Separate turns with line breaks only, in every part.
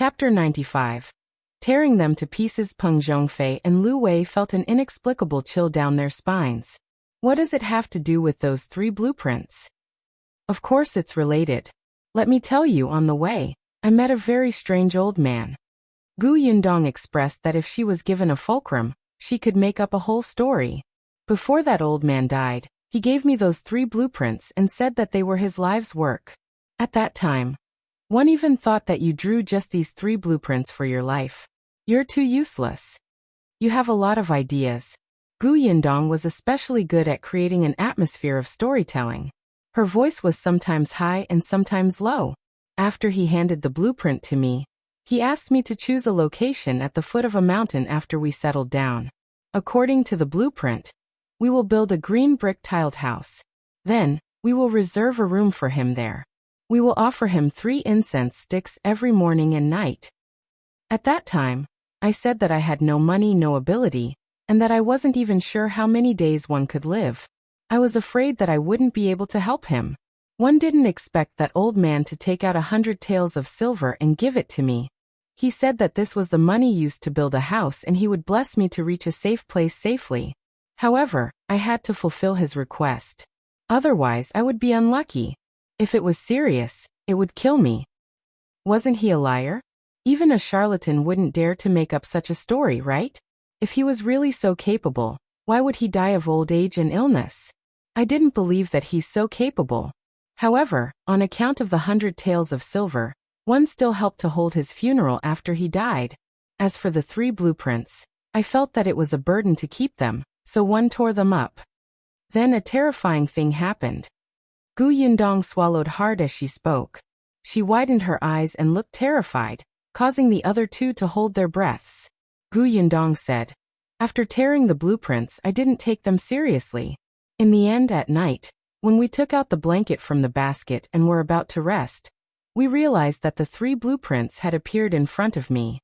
Chapter 95. Tearing them to pieces. Peng Zhongfei and Lu Wei felt an inexplicable chill down their spines. What does it have to do with those 3 blueprints? Of course it's related. Let me tell you, on the way, I met a very strange old man. Gu Yundong expressed that if she was given a fulcrum, she could make up a whole story. Before that old man died, he gave me those 3 blueprints and said that they were his life's work. At that time, one even thought that you drew just these 3 blueprints for your life. You're too useless. You have a lot of ideas. Gu Yundong was especially good at creating an atmosphere of storytelling. Her voice was sometimes high and sometimes low. After he handed the blueprint to me, he asked me to choose a location at the foot of a mountain after we settled down. According to the blueprint, we will build a green brick tiled house. Then, we will reserve a room for him there. We will offer him 3 incense sticks every morning and night. At that time, I said that I had no money, no ability, and that I wasn't even sure how many days one could live. I was afraid that I wouldn't be able to help him. One didn't expect that old man to take out 100 taels of silver and give it to me. He said that this was the money used to build a house and he would bless me to reach a safe place safely. However, I had to fulfill his request. Otherwise, I would be unlucky. If it was serious, it would kill me. Wasn't he a liar? Even a charlatan wouldn't dare to make up such a story, right? If he was really so capable, why would he die of old age and illness? I didn't believe that he's so capable. However, on account of the 100 taels of silver, one still helped to hold his funeral after he died. As for the 3 blueprints, I felt that it was a burden to keep them, so one tore them up. Then a terrifying thing happened. Gu Yundong swallowed hard as she spoke. She widened her eyes and looked terrified, causing the other 2 to hold their breaths. Gu Yundong said, "After tearing the blueprints, I didn't take them seriously. In the end, at night, when we took out the blanket from the basket and were about to rest, we realized that the 3 blueprints had appeared in front of me."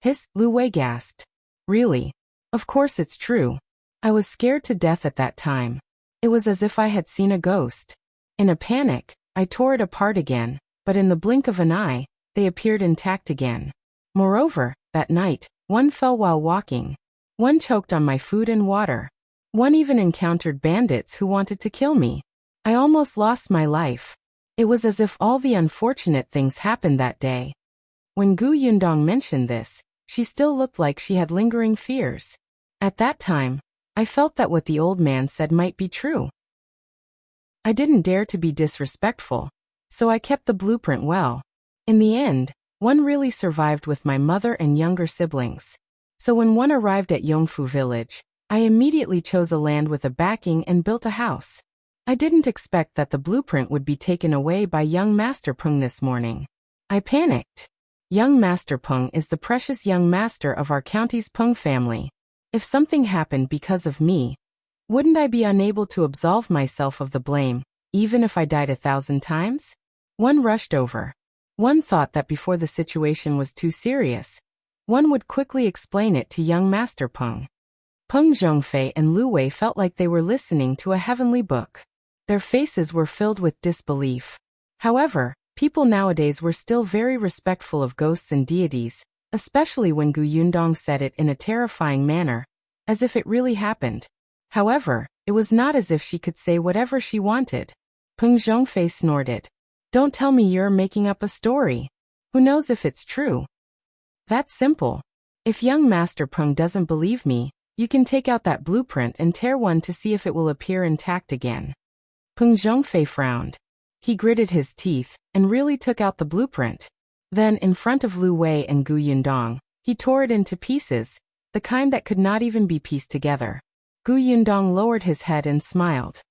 Hiss, Lu Wei gasped. "Really? Of course it's true. I was scared to death at that time. It was as if I had seen a ghost. In a panic, I tore it apart again, but in the blink of an eye, they appeared intact again. Moreover, that night, one fell while walking. One choked on my food and water. One even encountered bandits who wanted to kill me. I almost lost my life. It was as if all the unfortunate things happened that day." When Gu Yundong mentioned this, she still looked like she had lingering fears. At that time, I felt that what the old man said might be true. I didn't dare to be disrespectful, so I kept the blueprint well. In the end, one really survived with my mother and younger siblings. So when one arrived at Yongfu village, I immediately chose a land with a backing and built a house. I didn't expect that the blueprint would be taken away by young Master Peng this morning. I panicked. Young Master Peng is the precious young master of our county's Peng family. If something happened because of me, wouldn't I be unable to absolve myself of the blame, even if I died 1,000 times? One rushed over. One thought that before the situation was too serious, one would quickly explain it to young Master Peng. Peng Zhongfei and Lu Wei felt like they were listening to a heavenly book. Their faces were filled with disbelief. However, people nowadays were still very respectful of ghosts and deities, especially when Gu Yundong said it in a terrifying manner, as if it really happened. However, it was not as if she could say whatever she wanted. Peng Zhongfei snorted. "Don't tell me you're making up a story. Who knows if it's true? That's simple. If young Master Peng doesn't believe me, you can take out that blueprint and tear one to see if it will appear intact again." Peng Zhongfei frowned. He gritted his teeth and really took out the blueprint. Then, in front of Lu Wei and Gu Yundong, he tore it into pieces, the kind that could not even be pieced together. Gu Yundong lowered his head and smiled.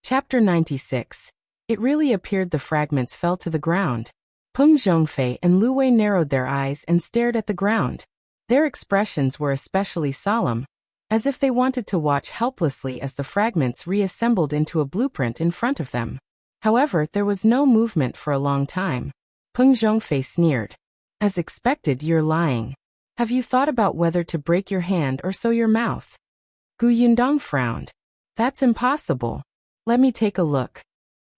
Chapter 96. It really appeared the fragments fell to the ground. Peng Zhongfei and Lu Wei narrowed their eyes and stared at the ground. Their expressions were especially solemn, as if they wanted to watch helplessly as the fragments reassembled into a blueprint in front of them. However, there was no movement for a long time. Peng Zhongfei sneered. "As expected, you're lying. Have you thought about whether to break your hand or sew your mouth?" Gu Yundong frowned. "That's impossible. Let me take a look."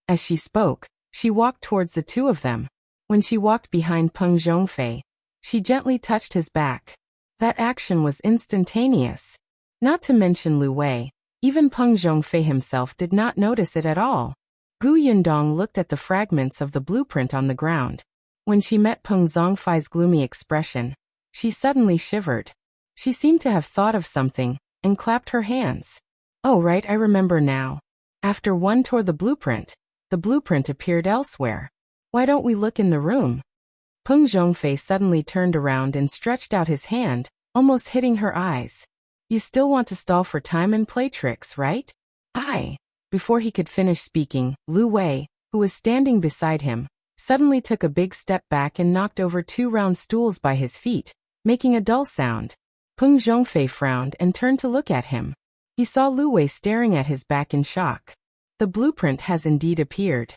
As she spoke, she walked towards the 2 of them. When she walked behind Peng Zhongfei, she gently touched his back. That action was instantaneous. Not to mention Lu Wei, even Peng Zhongfei himself did not notice it at all. Gu Yundong looked at the fragments of the blueprint on the ground. When she met Peng Zhongfei's gloomy expression, she suddenly shivered. She seemed to have thought of something, and clapped her hands. Oh right, I remember now. After one tore the blueprint appeared elsewhere. Why don't we look in the room? Peng Zhongfei suddenly turned around and stretched out his hand, almost hitting her eyes. You still want to stall for time and play tricks, right? Before he could finish speaking, Lu Wei, who was standing beside him, suddenly took a big step back and knocked over 2 round stools by his feet, making a dull sound. Peng Zhongfei frowned and turned to look at him. He saw Lu Wei staring at his back in shock. The blueprint has indeed appeared.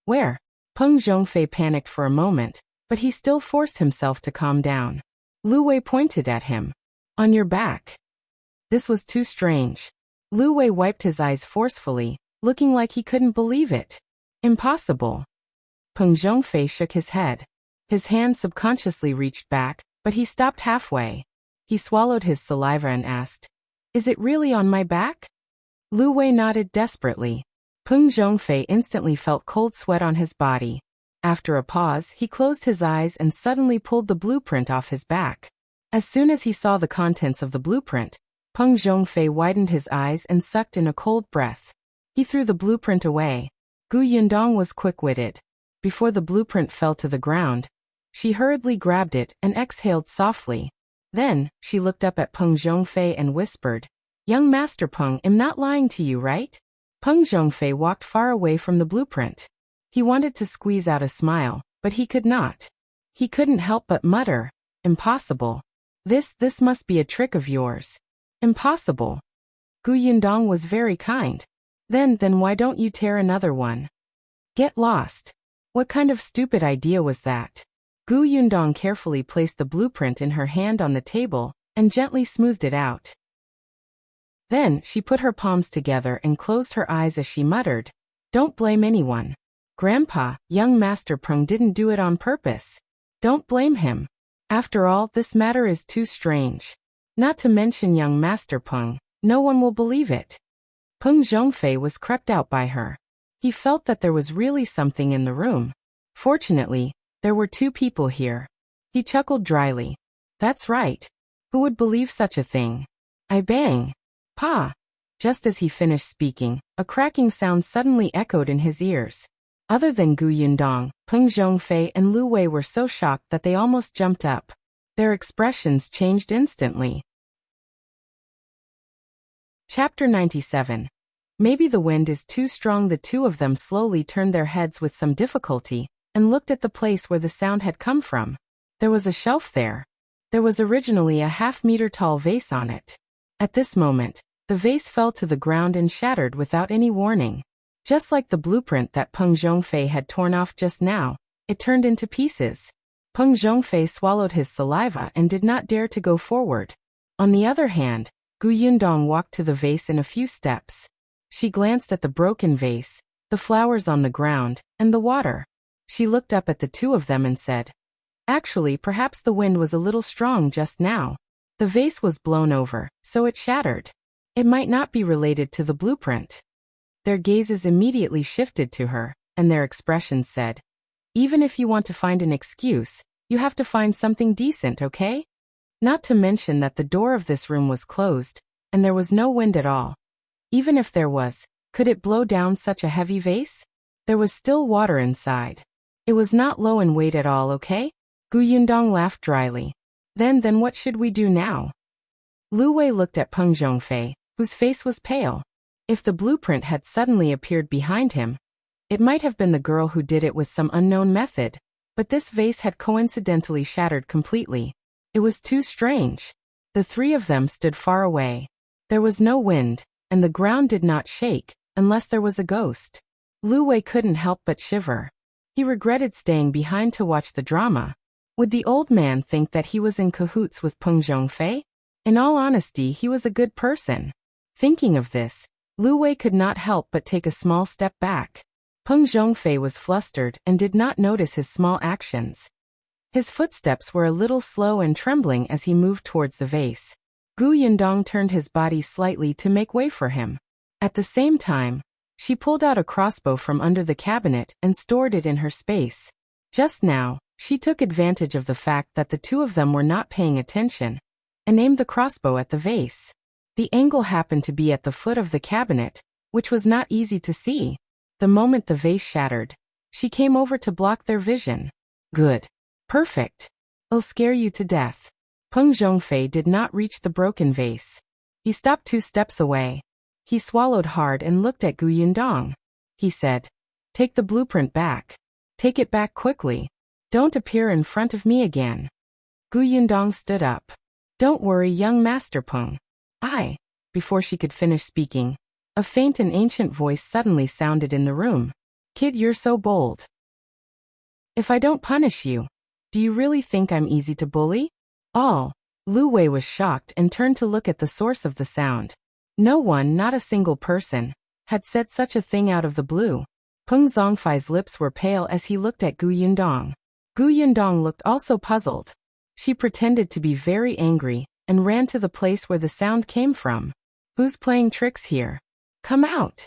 Where? Peng Zhongfei panicked for a moment, but he still forced himself to calm down. Lu Wei pointed at him. On your back. This was too strange. Lu Wei wiped his eyes forcefully, looking like he couldn't believe it. Impossible. Peng Zhongfei shook his head. His hand subconsciously reached back, but he stopped halfway. He swallowed his saliva and asked, Is it really on my back? Lu Wei nodded desperately. Peng Zhongfei instantly felt cold sweat on his body. After a pause, he closed his eyes and suddenly pulled the blueprint off his back. As soon as he saw the contents of the blueprint, Peng Zhongfei widened his eyes and sucked in a cold breath. He threw the blueprint away. Gu Yundong was quick-witted. Before the blueprint fell to the ground, she hurriedly grabbed it and exhaled softly. Then, she looked up at Peng Zhongfei and whispered, Young Master Peng, I'm not lying to you, right? Peng Zhongfei walked far away from the blueprint. He wanted to squeeze out a smile, but he could not. He couldn't help but mutter, Impossible. This must be a trick of yours. Impossible. Gu Yundong was very kind. Then why don't you tear another one? Get lost. What kind of stupid idea was that? Gu Yundong carefully placed the blueprint in her hand on the table and gently smoothed it out. Then she put her palms together and closed her eyes as she muttered, Don't blame anyone. Grandpa, young Master Peng didn't do it on purpose. Don't blame him. After all, this matter is too strange. Not to mention young Master Peng, no one will believe it. Peng Zhongfei was crept out by her. He felt that there was really something in the room. Fortunately, there were 2 people here. He chuckled dryly. That's right. Who would believe such a thing? I bang. Pa! Just as he finished speaking, a cracking sound suddenly echoed in his ears. Other than Gu Yundong, Peng Zhongfei and Lu Wei were so shocked that they almost jumped up. Their expressions changed instantly. Chapter 97. Maybe the wind is too strong. The 2 of them slowly turned their heads with some difficulty, and looked at the place where the sound had come from. There was a shelf there. There was originally a half-meter tall vase on it. At this moment, the vase fell to the ground and shattered without any warning. Just like the blueprint that Peng Zhongfei had torn off just now, it turned into pieces. Peng Zhongfei swallowed his saliva and did not dare to go forward. On the other hand, Gu Yundong walked to the vase in a few steps. She glanced at the broken vase, the flowers on the ground, and the water. She looked up at the 2 of them and said, Actually, perhaps the wind was a little strong just now. The vase was blown over, so it shattered. It might not be related to the blueprint. Their gazes immediately shifted to her, and their expressions said, Even if you want to find an excuse, you have to find something decent, okay? Not to mention that the door of this room was closed, and there was no wind at all. Even if there was, could it blow down such a heavy vase? There was still water inside. It was not low in weight at all, okay? Gu Yundong laughed dryly. Then what should we do now? Lu Wei looked at Peng Zhongfei, whose face was pale. If the blueprint had suddenly appeared behind him, it might have been the girl who did it with some unknown method, but this vase had coincidentally shattered completely. It was too strange. The 3 of them stood far away. There was no wind, and the ground did not shake, unless there was a ghost. Lu Wei couldn't help but shiver. He regretted staying behind to watch the drama. Would the old man think that he was in cahoots with Peng Zhongfei? In all honesty, he was a good person. Thinking of this, Lu Wei could not help but take a small step back. Peng Zhongfei was flustered and did not notice his small actions. His footsteps were a little slow and trembling as he moved towards the vase. Gu Yundong turned his body slightly to make way for him. At the same time, she pulled out a crossbow from under the cabinet and stored it in her space. Just now, she took advantage of the fact that the two of them were not paying attention, and aimed the crossbow at the vase. The angle happened to be at the foot of the cabinet, which was not easy to see. The moment the vase shattered, she came over to block their vision. Good. Perfect. I'll scare you to death. Peng Zhongfei did not reach the broken vase. He stopped 2 steps away. He swallowed hard and looked at Gu Yundong. He said, "Take the blueprint back. Take it back quickly. Don't appear in front of me again." Gu Yundong stood up. "Don't worry, young Master Peng. Before she could finish speaking, a faint and ancient voice suddenly sounded in the room. "Kid, you're so bold. If I don't punish you, do you really think I'm easy to bully?" Lu Wei was shocked and turned to look at the source of the sound. No one, not a single person, had said such a thing out of the blue. Peng Zhongfei's lips were pale as he looked at Gu Yundong. Gu Yundong looked also puzzled. She pretended to be very angry and ran to the place where the sound came from. "Who's playing tricks here? Come out."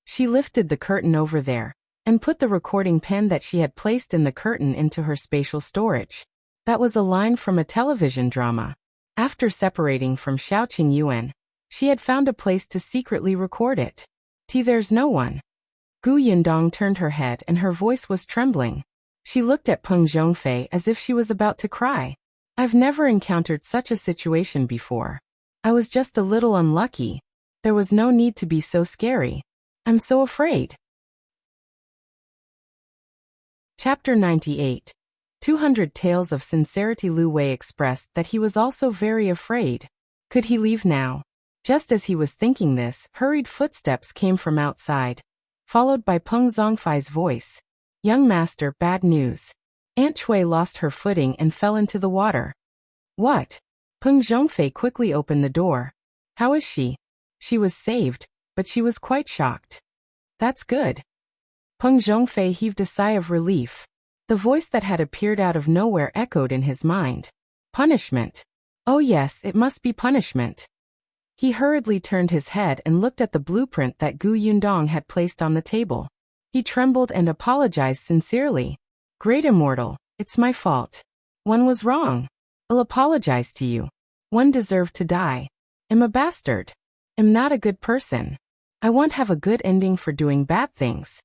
She lifted the curtain over there and put the recording pen that she had placed in the curtain into her spatial storage. That was a line from a television drama. After separating from Shao Qingyuan, she had found a place to secretly record it. There's no one." Gu Yundong turned her head and her voice was trembling. She looked at Peng Zhongfei as if she was about to cry. "I've never encountered such a situation before. I was just a little unlucky. There was no need to be so scary. I'm so afraid." Chapter 98. 200 Tales of Sincerity. Lu Wei expressed that he was also very afraid. Could he leave now? Just as he was thinking this, hurried footsteps came from outside, followed by Peng Zhongfei's voice. "Young master, bad news. Aunt Cui lost her footing and fell into the water." "What?" Peng Zhongfei quickly opened the door. "How is she?" "She was saved, but she was quite shocked." "That's good." Peng Zhongfei heaved a sigh of relief. The voice that had appeared out of nowhere echoed in his mind. "Punishment. Oh yes, it must be punishment." He hurriedly turned his head and looked at the blueprint that Gu Yundong had placed on the table. He trembled and apologized sincerely. "Great Immortal, it's my fault. One was wrong. I'll apologize to you. One deserved to die. I'm a bastard. I'm not a good person. I won't have a good ending for doing bad things."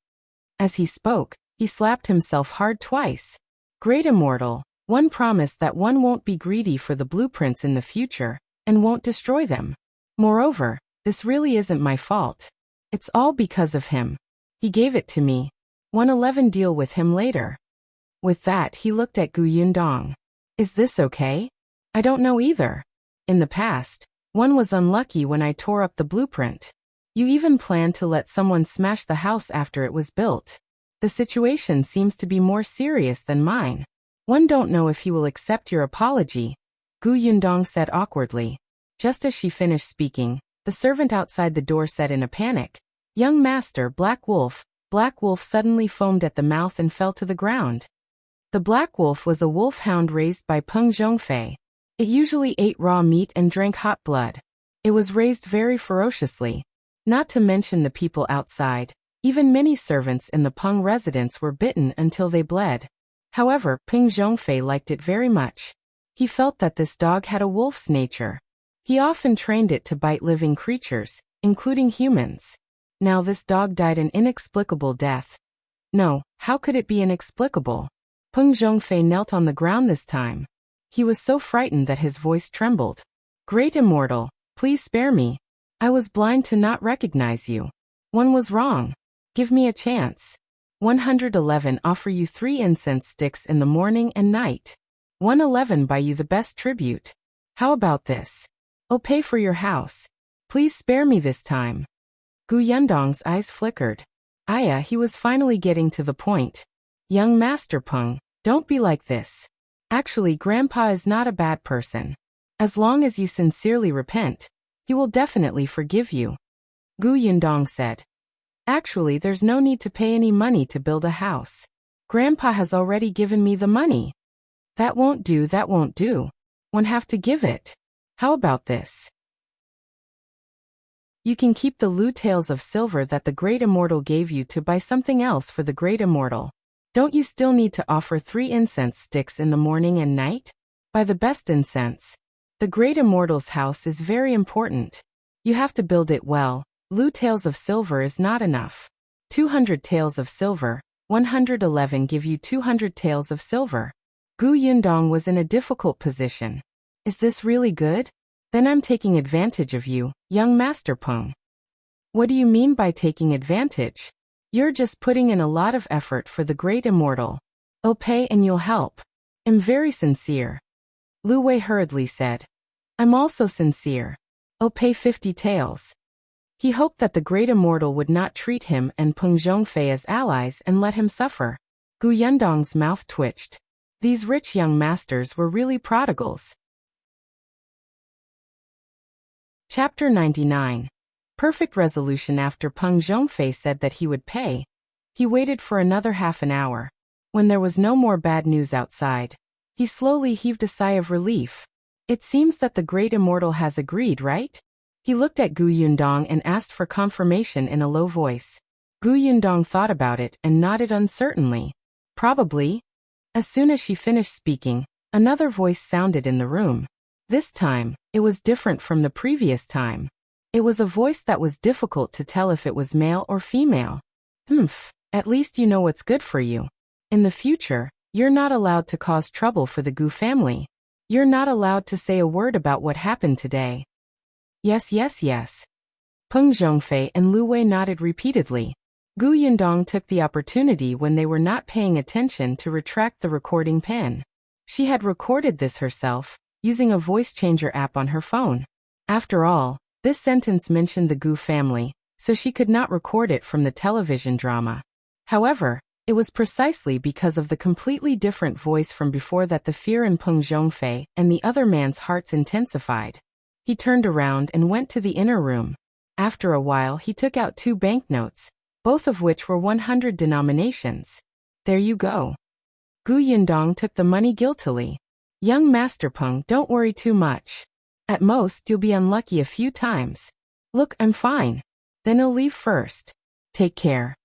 As he spoke, he slapped himself hard twice. "Great Immortal, one promised that one won't be greedy for the blueprints in the future, and won't destroy them. Moreover, this really isn't my fault. It's all because of him. He gave it to me. 111 deal with him later." With that, he looked at Gu Yundong. "Is this okay? I don't know either. In the past, one was unlucky when I tore up the blueprint. You even planned to let someone smash the house after it was built. The situation seems to be more serious than mine. One don't know if he will accept your apology," Gu Yundong said awkwardly. Just as she finished speaking, the servant outside the door said in a panic, "Young master, Black Wolf." Black Wolf suddenly foamed at the mouth and fell to the ground. The Black Wolf was a wolfhound raised by Peng Zhongfei. It usually ate raw meat and drank hot blood. It was raised very ferociously. Not to mention the people outside. Even many servants in the Peng residence were bitten until they bled. However, Peng Zhongfei liked it very much. He felt that this dog had a wolf's nature. He often trained it to bite living creatures, including humans. Now this dog died an inexplicable death. No, how could it be inexplicable? Peng Zhongfei knelt on the ground this time. He was so frightened that his voice trembled. "Great Immortal, please spare me. I was blind to not recognize you. One was wrong. Give me a chance. 111 offer you 3 incense sticks in the morning and night. 111 buy you the best tribute. How about this? I'll pay for your house. Please spare me this time." Gu Yundong's eyes flickered. He was finally getting to the point. "Young Master Peng, don't be like this. Actually, Grandpa is not a bad person. As long as you sincerely repent, he will definitely forgive you," Gu Yundong said. Actually, there's no need to pay any money to build a house. Grandpa has already given me the money. That won't do, that won't do. One have to give it. How about this? You can keep the Liu taels of silver that the Great Immortal gave you to buy something else for the Great Immortal. Don't you still need to offer 3 incense sticks in the morning and night? Buy the best incense. The Great Immortal's house is very important. You have to build it well. Liu taels of silver is not enough. 200 taels of silver, 111 give you 200 taels of silver. Gu Yundong was in a difficult position. Is this really good? Then I'm taking advantage of you, young Master Peng. What do you mean by taking advantage? You're just putting in a lot of effort for the Great Immortal. I'll pay and you'll help. I'm very sincere. Lu Wei hurriedly said. I'm also sincere. I'll pay 50 taels. He hoped that the Great Immortal would not treat him and Peng Zhongfei as allies and let him suffer. Gu Yundong's mouth twitched. These rich young masters were really prodigals. Chapter 99. Perfect resolution. After Peng Zhongfei said that he would pay, he waited for another half an hour. When there was no more bad news outside, he slowly heaved a sigh of relief. It seems that the Great Immortal has agreed, right? He looked at Gu Yundong and asked for confirmation in a low voice. Gu Yundong thought about it and nodded uncertainly. Probably. As soon as she finished speaking, another voice sounded in the room. This time, it was different from the previous time. It was a voice that was difficult to tell if it was male or female. At least you know what's good for you. In the future, you're not allowed to cause trouble for the Gu family. You're not allowed to say a word about what happened today. Yes, yes, yes. Peng Zhongfei and Lu Wei nodded repeatedly. Gu Yundong took the opportunity when they were not paying attention to retract the recording pen. She had recorded this herself, using a voice changer app on her phone. After all, this sentence mentioned the Gu family, so she could not record it from the television drama. However, it was precisely because of the completely different voice from before that the fear in Peng Zhongfei and the other man's hearts intensified. He turned around and went to the inner room. After a while he took out 2 banknotes, both of which were 100 denominations. There you go. Gu Yundong took the money guiltily. Young Master Peng, don't worry too much. At most, you'll be unlucky a few times. Look, I'm fine. Then I'll leave first. Take care.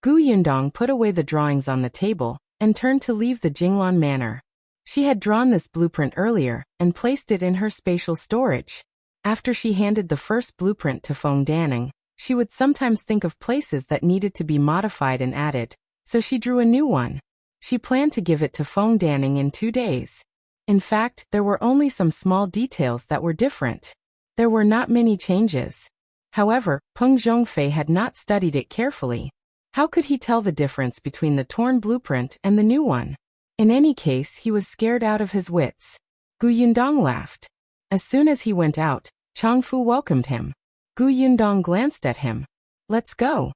Gu Yundong put away the drawings on the table and turned to leave the Qingyuan manor. She had drawn this blueprint earlier and placed it in her spatial storage. After she handed the first blueprint to Feng Danning, she would sometimes think of places that needed to be modified and added, so she drew a new one. She planned to give it to Feng Danning in 2 days. In fact, there were only some small details that were different. There were not many changes. However, Peng Zhongfei had not studied it carefully. How could he tell the difference between the torn blueprint and the new one? In any case, he was scared out of his wits. Gu Yundong laughed. As soon as he went out, Changfu welcomed him. Gu Yundong glanced at him. Let's go.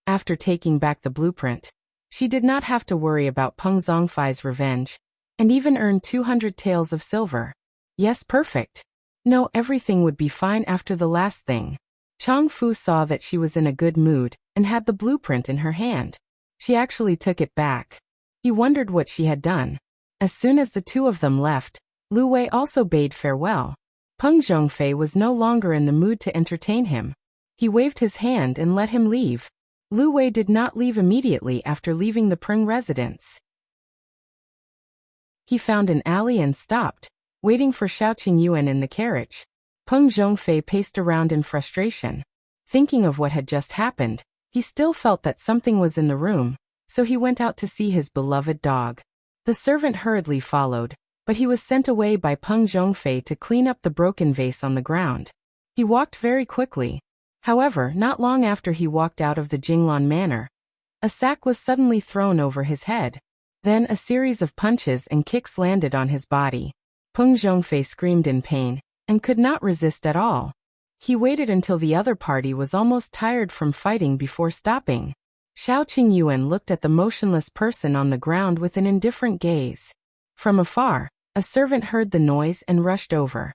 After taking back the blueprint, she did not have to worry about Peng Zhongfei's revenge, and even earned 200 taels of silver. Yes, perfect. No, everything would be fine after the last thing. Changfu saw that she was in a good mood and had the blueprint in her hand. She actually took it back. He wondered what she had done. As soon as the 2 of them left, Lu Wei also bade farewell. Peng Zhongfei was no longer in the mood to entertain him. He waved his hand and let him leave. Lu Wei did not leave immediately after leaving the Peng residence. He found an alley and stopped, waiting for Shao Qingyuan in the carriage. Peng Zhongfei paced around in frustration. Thinking of what had just happened, he still felt that something was in the room, so he went out to see his beloved dog. The servant hurriedly followed, but he was sent away by Peng Zhongfei to clean up the broken vase on the ground. He walked very quickly. However, not long after he walked out of the Qingyuan manor, a sack was suddenly thrown over his head. Then a series of punches and kicks landed on his body. Peng Zhongfei screamed in pain and could not resist at all. He waited until the other party was almost tired from fighting before stopping. Shao Qingyuan looked at the motionless person on the ground with an indifferent gaze. From afar, a servant heard the noise and rushed over.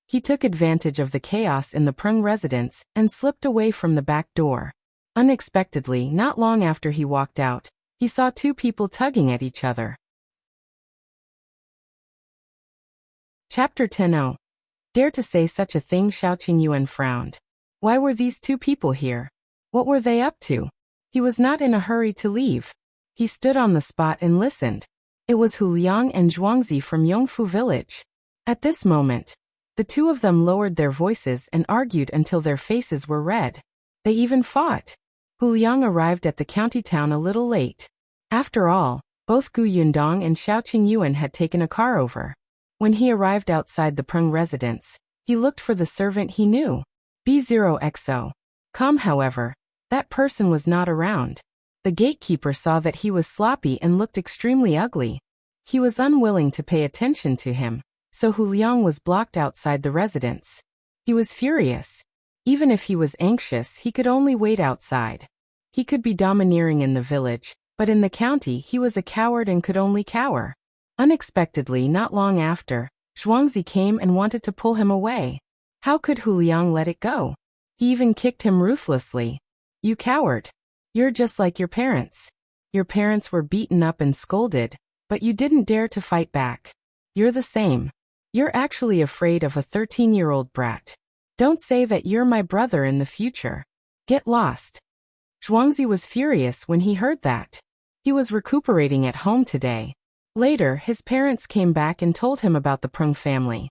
He took advantage of the chaos in the Peng residence and slipped away from the back door. Unexpectedly, not long after he walked out, he saw two people tugging at each other. Chapter 10. Dare to say such a thing? Shao Qingyuan frowned. Why were these two people here? What were they up to? He was not in a hurry to leave. He stood on the spot and listened. It was Hu Liang and Zhuangzi from Yongfu village. At this moment, the two of them lowered their voices and argued until their faces were red. They even fought. Hu Liang arrived at the county town a little late. After all, both Gu Yundong and Shao Qingyuan had taken a car over. When he arrived outside the Peng residence, he looked for the servant he knew. B0XO. However, that person was not around. The gatekeeper saw that he was sloppy and looked extremely ugly. He was unwilling to pay attention to him, so Hu Liang was blocked outside the residence. He was furious. Even if he was anxious, he could only wait outside. He could be domineering in the village, but in the county he was a coward and could only cower. Unexpectedly, not long after, Zhuangzi came and wanted to pull him away. How could Hu Liang let it go? He even kicked him ruthlessly. You coward. You're just like your parents. Your parents were beaten up and scolded, but you didn't dare to fight back. You're the same. You're actually afraid of a 13-year-old brat. Don't say that you're my brother in the future. Get lost. Zhuangzi was furious when he heard that. He was recuperating at home today. Later, his parents came back and told him about the Peng family.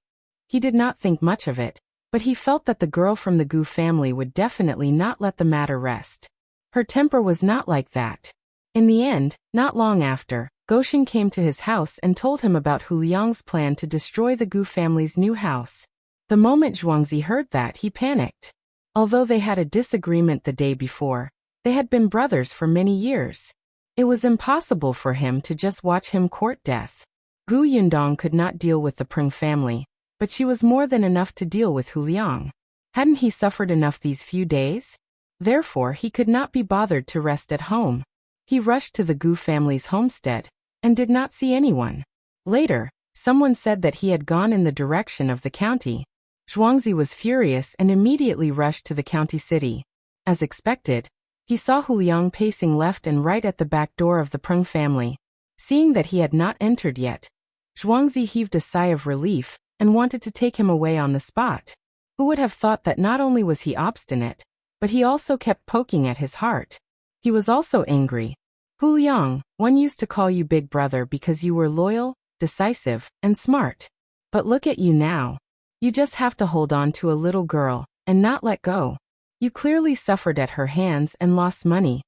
He did not think much of it, but he felt that the girl from the Gu family would definitely not let the matter rest. Her temper was not like that. In the end, not long after, Goshen came to his house and told him about Hu Liang's plan to destroy the Gu family's new house. The moment Zhuangzi heard that, he panicked. Although they had a disagreement the day before, they had been brothers for many years. It was impossible for him to just watch him court death. Gu Yundong could not deal with the Peng family, but she was more than enough to deal with Hu Liang. Hadn't he suffered enough these few days? Therefore, he could not be bothered to rest at home. He rushed to the Gu family's homestead, and did not see anyone. Later, someone said that he had gone in the direction of the county. Zhuangzi was furious and immediately rushed to the county city. As expected, he saw Hu Liang pacing left and right at the back door of the Peng family. Seeing that he had not entered yet, Zhuangzi heaved a sigh of relief and wanted to take him away on the spot. Who would have thought that not only was he obstinate, but he also kept poking at his heart. He was also angry. Hu Liang, one used to call you big brother because you were loyal, decisive, and smart. But look at you now. You just have to hold on to a little girl and not let go. You clearly suffered at her hands and lost money.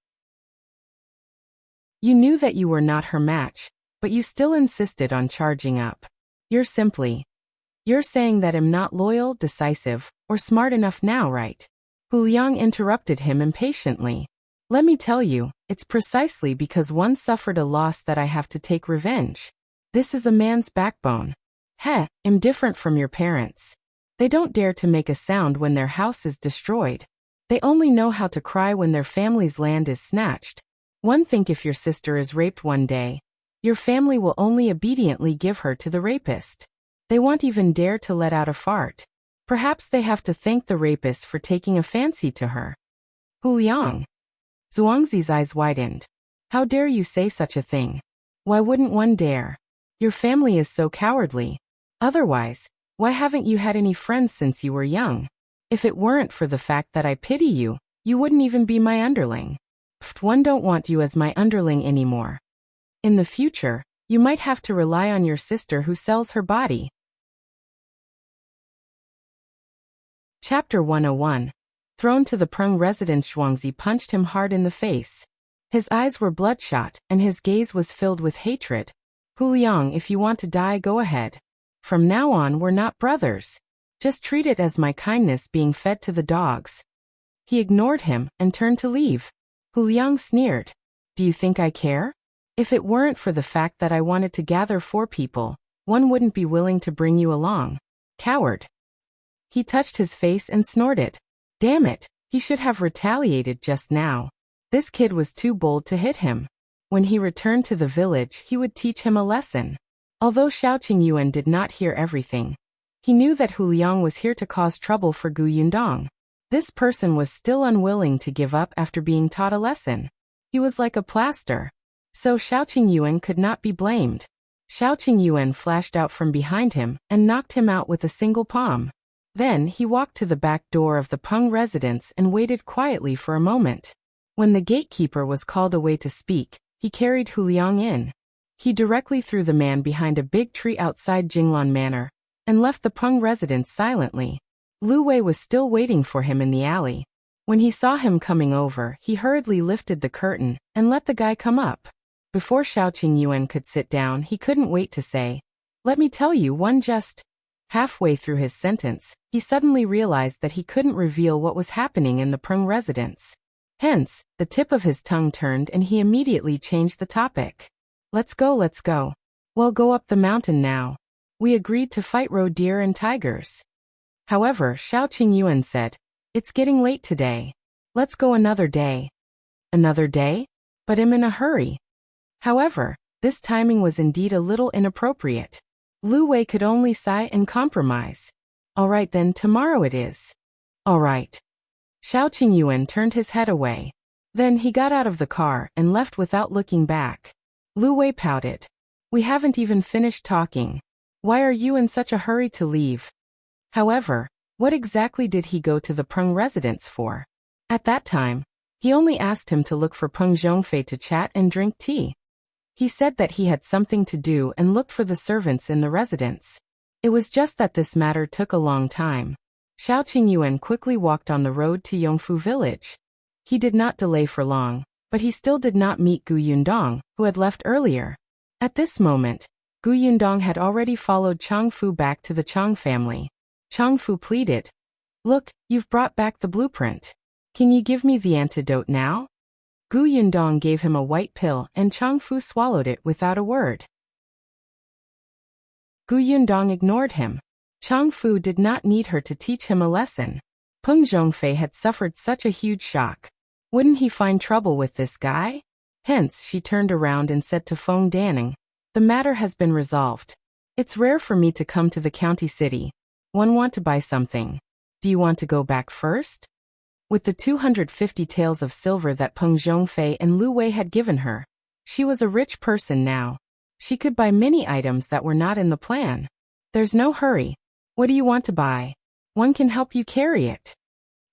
You knew that you were not her match, but you still insisted on charging up. You're saying that I'm not loyal, decisive, or smart enough now, right? Hu Liang interrupted him impatiently. Let me tell you, it's precisely because one suffered a loss that I have to take revenge. This is a man's backbone. I'm different from your parents. They don't dare to make a sound when their house is destroyed. They only know how to cry when their family's land is snatched. Think if your sister is raped one day, your family will only obediently give her to the rapist. They won't even dare to let out a fart. Perhaps they have to thank the rapist for taking a fancy to her. Hu Liang. Zhuangzi's eyes widened. How dare you say such a thing? Why wouldn't one dare? Your family is so cowardly. Otherwise, why haven't you had any friends since you were young? If it weren't for the fact that I pity you, you wouldn't even be my underling. One don't want you as my underling anymore. In the future, you might have to rely on your sister who sells her body. Chapter 101. Thrown to the Peng residence, Zhuangzi punched him hard in the face. His eyes were bloodshot, and his gaze was filled with hatred. Hu Liang, if you want to die, go ahead. From now on, we're not brothers. Just treat it as my kindness being fed to the dogs. He ignored him and turned to leave. Hu Liang sneered. Do you think I care? If it weren't for the fact that I wanted to gather 4 people, one wouldn't be willing to bring you along. Coward. He touched his face and snorted. Damn it, he should have retaliated just now. This kid was too bold to hit him. When he returned to the village, he would teach him a lesson. Although Shao Qingyuan did not hear everything, he knew that Hu Liang was here to cause trouble for Gu Yundong. This person was still unwilling to give up after being taught a lesson. He was like a plaster. So Shao Qingyuan could not be blamed. Shao Qingyuan flashed out from behind him and knocked him out with a single palm. Then he walked to the back door of the Peng residence and waited quietly for a moment. When the gatekeeper was called away to speak, he carried Huliang in. He directly threw the man behind a big tree outside Jinglan Manor and left the Peng residence silently. Lu Wei was still waiting for him in the alley. When he saw him coming over, he hurriedly lifted the curtain and let the guy come up. Before Shao Qingyuan could sit down, he couldn't wait to say, "Let me tell you one just..." Halfway through his sentence, he suddenly realized that he couldn't reveal what was happening in the Peng residence. Hence, the tip of his tongue turned and he immediately changed the topic. Let's go, let's go. Well, go up the mountain now. We agreed to fight roe deer and tigers." However, Shao Qingyuan said, "It's getting late today. Let's go another day." Another day? But I'm in a hurry. However, this timing was indeed a little inappropriate. Lu Wei could only sigh and compromise. "All right then, tomorrow it is." "All right." Shao Qingyuan turned his head away. Then he got out of the car and left without looking back. Lu Wei pouted. "We haven't even finished talking. Why are you in such a hurry to leave?" However, what exactly did he go to the Peng residence for? At that time, he only asked him to look for Peng Zhongfei to chat and drink tea. He said that he had something to do and looked for the servants in the residence. It was just that this matter took a long time. Shao Qingyuan quickly walked on the road to Yongfu village. He did not delay for long, but he still did not meet Gu Yundong, who had left earlier. At this moment, Gu Yundong had already followed Changfu back to the Chang family. Changfu pleaded, "Look, you've brought back the blueprint. Can you give me the antidote now?" Gu Yundong gave him a white pill and Changfu swallowed it without a word. Gu Yundong ignored him. Changfu did not need her to teach him a lesson. Peng Zhongfei had suffered such a huge shock. Wouldn't he find trouble with this guy? Hence, she turned around and said to Feng Danning, "The matter has been resolved. It's rare for me to come to the county city. One want to buy something. Do you want to go back first?" With the 250 taels of silver that Peng Zhongfei and Lu Wei had given her, she was a rich person now. She could buy many items that were not in the plan. "There's no hurry. What do you want to buy? One can help you carry it."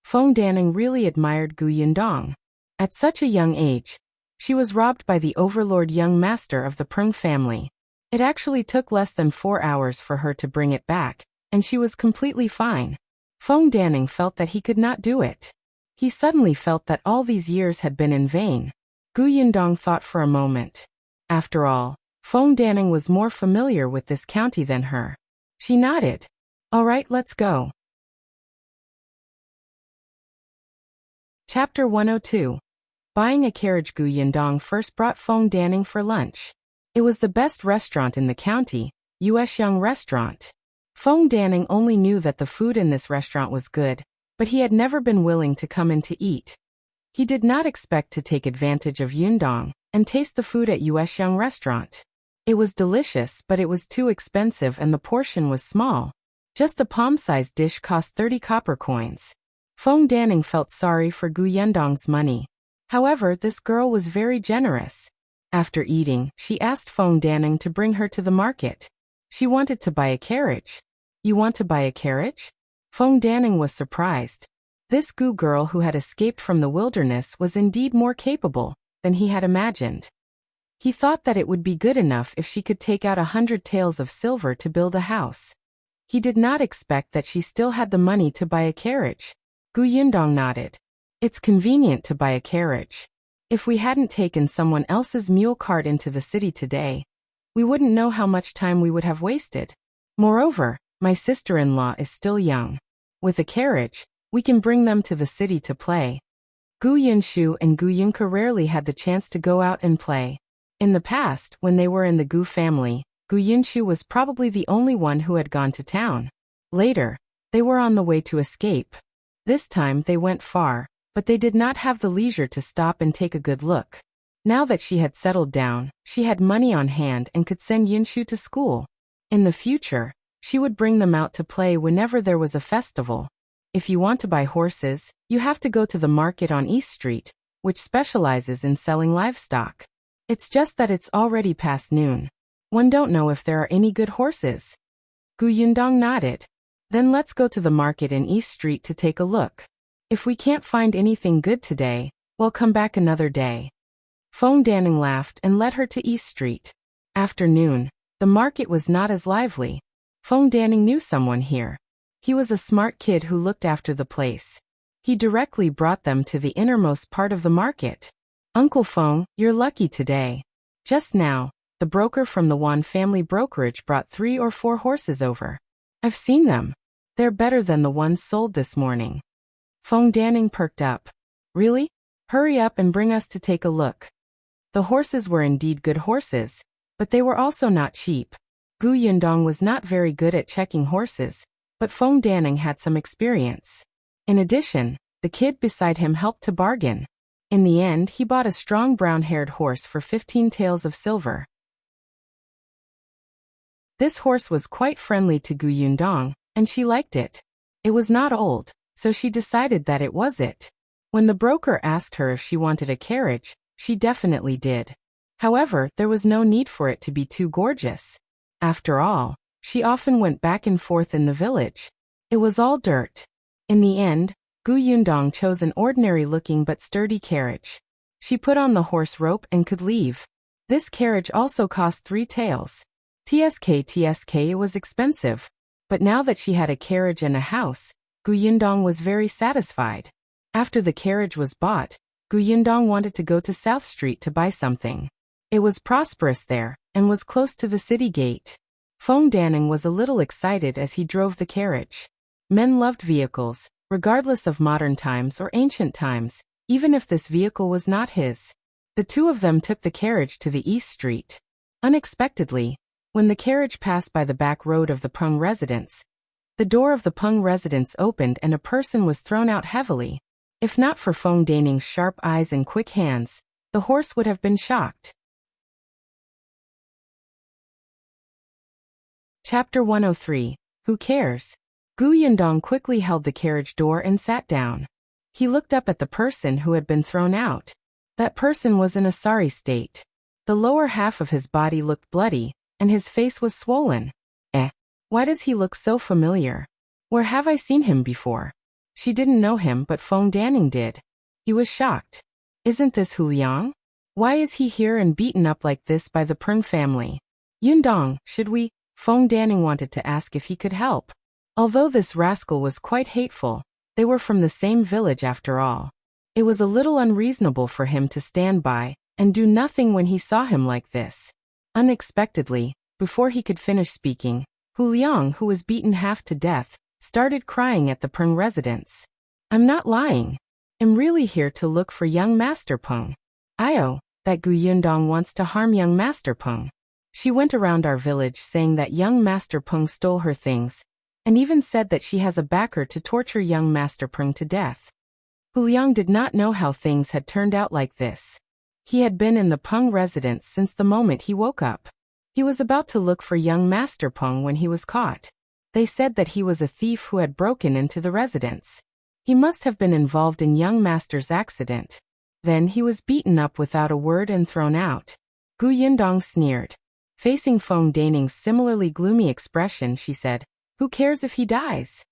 Feng Danning really admired Gu Yundong. At such a young age, she was robbed by the overlord young master of the Peng family. It actually took less than 4 hours for her to bring it back, and she was completely fine. Feng Danning felt that he could not do it. He suddenly felt that all these years had been in vain. Gu Yundong thought for a moment. After all, Feng Danning was more familiar with this county than her. She nodded. "All right, let's go." Chapter 102. Buying a carriage. Gu Yundong first brought Feng Danning for lunch. It was the best restaurant in the county, Yuexiang Restaurant. Feng Danning only knew that the food in this restaurant was good, but he had never been willing to come in to eat. He did not expect to take advantage of Yundong and taste the food at Yuexiang Restaurant. It was delicious, but it was too expensive and the portion was small. Just a palm-sized dish cost 30 copper coins. Feng Danning felt sorry for Gu Yundong's money. However, this girl was very generous. After eating, she asked Feng Danning to bring her to the market. She wanted to buy a carriage. "You want to buy a carriage?" Feng Danning was surprised. This Gu girl who had escaped from the wilderness was indeed more capable than he had imagined. He thought that it would be good enough if she could take out 100 taels of silver to build a house. He did not expect that she still had the money to buy a carriage. Gu Yundong nodded. "It's convenient to buy a carriage. If we hadn't taken someone else's mule cart into the city today, we wouldn't know how much time we would have wasted. Moreover, my sister-in-law is still young. With a carriage, we can bring them to the city to play." Gu Yunshu and Gu Yunke rarely had the chance to go out and play. In the past, when they were in the Gu family, Gu Yunshu was probably the only one who had gone to town. Later, they were on the way to escape. This time they went far, but they did not have the leisure to stop and take a good look. Now that she had settled down, she had money on hand and could send Yunshu to school. In the future, she would bring them out to play whenever there was a festival. If you want to buy horses, you have to go to the market on East Street, which specializes in selling livestock. It's just that it's already past noon. One don't know if there are any good horses. Gu Yundong nodded. Then let's go to the market in East Street to take a look. If we can't find anything good today, we'll come back another day. Feng Danning laughed and led her to East Street. After noon, the market was not as lively. Feng Danning knew someone here. He was a smart kid who looked after the place. He directly brought them to the innermost part of the market. Uncle Feng, you're lucky today. Just now, the broker from the Wan family brokerage brought 3 or 4 horses over. I've seen them. They're better than the ones sold this morning. Feng Danning perked up. Really? Hurry up and bring us to take a look. The horses were indeed good horses, but they were also not cheap. Gu Yundong was not very good at checking horses, but Feng Danning had some experience. In addition, the kid beside him helped to bargain. In the end, he bought a strong brown-haired horse for 15 taels of silver. This horse was quite friendly to Gu Yundong, and she liked it. It was not old, so she decided that it was it. When the broker asked her if she wanted a carriage, she definitely did. However, there was no need for it to be too gorgeous. After all, she often went back and forth in the village. It was all dirt. In the end, Gu Yundong chose an ordinary-looking but sturdy carriage. She put on the horse rope and could leave. This carriage also cost 3 taels. TSK, it was expensive. But now that she had a carriage and a house, Gu Yundong was very satisfied. After the carriage was bought, Gu Yundong wanted to go to South Street to buy something. It was prosperous there, and was close to the city gate. Feng Danning was a little excited as he drove the carriage. Men loved vehicles, regardless of modern times or ancient times, even if this vehicle was not his. The two of them took the carriage to the East Street. Unexpectedly, when the carriage passed by the back road of the Peng residence, the door of the Peng residence opened and a person was thrown out heavily. If not for Feng Danning's sharp eyes and quick hands, the horse would have been shocked. Chapter 103. Who cares? Gu Yundong quickly held the carriage door and sat down. He looked up at the person who had been thrown out. That person was in a sorry state. The lower half of his body looked bloody, and his face was swollen. Why does he look so familiar? Where have I seen him before? She didn't know him, but Feng Danning did. He was shocked. Isn't this Hu Liang? Why is he here and beaten up like this by the Peng family? Yundong, should we? Feng Danning wanted to ask if he could help. Although this rascal was quite hateful, they were from the same village after all. It was a little unreasonable for him to stand by and do nothing when he saw him like this. Unexpectedly, before he could finish speaking, Hu Liang, who was beaten half to death, started crying at the Peng residence. I'm not lying. I'm really here to look for young Master Peng. That Gu Yundong wants to harm young Master Peng. She went around our village saying that young Master Peng stole her things, and even said that she has a backer to torture young Master Peng to death. Hu Liang did not know how things had turned out like this. He had been in the Peng residence since the moment he woke up. He was about to look for young Master Peng when he was caught. They said that he was a thief who had broken into the residence. He must have been involved in young Master's accident. Then he was beaten up without a word and thrown out. Gu Yundong sneered. Facing Feng Danning's similarly gloomy expression, she said, "Who cares if he dies?"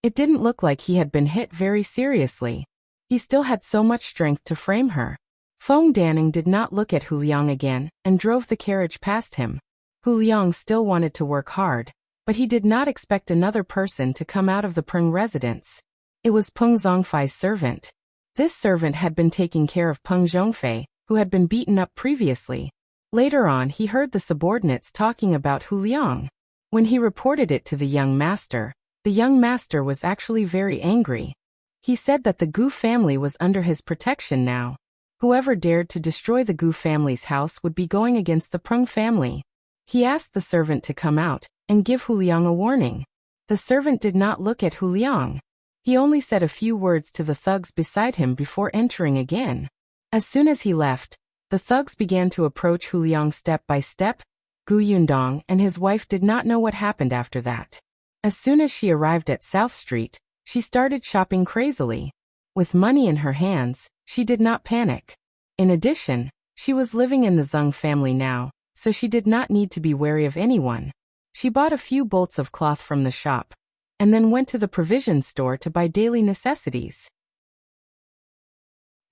It didn't look like he had been hit very seriously. He still had so much strength to frame her. Feng Danning did not look at Hu Liang again and drove the carriage past him. Hu Liang still wanted to work hard, but he did not expect another person to come out of the Peng residence. It was Peng Zhongfei's servant. This servant had been taking care of Peng Zhongfei, who had been beaten up previously. Later on, he heard the subordinates talking about Hu Liang. When he reported it to the young master was actually very angry. He said that the Gu family was under his protection now. Whoever dared to destroy the Gu family's house would be going against the Peng family. He asked the servant to come out and give Hu Liang a warning. The servant did not look at Hu Liang. He only said a few words to the thugs beside him before entering again. As soon as he left, the thugs began to approach Hu Liang step by step. Gu Yundong and his wife did not know what happened after that. As soon as she arrived at South Street, She started shopping crazily. With money in her hands, she did not panic. In addition, she was living in the Zhou family now, so she did not need to be wary of anyone. She bought a few bolts of cloth from the shop, and then went to the provision store to buy daily necessities.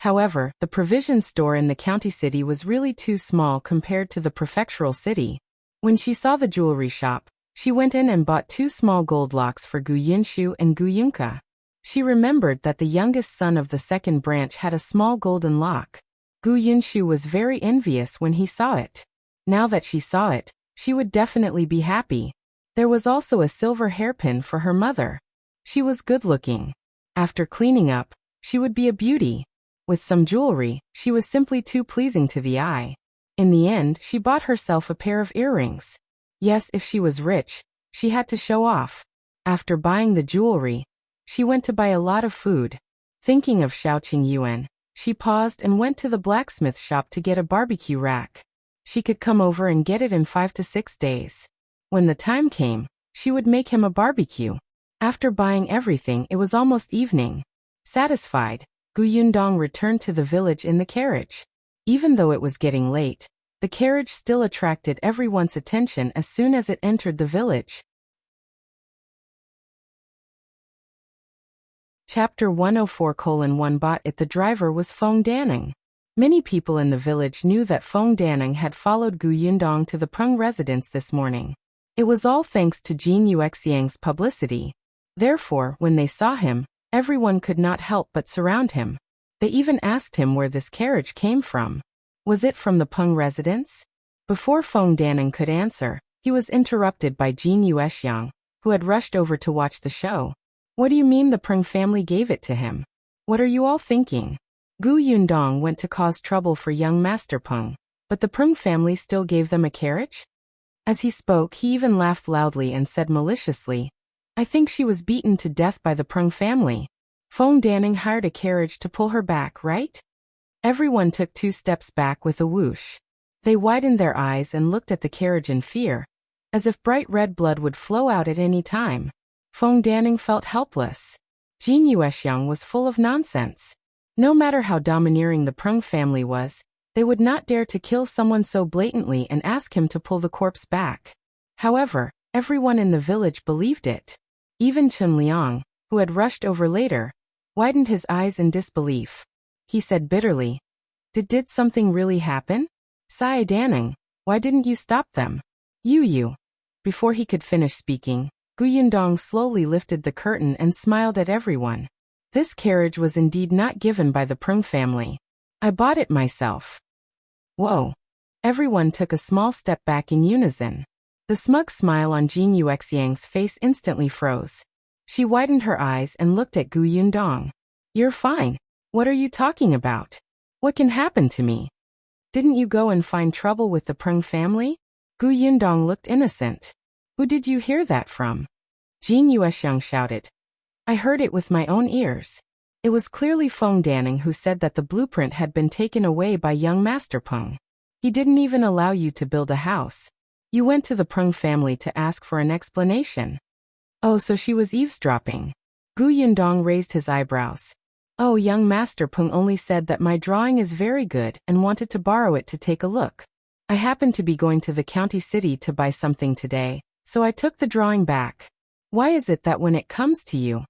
However, the provision store in the county city was really too small compared to the prefectural city. When she saw the jewelry shop, she went in and bought 2 small gold locks for Gu Yinshu and Gu Yunke. She remembered that the youngest son of the second branch had a small golden lock. Gu Yinshu was very envious when he saw it. Now that she saw it, she would definitely be happy. There was also a silver hairpin for her mother. She was good-looking. After cleaning up, she would be a beauty. With some jewelry, she was simply too pleasing to the eye. In the end, she bought herself a pair of earrings. Yes, if she was rich, she had to show off. After buying the jewelry, she went to buy a lot of food. Thinking of Shao Qingyuan, she paused and went to the blacksmith shop to get a barbecue rack. She could come over and get it in 5 to 6 days. When the time came, she would make him a barbecue. After buying everything, it was almost evening. Satisfied, Gu Yundong returned to the village in the carriage. Even though it was getting late, the carriage still attracted everyone's attention as soon as it entered the village. Chapter 104:1 Bought it. The driver was Feng Danning. Many people in the village knew that Feng Danning had followed Gu Yundong to the Peng residence this morning. It was all thanks to Jin Yuexiang's publicity. Therefore, when they saw him, everyone could not help but surround him. They even asked him where this carriage came from. Was it from the Peng residence? Before Feng Danning could answer, he was interrupted by Jin Yuexiang, who had rushed over to watch the show. What do you mean the Peng family gave it to him? What are you all thinking? Gu Yundong went to cause trouble for young Master Peng, but the Peng family still gave them a carriage? As he spoke, he even laughed loudly and said maliciously, I think she was beaten to death by the Peng family. Feng Danning hired a carriage to pull her back, right? Everyone took 2 steps back with a whoosh. They widened their eyes and looked at the carriage in fear, as if bright red blood would flow out at any time. Feng Danning felt helpless. Jin Yuexiang was full of nonsense. No matter how domineering the Peng family was, they would not dare to kill someone so blatantly and ask him to pull the corpse back. However, everyone in the village believed it. Even Chen Liang, who had rushed over later, widened his eyes in disbelief. He said bitterly, Did something really happen? Sai Danning, why didn't you stop them? You. Before he could finish speaking, Gu Yundong slowly lifted the curtain and smiled at everyone. This carriage was indeed not given by the Peng family. I bought it myself. Whoa. Everyone took a small step back in unison. The smug smile on Jin Yuexiang's face instantly froze. She widened her eyes and looked at Gu Yundong. You're fine. What are you talking about? What can happen to me? Didn't you go and find trouble with the Peng family? Gu Yundong looked innocent. Who did you hear that from? Jin Yuexiang shouted. I heard it with my own ears. It was clearly Feng Danning who said that the blueprint had been taken away by young Master Peng. He didn't even allow you to build a house. You went to the Peng family to ask for an explanation. Oh, so she was eavesdropping. Gu Yundong raised his eyebrows. Oh, young Master Peng only said that my drawing is very good and wanted to borrow it to take a look. I happened to be going to the county city to buy something today, so I took the drawing back. Why is it that when it comes to you,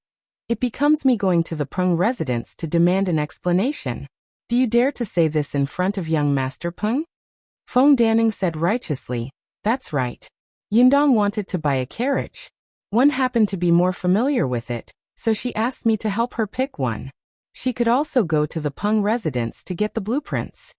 it becomes me going to the Peng residence to demand an explanation? Do you dare to say this in front of young Master Peng? Feng Danning said righteously, That's right. Yundong wanted to buy a carriage. One happened to be more familiar with it, so she asked me to help her pick one. She could also go to the Peng residence to get the blueprints.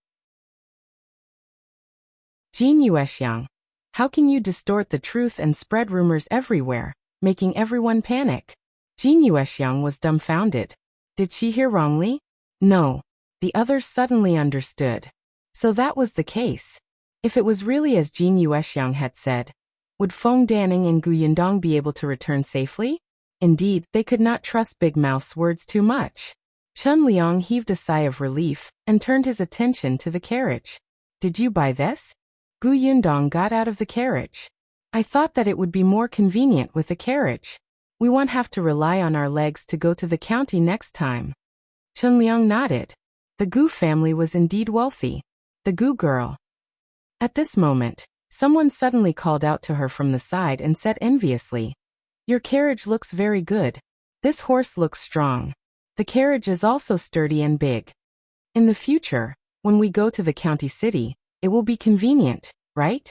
Jin Yuexiang, how can you distort the truth and spread rumors everywhere, making everyone panic? Jin Yuexiang was dumbfounded. Did she hear wrongly? No. The others suddenly understood. So that was the case. If it was really as Jin Yuexiang had said, would Feng Danning and Gu Yundong be able to return safely? Indeed, they could not trust Big Mouth's words too much. Chen Liang heaved a sigh of relief and turned his attention to the carriage. Did you buy this? Gu Yundong got out of the carriage. I thought that it would be more convenient with a carriage. We won't have to rely on our legs to go to the county next time. Qingyuan nodded. The Gu family was indeed wealthy. The Gu girl. At this moment, someone suddenly called out to her from the side and said enviously, "Your carriage looks very good. This horse looks strong. The carriage is also sturdy and big. In the future, when we go to the county city, it will be convenient, right?"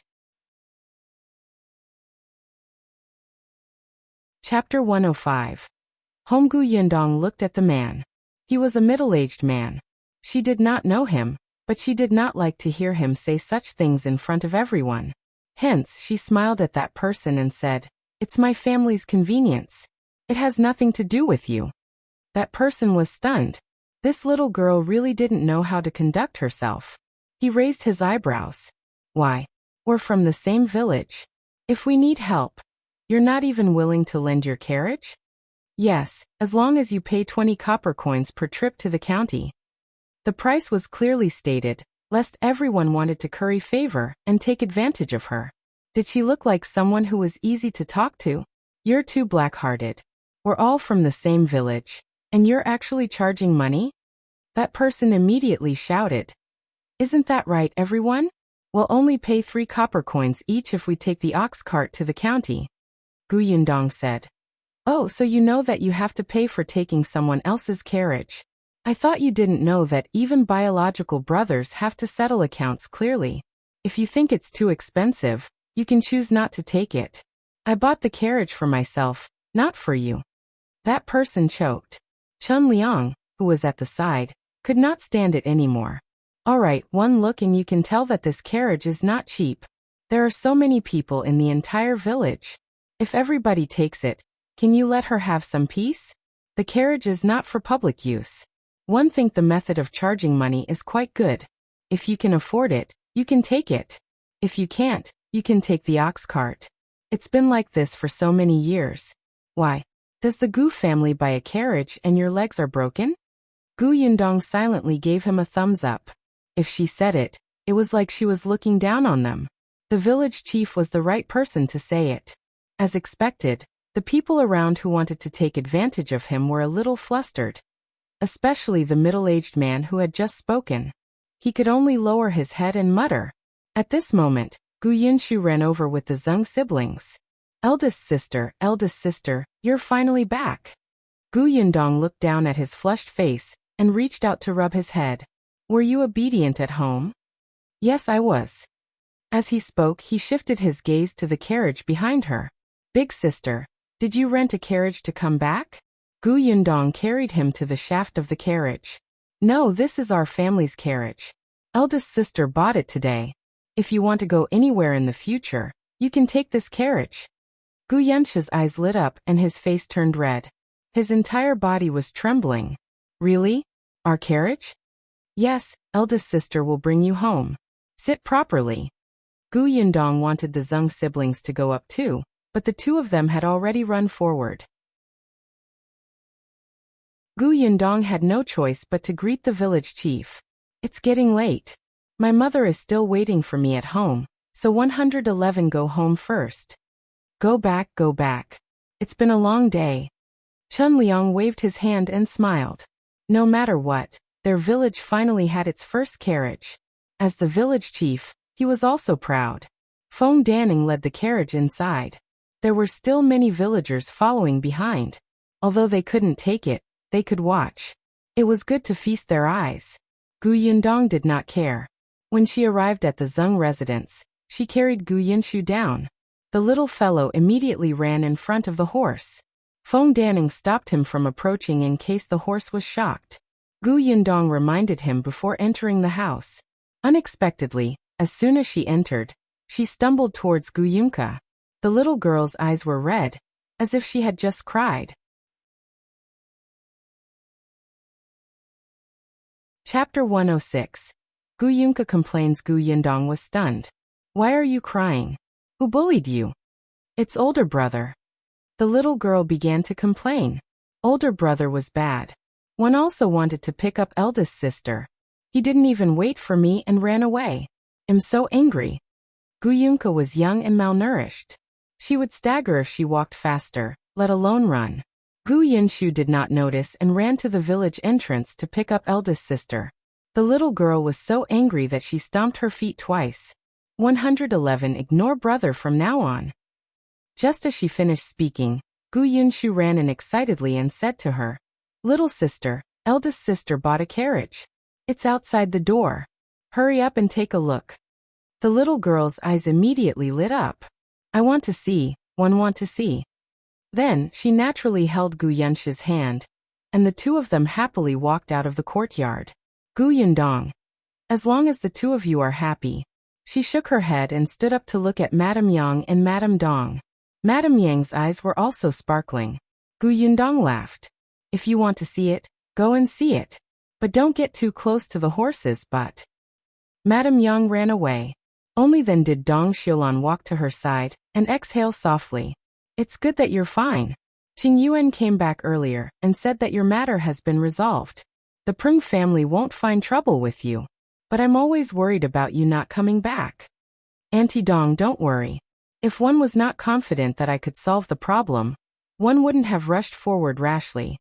Chapter 105. Honggu Yundong looked at the man. He was a middle-aged man. She did not know him, but she did not like to hear him say such things in front of everyone. Hence, she smiled at that person and said, "It's my family's convenience. It has nothing to do with you." That person was stunned. This little girl really didn't know how to conduct herself. He raised his eyebrows. "Why? We're from the same village. If we need help, you're not even willing to lend your carriage?" "Yes, as long as you pay 20 copper coins per trip to the county." The price was clearly stated, lest everyone wanted to curry favor and take advantage of her. Did she look like someone who was easy to talk to? "You're too black-hearted. We're all from the same village, and you're actually charging money?" That person immediately shouted. "Isn't that right, everyone? We'll only pay 3 copper coins each if we take the ox cart to the county." Gu Yundong said. "Oh, so you know that you have to pay for taking someone else's carriage. I thought you didn't know that even biological brothers have to settle accounts clearly. If you think it's too expensive, you can choose not to take it. I bought the carriage for myself, not for you." That person choked. Chun Liang, who was at the side, could not stand it anymore. "All right, one look and you can tell that this carriage is not cheap. There are so many people in the entire village. If everybody takes it, can you let her have some peace? The carriage is not for public use. One think the method of charging money is quite good. If you can afford it, you can take it. If you can't, you can take the ox cart. It's been like this for so many years. Why? Does the Gu family buy a carriage and your legs are broken?" Gu Yundong silently gave him a thumbs up. If she said it, it was like she was looking down on them. The village chief was the right person to say it. As expected, the people around who wanted to take advantage of him were a little flustered. Especially the middle-aged man who had just spoken. He could only lower his head and mutter. At this moment, Gu Yunshu ran over with the Zheng siblings. Eldest sister, you're finally back." Gu Yundong looked down at his flushed face and reached out to rub his head. "Were you obedient at home?" "Yes, I was." As he spoke, he shifted his gaze to the carriage behind her. "Big sister, did you rent a carriage to come back?" Gu Yundong carried him to the shaft of the carriage. "No, this is our family's carriage. Eldest sister bought it today. If you want to go anywhere in the future, you can take this carriage." Gu Yunshu's eyes lit up and his face turned red. His entire body was trembling. "Really? Our carriage?" "Yes, eldest sister will bring you home. Sit properly." Gu Yundong wanted the Zheng siblings to go up too, but the two of them had already run forward. Gu Yundong had no choice but to greet the village chief. "It's getting late. My mother is still waiting for me at home, so 111 go home first." Go back. It's been a long day." Chun Liang waved his hand and smiled. No matter what, their village finally had its first carriage. As the village chief, he was also proud. Feng Danning led the carriage inside. There were still many villagers following behind. Although they couldn't take it, they could watch. It was good to feast their eyes. Gu Yundong did not care. When she arrived at the Zheng residence, she carried Gu Yunshu down. The little fellow immediately ran in front of the horse. Feng Danning stopped him from approaching in case the horse was shocked. Gu Yundong reminded him before entering the house. Unexpectedly, as soon as she entered, she stumbled towards Gu Yunke. The little girl's eyes were red, as if she had just cried. Chapter 106. Gu Yunke complains. Gu Yundong was stunned. "Why are you crying? Who bullied you?" "It's older brother." The little girl began to complain. Older brother was bad. One also wanted to pick up eldest sister. He didn't even wait for me and ran away. I'm so angry. Gu Yunke was young and malnourished. She would stagger if she walked faster, let alone run. Gu Yinshu did not notice and ran to the village entrance to pick up eldest sister. The little girl was so angry that she stomped her feet twice. 111 Ignore brother from now on. Just as she finished speaking, Gu Yinshu ran in excitedly and said to her, Little sister, eldest sister bought a carriage. It's outside the door. Hurry up and take a look. The little girl's eyes immediately lit up. I want to see, want to see. Then, she naturally held Gu Yunshu's hand, and the two of them happily walked out of the courtyard. Gu Yundong. As long as the two of you are happy. She shook her head and stood up to look at Madame Yang and Madame Dong. Madame Yang's eyes were also sparkling. Gu Yundong laughed. If you want to see it, go and see it. But don't get too close to the horses, but. Madame Yang ran away. Only then did Dong Xiulan walk to her side and exhale softly. It's good that you're fine. Qingyuan came back earlier and said that your matter has been resolved. The Peng family won't find trouble with you. But I'm always worried about you not coming back. Auntie Dong, don't worry. If one was not confident that I could solve the problem, one wouldn't have rushed forward rashly.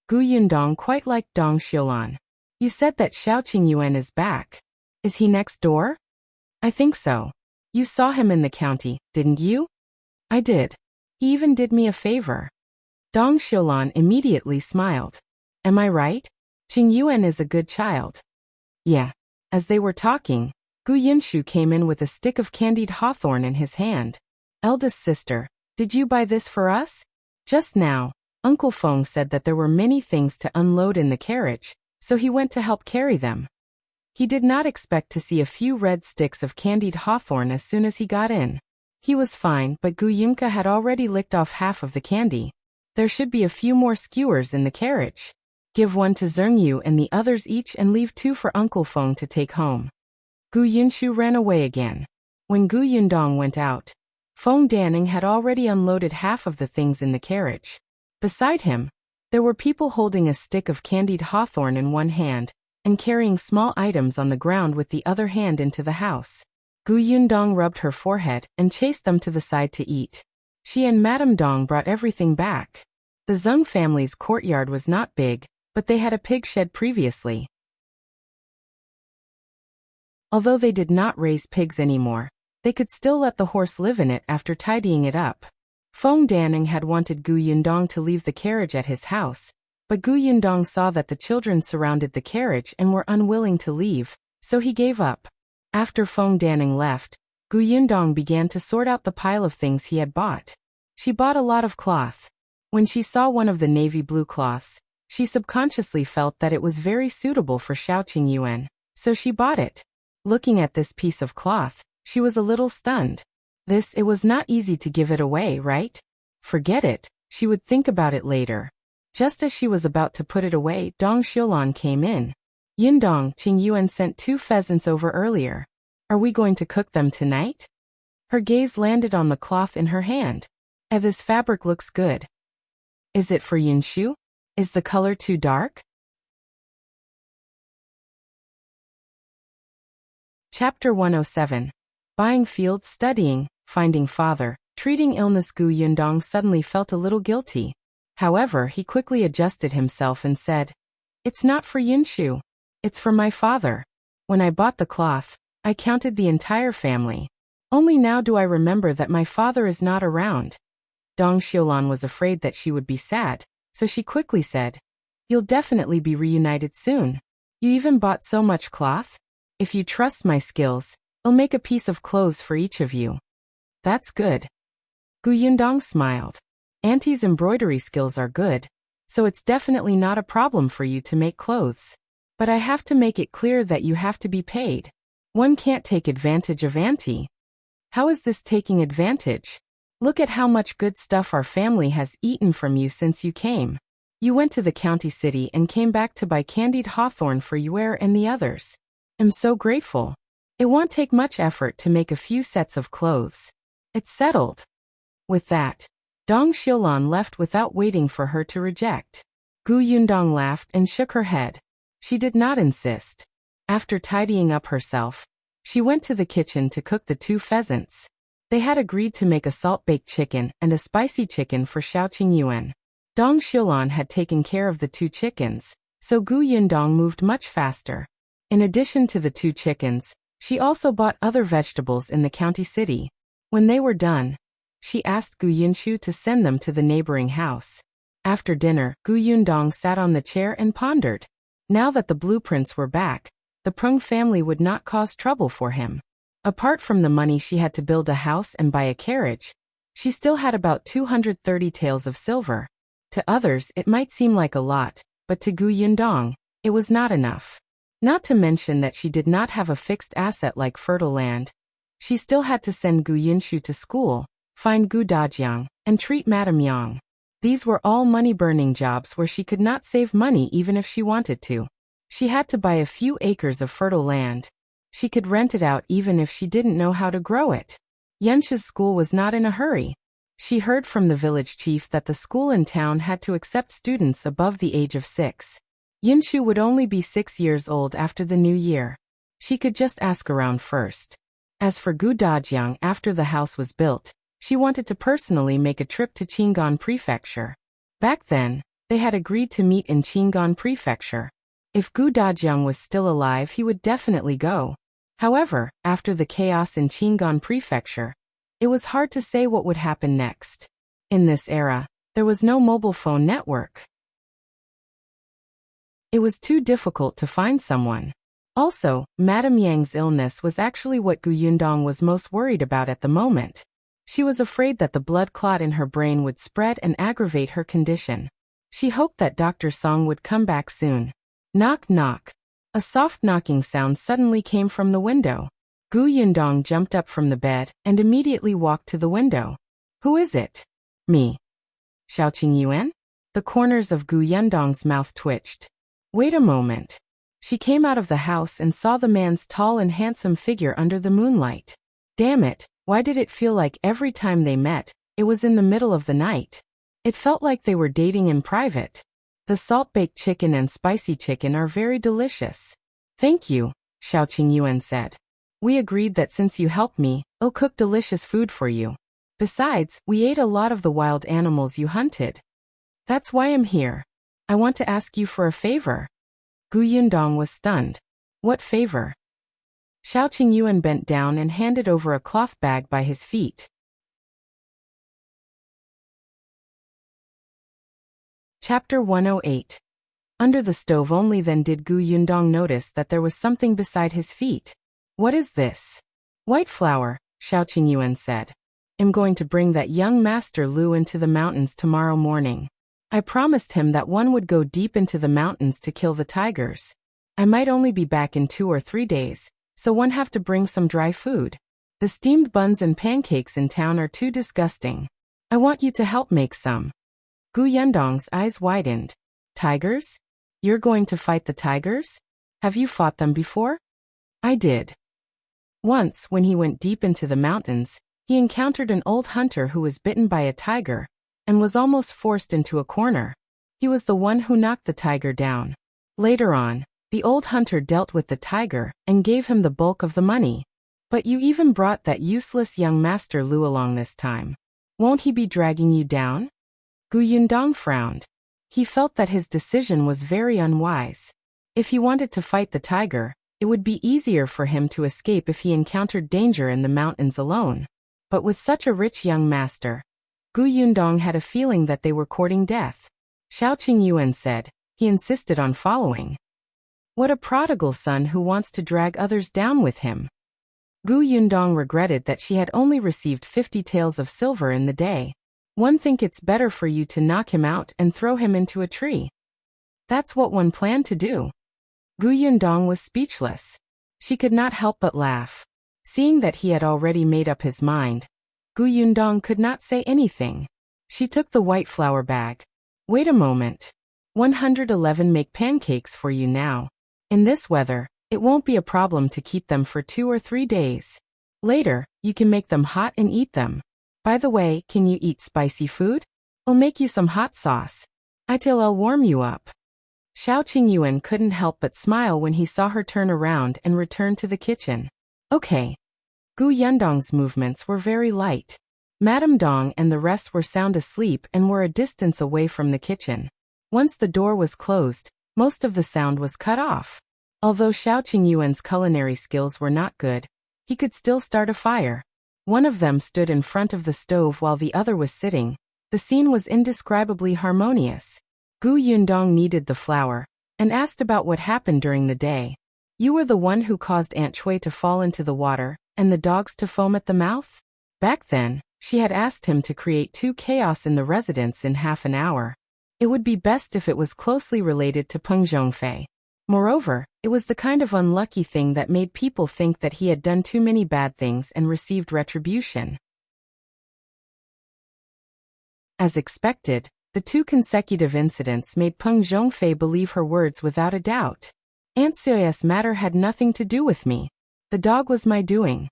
Gu Yundong quite liked Dong Xiulan. You said that Shao Qingyuan is back. Is he next door? I think so. You saw him in the county, didn't you? I did. He even did me a favor. Dong Xiulan immediately smiled. Am I right? Qingyuan is a good child. Yeah. As they were talking, Gu Yinshu came in with a stick of candied hawthorn in his hand. Eldest sister, did you buy this for us? Just now, Uncle Feng said that there were many things to unload in the carriage, so he went to help carry them. He did not expect to see a few red sticks of candied hawthorn as soon as he got in. He was fine, but Gu Yunke had already licked off half of the candy. There should be a few more skewers in the carriage. Give one to Zhengyu and the others each and leave 2 for Uncle Feng to take home. Gu Yinshu ran away again. When Gu Yundong went out, Feng Danning had already unloaded half of the things in the carriage. Beside him, there were people holding a stick of candied hawthorn in one hand and carrying small items on the ground with the other hand into the house. Gu Yundong rubbed her forehead and chased them to the side to eat. She and Madame Dong brought everything back. The Zhou family's courtyard was not big, but they had a pig shed previously. Although they did not raise pigs anymore, they could still let the horse live in it after tidying it up. Feng Danning had wanted Gu Yundong to leave the carriage at his house, but Gu Yundong saw that the children surrounded the carriage and were unwilling to leave, so he gave up. After Feng Danning left, Gu Yundong began to sort out the pile of things he had bought. She bought a lot of cloth. When she saw one of the navy blue cloths, she subconsciously felt that it was very suitable for Shao Qingyuan, so she bought it. Looking at this piece of cloth, she was a little stunned. It was not easy to give it away, right? Forget it, she would think about it later. Just as she was about to put it away, Dong Xiulan came in. Yundong, Qingyuan sent 2 pheasants over earlier. Are we going to cook them tonight? Her gaze landed on the cloth in her hand. This fabric looks good. Is it for Yunshu? Is the color too dark? Chapter 107. Buying field, studying, finding father, treating illness. Gu Yundong suddenly felt a little guilty. However, he quickly adjusted himself and said, It's not for Yunshu. It's for my father. When I bought the cloth, I counted the entire family. Only now do I remember that my father is not around. Dong Xiulan was afraid that she would be sad, so she quickly said, You'll definitely be reunited soon. You even bought so much cloth? If you trust my skills, I'll make a piece of clothes for each of you. That's good. Gu Yundong smiled. Auntie's embroidery skills are good, so it's definitely not a problem for you to make clothes. But I have to make it clear that you have to be paid. One can't take advantage of Auntie. How is this taking advantage? Look at how much good stuff our family has eaten from you since you came. You went to the county city and came back to buy candied hawthorn for Yue and the others. I'm so grateful. It won't take much effort to make a few sets of clothes. It's settled. With that, Dong Xiulan left without waiting for her to reject. Gu Yundong laughed and shook her head. She did not insist. After tidying up herself, she went to the kitchen to cook the 2 pheasants. They had agreed to make a salt-baked chicken and a spicy chicken for Shao Qingyuan. Dong Xilan had taken care of the 2 chickens, so Gu Yundong moved much faster. In addition to the 2 chickens, she also bought other vegetables in the county city. When they were done, she asked Gu Yunshu to send them to the neighboring house. After dinner, Gu Yundong sat on the chair and pondered. Now that the blueprints were back, the Peng family would not cause trouble for him. Apart from the money she had to build a house and buy a carriage, she still had about 230 taels of silver. To others it might seem like a lot, but to Gu Yundong, it was not enough. Not to mention that she did not have a fixed asset like fertile land. She still had to send Gu Yunshu to school, find Gu Dajiang, and treat Madame Yang. These were all money-burning jobs where she could not save money even if she wanted to. She had to buy a few acres of fertile land. She could rent it out even if she didn't know how to grow it. Yunshu's school was not in a hurry. She heard from the village chief that the school in town had to accept students above the age of 6. Yunshu would only be 6 years old after the new year. She could just ask around first. As for Gu Dajiang, after the house was built, she wanted to personally make a trip to Qingyuan Prefecture. Back then, they had agreed to meet in Qingyuan Prefecture. If Gu Dajiang was still alive, he would definitely go. However, after the chaos in Qingyuan Prefecture, it was hard to say what would happen next. In this era, there was no mobile phone network. It was too difficult to find someone. Also, Madame Yang's illness was actually what Gu Yundong was most worried about at the moment. She was afraid that the blood clot in her brain would spread and aggravate her condition. She hoped that Dr. Song would come back soon. Knock knock. A soft knocking sound suddenly came from the window. Gu Yundong jumped up from the bed and immediately walked to the window. Who is it? Me. Shao Qingyuan? The corners of Gu Yundong's mouth twitched. Wait a moment. She came out of the house and saw the man's tall and handsome figure under the moonlight. Damn it, why did it feel like every time they met, it was in the middle of the night? It felt like they were dating in private. The salt-baked chicken and spicy chicken are very delicious. Thank you, Shao Qingyuan said. We agreed that since you helped me, I'll cook delicious food for you. Besides, we ate a lot of the wild animals you hunted. That's why I'm here. I want to ask you for a favor. Gu Yundong was stunned. What favor? Shao Qingyuan bent down and handed over a cloth bag by his feet. Chapter 108. Under the stove only then did Gu Yundong notice that there was something beside his feet. What is this? White flour, Shao Qingyuan said. I'm going to bring that young master Liu into the mountains tomorrow morning. I promised him that one would go deep into the mountains to kill the tigers. I might only be back in 2 or 3 days, so one have to bring some dry food. The steamed buns and pancakes in town are too disgusting. I want you to help make some. Gu Yundong's eyes widened. Tigers? You're going to fight the tigers? Have you fought them before? I did. Once, when he went deep into the mountains, he encountered an old hunter who was bitten by a tiger and was almost forced into a corner. He was the one who knocked the tiger down. Later on, the old hunter dealt with the tiger and gave him the bulk of the money. But you even brought that useless young master Liu along this time. Won't he be dragging you down? Gu Yundong frowned. He felt that his decision was very unwise. If he wanted to fight the tiger, it would be easier for him to escape if he encountered danger in the mountains alone. But with such a rich young master, Gu Yundong had a feeling that they were courting death. Shao Qingyuan said, he insisted on following. What a prodigal son who wants to drag others down with him. Gu Yundong regretted that she had only received 50 taels of silver in the day. One think it's better for you to knock him out and throw him into a tree. That's what one planned to do. Gu Yundong was speechless. She could not help but laugh. Seeing that he had already made up his mind, Gu Yundong could not say anything. She took the white flour bag. Wait a moment. 111 make pancakes for you now. In this weather, it won't be a problem to keep them for 2 or 3 days. Later, you can make them hot and eat them. By the way, can you eat spicy food? I'll make you some hot sauce. I'll warm you up. Shao Qingyuan couldn't help but smile when he saw her turn around and return to the kitchen. Okay. Gu Yundong's movements were very light. Madame Dong and the rest were sound asleep and were a distance away from the kitchen. Once the door was closed, most of the sound was cut off. Although Shao Qingyuan's culinary skills were not good, he could still start a fire. One of them stood in front of the stove while the other was sitting. The scene was indescribably harmonious. Gu Yundong kneaded the flour and asked about what happened during the day. You were the one who caused Aunt Chui to fall into the water and the dogs to foam at the mouth? Back then, she had asked him to create 2 chaos in the residence in half an hour. It would be best if it was closely related to Peng Zhongfei. Moreover, it was the kind of unlucky thing that made people think that he had done too many bad things and received retribution. As expected, the 2 consecutive incidents made Peng Zhongfei believe her words without a doubt. Aunt Xiao's matter had nothing to do with me. The dog was my doing.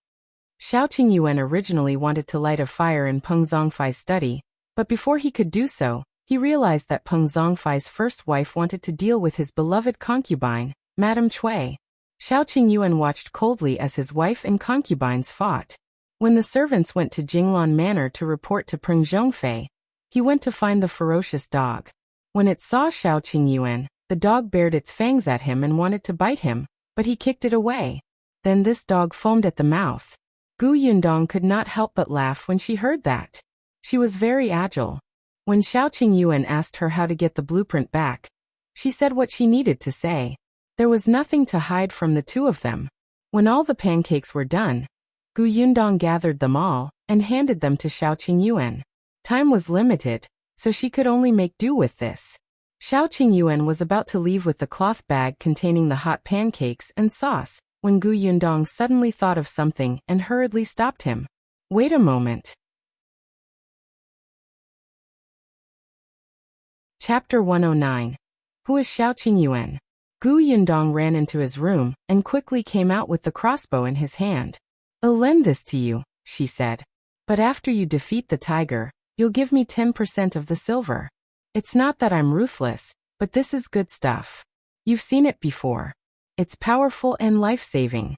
Shao Qingyuan originally wanted to light a fire in Peng Zhongfei's study, but before he could do so, he realized that Peng Zhongfei's first wife wanted to deal with his beloved concubine, Madame Chui. Shao Qingyuan watched coldly as his wife and concubines fought. When the servants went to Jinglan Manor to report to Peng Zhongfei, he went to find the ferocious dog. When it saw Shao Qingyuan, the dog bared its fangs at him and wanted to bite him, but he kicked it away. Then this dog foamed at the mouth. Gu Yundong could not help but laugh when she heard that. She was very agile. When Shao Qingyuan asked her how to get the blueprint back, she said what she needed to say. There was nothing to hide from the 2 of them. When all the pancakes were done, Gu Yundong gathered them all and handed them to Shao Qingyuan. Time was limited, so she could only make do with this. Shao Qingyuan was about to leave with the cloth bag containing the hot pancakes and sauce, when Gu Yundong suddenly thought of something and hurriedly stopped him. Wait a moment. Chapter 109. Who is Shao Qingyuan? Gu Yundong ran into his room and quickly came out with the crossbow in his hand. I'll lend this to you, she said. But after you defeat the tiger, you'll give me 10% of the silver. It's not that I'm ruthless, but this is good stuff. You've seen it before. It's powerful and life-saving.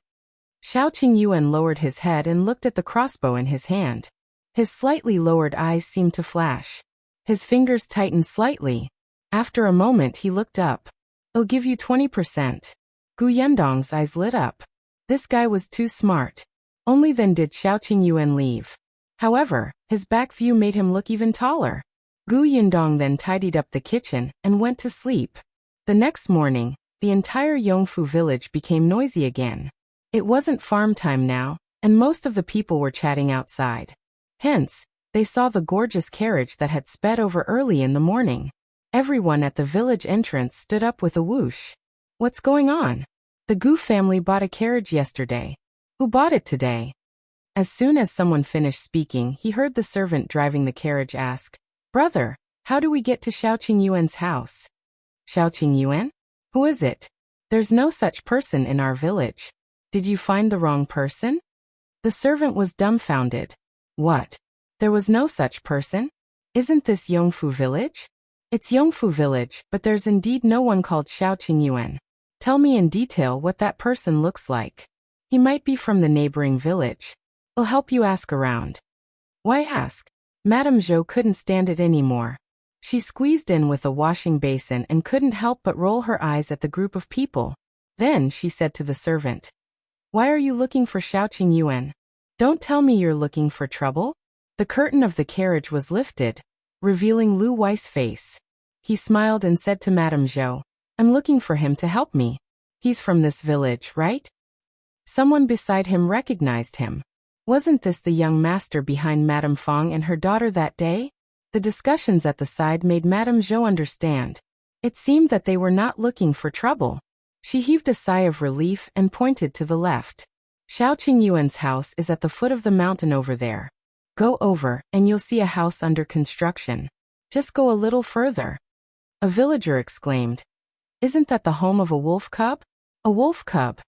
Shao Qingyuan lowered his head and looked at the crossbow in his hand. His slightly lowered eyes seemed to flash. His fingers tightened slightly. After a moment he looked up. I'll give you 20%. Gu Yundong's eyes lit up. This guy was too smart. Only then did Shao Qingyuan leave. However, his back view made him look even taller. Gu Yundong then tidied up the kitchen and went to sleep. The next morning, the entire Yongfu village became noisy again. It wasn't farm time now, and most of the people were chatting outside. Hence, they saw the gorgeous carriage that had sped over early in the morning. Everyone at the village entrance stood up with a whoosh. What's going on? The Gu family bought a carriage yesterday. Who bought it today? As soon as someone finished speaking, he heard the servant driving the carriage ask, Brother, how do we get to Shao Qingyuan's house? Shao Qingyuan? Who is it? There's no such person in our village. Did you find the wrong person? The servant was dumbfounded. What? There was no such person? Isn't this Yongfu village? It's Yongfu village, but there's indeed no one called Shao Qingyuan. Tell me in detail what that person looks like. He might be from the neighboring village. I'll help you ask around. Why ask? Madame Zhou couldn't stand it anymore. She squeezed in with a washing basin and couldn't help but roll her eyes at the group of people. Then she said to the servant, Why are you looking for Shao Qingyuan? Don't tell me you're looking for trouble? The curtain of the carriage was lifted, revealing Lu Wei's face. He smiled and said to Madame Zhou, I'm looking for him to help me. He's from this village, right? Someone beside him recognized him. Wasn't this the young master behind Madame Fang and her daughter that day? The discussions at the side made Madame Zhou understand. It seemed that they were not looking for trouble. She heaved a sigh of relief and pointed to the left. Shao Qingyuan's house is at the foot of the mountain over there. Go over, and you'll see a house under construction. Just go a little further. A villager exclaimed. Isn't that the home of a wolf cub? A wolf cub.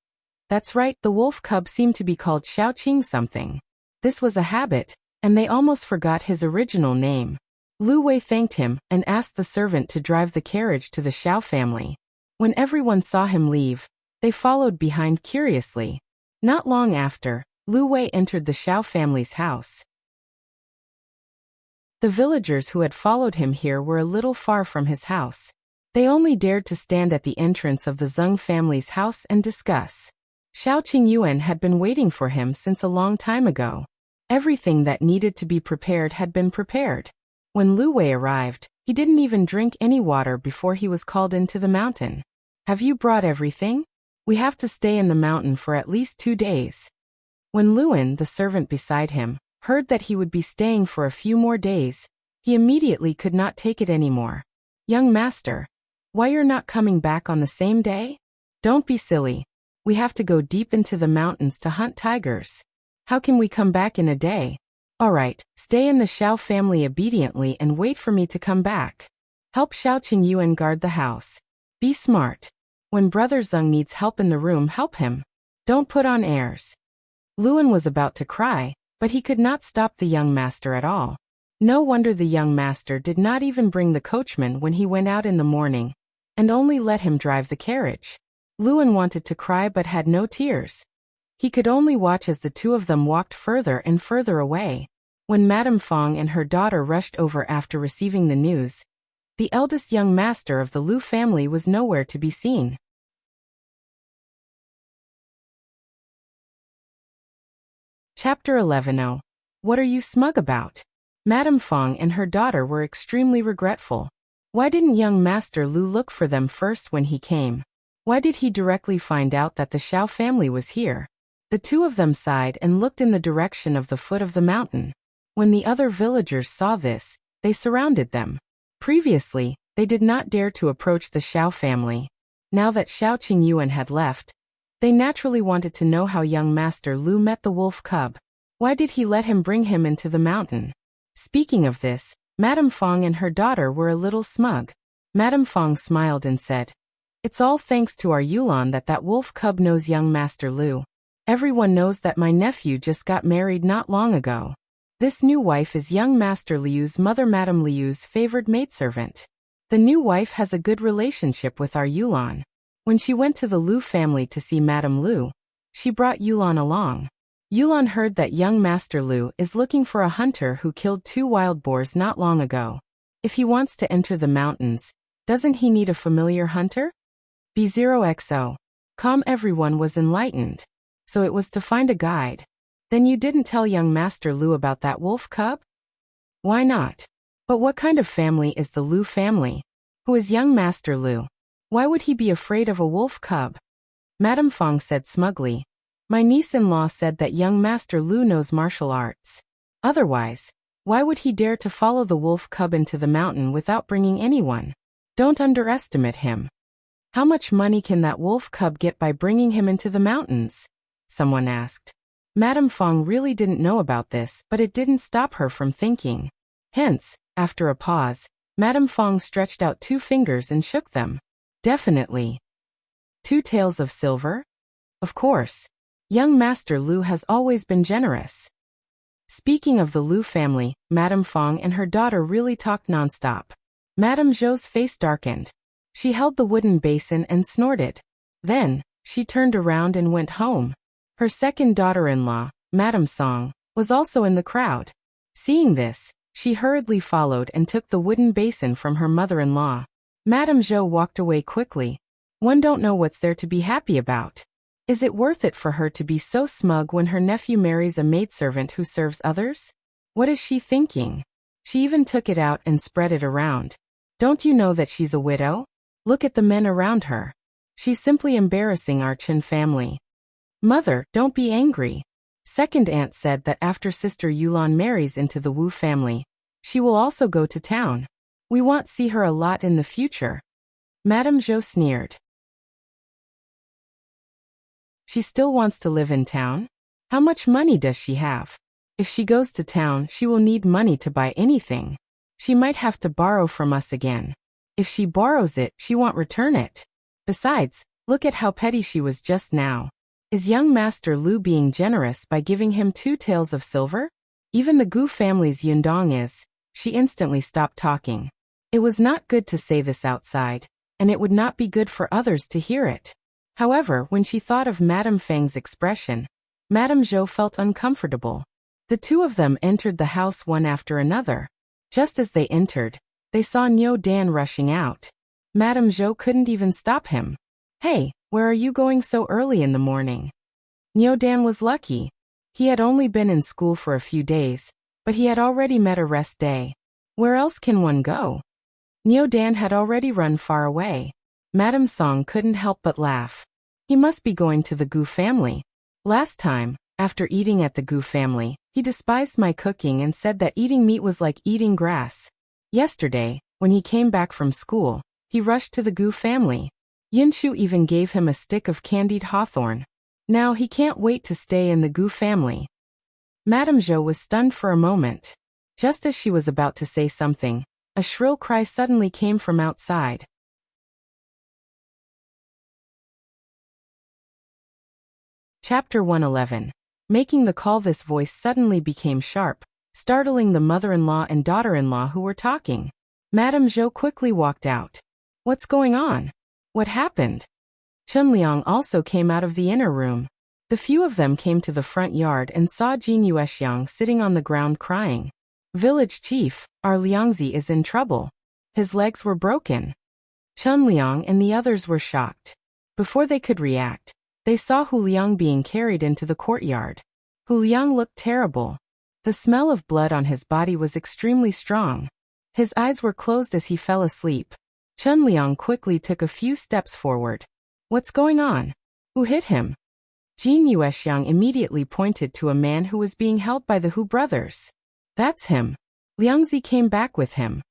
That's right, the wolf cub seemed to be called Shao Qing something. This was a habit, and they almost forgot his original name. Lu Wei thanked him and asked the servant to drive the carriage to the Shao family. When everyone saw him leave, they followed behind curiously. Not long after, Lu Wei entered the Shao family's house. The villagers who had followed him here were a little far from his house. They only dared to stand at the entrance of the Zhou family's house and discuss. Shao Qingyuan had been waiting for him since a long time ago. Everything that needed to be prepared had been prepared. When Lu Wei arrived, he didn't even drink any water before he was called into the mountain. Have you brought everything? We have to stay in the mountain for at least 2 days. When Luan, the servant beside him, heard that he would be staying for a few more days, he immediately could not take it anymore. Young master, why you're not coming back on the same day? Don't be silly. We have to go deep into the mountains to hunt tigers. How can we come back in a day? All right, stay in the Shao family obediently and wait for me to come back. Help Shao Qingyuan guard the house. Be smart. When Brother Zhou needs help in the room, help him. Don't put on airs. Luan was about to cry, but he could not stop the young master at all. No wonder the young master did not even bring the coachman when he went out in the morning, and only let him drive the carriage. Luan wanted to cry but had no tears. He could only watch as the two of them walked further and further away. When Madame Fang and her daughter rushed over after receiving the news, the eldest young master of the Liu family was nowhere to be seen. Chapter 11. Oh, what are you smug about? Madame Fang and her daughter were extremely regretful. Why didn't young Master Liu look for them first when he came? Why did he directly find out that the Shao family was here? The two of them sighed and looked in the direction of the foot of the mountain. When the other villagers saw this, they surrounded them. Previously, they did not dare to approach the Shao family. Now that Shao Qingyuan had left, they naturally wanted to know how young Master Liu met the wolf cub. Why did he let him bring him into the mountain? Speaking of this, Madame Fang and her daughter were a little smug. Madame Fang smiled and said, "It's all thanks to our Yulan that wolf cub knows young Master Liu. Everyone knows that my nephew just got married not long ago. This new wife is young Master Liu's mother, Madame Liu's favored maidservant. The new wife has a good relationship with our Yulan. When she went to the Liu family to see Madame Liu, she brought Yulan along. Yulan heard that young Master Liu is looking for a hunter who killed 2 wild boars not long ago. If he wants to enter the mountains, doesn't he need a familiar hunter? B0XO. Everyone was enlightened. So it was to find a guide. Then you didn't tell young Master Liu about that wolf cub? Why not? But what kind of family is the Liu family? Who is young Master Liu? Why would he be afraid of a wolf cub? Madame Fang said smugly, "My niece-in-law said that young Master Liu knows martial arts. Otherwise, why would he dare to follow the wolf cub into the mountain without bringing anyone? Don't underestimate him. How much money can that wolf cub get by bringing him into the mountains?" someone asked. Madame Fang really didn't know about this, but it didn't stop her from thinking. Hence, after a pause, Madame Fang stretched out 2 fingers and shook them. Definitely. 2 taels of silver? Of course. Young Master Liu has always been generous. Speaking of the Liu family, Madame Fang and her daughter really talked nonstop. Madame Zhou's face darkened. She held the wooden basin and snorted. Then, she turned around and went home. Her second daughter-in-law, Madame Song, was also in the crowd. Seeing this, she hurriedly followed and took the wooden basin from her mother-in-law. Madame Zhou walked away quickly. One don't know what's there to be happy about. Is it worth it for her to be so smug when her nephew marries a maidservant who serves others? What is she thinking? She even took it out and spread it around. Don't you know that she's a widow? Look at the men around her. She's simply embarrassing our Qin family. Mother, don't be angry. Second aunt said that after Sister Yulan marries into the Wu family, she will also go to town. We won't see her a lot in the future. Madame Zhou sneered. She still wants to live in town? How much money does she have? If she goes to town, she will need money to buy anything. She might have to borrow from us again. If she borrows it, she won't return it. Besides, look at how petty she was just now. Is young Master Liu being generous by giving him 2 taels of silver? Even the Gu family's Yundong is. She instantly stopped talking. It was not good to say this outside, and it would not be good for others to hear it. However, when she thought of Madame Fang's expression, Madame Zhou felt uncomfortable. The two of them entered the house one after another. Just as they entered, they saw Niu Dan rushing out. Madame Zhou couldn't even stop him. "Hey, where are you going so early in the morning?" Niu Dan was lucky. He had only been in school for a few days, but he had already met a rest day. Where else can one go? Niu Dan had already run far away. Madame Song couldn't help but laugh. He must be going to the Gu family. Last time, after eating at the Gu family, he despised my cooking and said that eating meat was like eating grass. Yesterday, when he came back from school, he rushed to the Gu family. Yunshu even gave him a stick of candied hawthorn. Now he can't wait to stay in the Gu family. Madame Zhou was stunned for a moment. Just as she was about to say something, a shrill cry suddenly came from outside. Chapter 111. Making the call. This voice suddenly became sharp, startling the mother-in-law and daughter-in-law who were talking. Madame Zhou quickly walked out. "What's going on? What happened?" Chunliang also came out of the inner room. The few of them came to the front yard and saw Qingyuan sitting on the ground crying. "Village chief, our Liangzi is in trouble. His legs were broken." Chunliang and the others were shocked. Before they could react, they saw Hu Liang being carried into the courtyard. Hu Liang looked terrible. The smell of blood on his body was extremely strong. His eyes were closed as he fell asleep. Chunliang quickly took a few steps forward. "What's going on? Who hit him?" Jin Yuexiang immediately pointed to a man who was being held by the Hu brothers. "That's him. Liangzi came back with him."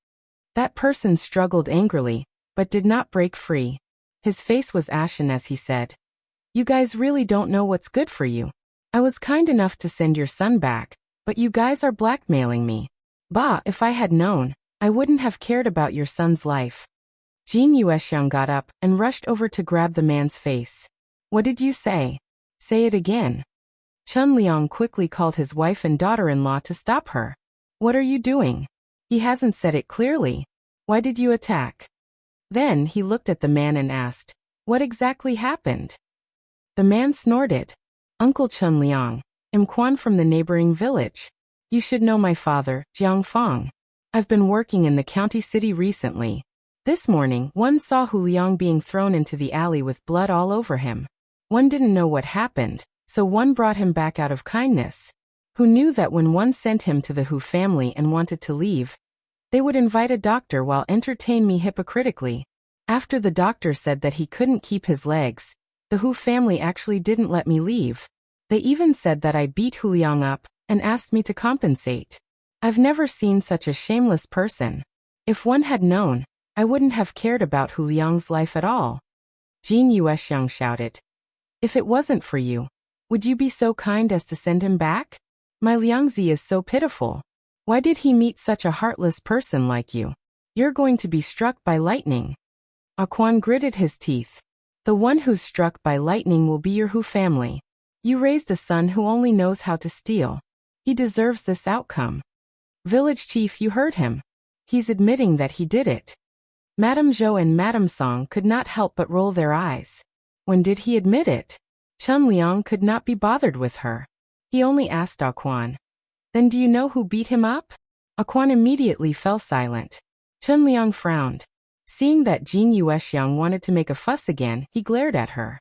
That person struggled angrily, but did not break free. His face was ashen as he said, "You guys really don't know what's good for you. I was kind enough to send your son back, but you guys are blackmailing me. Bah, if I had known, I wouldn't have cared about your son's life." Jin Yuexiang got up and rushed over to grab the man's face. "What did you say? Say it again." Chunliang quickly called his wife and daughter-in-law to stop her. "What are you doing? He hasn't said it clearly. Why did you attack?" Then he looked at the man and asked, "What exactly happened?" The man snorted. "Uncle Chunliang, I'm Quan from the neighboring village. You should know my father, Jiang Fang. I've been working in the county city recently. This morning, one saw Hu Liang being thrown into the alley with blood all over him. One didn't know what happened, so one brought him back out of kindness. Who knew that when one sent him to the Hu family and wanted to leave, they would invite a doctor while entertain me hypocritically. After the doctor said that he couldn't keep his legs, the Hu family actually didn't let me leave. They even said that I beat Hu Liang up and asked me to compensate. I've never seen such a shameless person. If one had known, I wouldn't have cared about Hu Liang's life at all." Jin Yuexiang shouted, "If it wasn't for you, would you be so kind as to send him back? My Liangzi is so pitiful. Why did he meet such a heartless person like you? You're going to be struck by lightning." Quan gritted his teeth. "The one who's struck by lightning will be your Hu family. You raised a son who only knows how to steal. He deserves this outcome." "Village chief, you heard him. He's admitting that he did it." Madame Zhou and Madame Song could not help but roll their eyes. When did he admit it? Chunliang could not be bothered with her. He only asked Quan, "Then do you know who beat him up?" Quan immediately fell silent. Chunliang frowned. Seeing that Jin Yuexiang wanted to make a fuss again, he glared at her.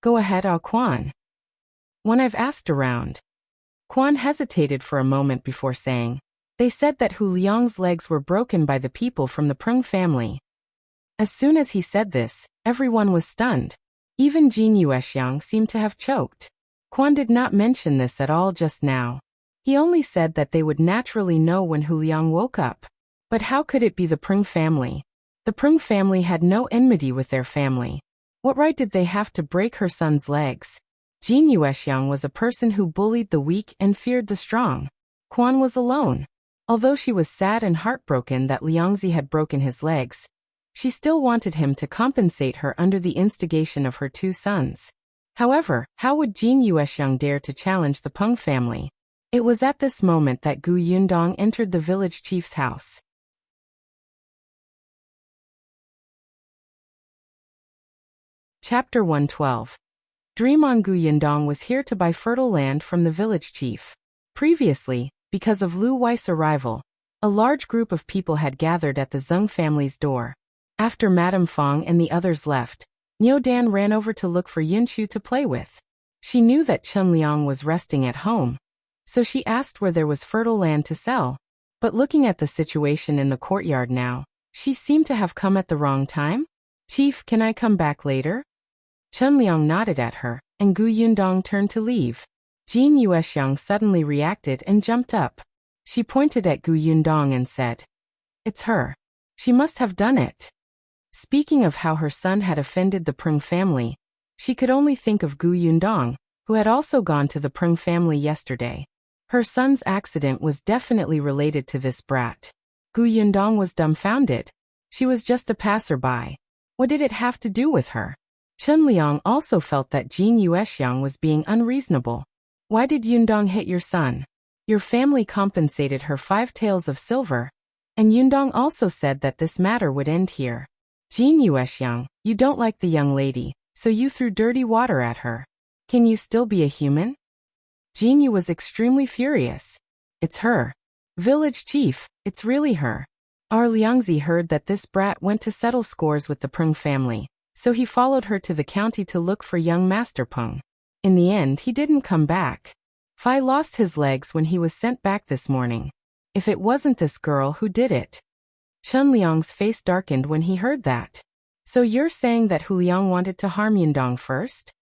"Go ahead, Quan." "When I've asked around." Quan hesitated for a moment before saying, "They said that Hu Liang's legs were broken by the people from the Peng family." As soon as he said this, everyone was stunned. Even Jin Yuexiang seemed to have choked. Quan did not mention this at all just now. He only said that they would naturally know when Hu Liang woke up. But how could it be the Peng family? The Peng family had no enmity with their family. What right did they have to break her son's legs? Jin Yuexiang was a person who bullied the weak and feared the strong. Quan was alone. Although she was sad and heartbroken that Liangzi had broken his legs, she still wanted him to compensate her under the instigation of her two sons. However, how would Jin Yuexiang dare to challenge the Peng family? It was at this moment that Gu Yundong entered the village chief's house. Chapter 112. Dream on Gu Yindong was here to buy fertile land from the village chief. Previously, because of Lu Wei's arrival, a large group of people had gathered at the Zheng family's door. After Madame Fang and the others left, Niu Dan ran over to look for Yinshu to play with. She knew that Chen Liang was resting at home, so she asked where there was fertile land to sell. But looking at the situation in the courtyard now, she seemed to have come at the wrong time. Chief, can I come back later? Chen Liang nodded at her, and Gu Yundong turned to leave. Jin Yuexiang suddenly reacted and jumped up. She pointed at Gu Yundong and said, "It's her. She must have done it." Speaking of how her son had offended the Peng family, she could only think of Gu Yundong, who had also gone to the Peng family yesterday. Her son's accident was definitely related to this brat. Gu Yundong was dumbfounded. She was just a passerby. What did it have to do with her? Chen Liang also felt that Jin Yuexiang was being unreasonable. Why did Yundong hit your son? Your family compensated her 5 taels of silver. And Yundong also said that this matter would end here. Jin Yuexiang, you don't like the young lady, so you threw dirty water at her. Can you still be a human? Jin Yu was extremely furious. It's her. Village chief, it's really her. Our Liangzi heard that this brat went to settle scores with the Peng family, so he followed her to the county to look for young Master Peng. In the end, he didn't come back. Fai lost his legs when he was sent back this morning. If it wasn't this girl who did it. Chen Liang's face darkened when he heard that. So you're saying that Hu Liang wanted to harm Yundong first?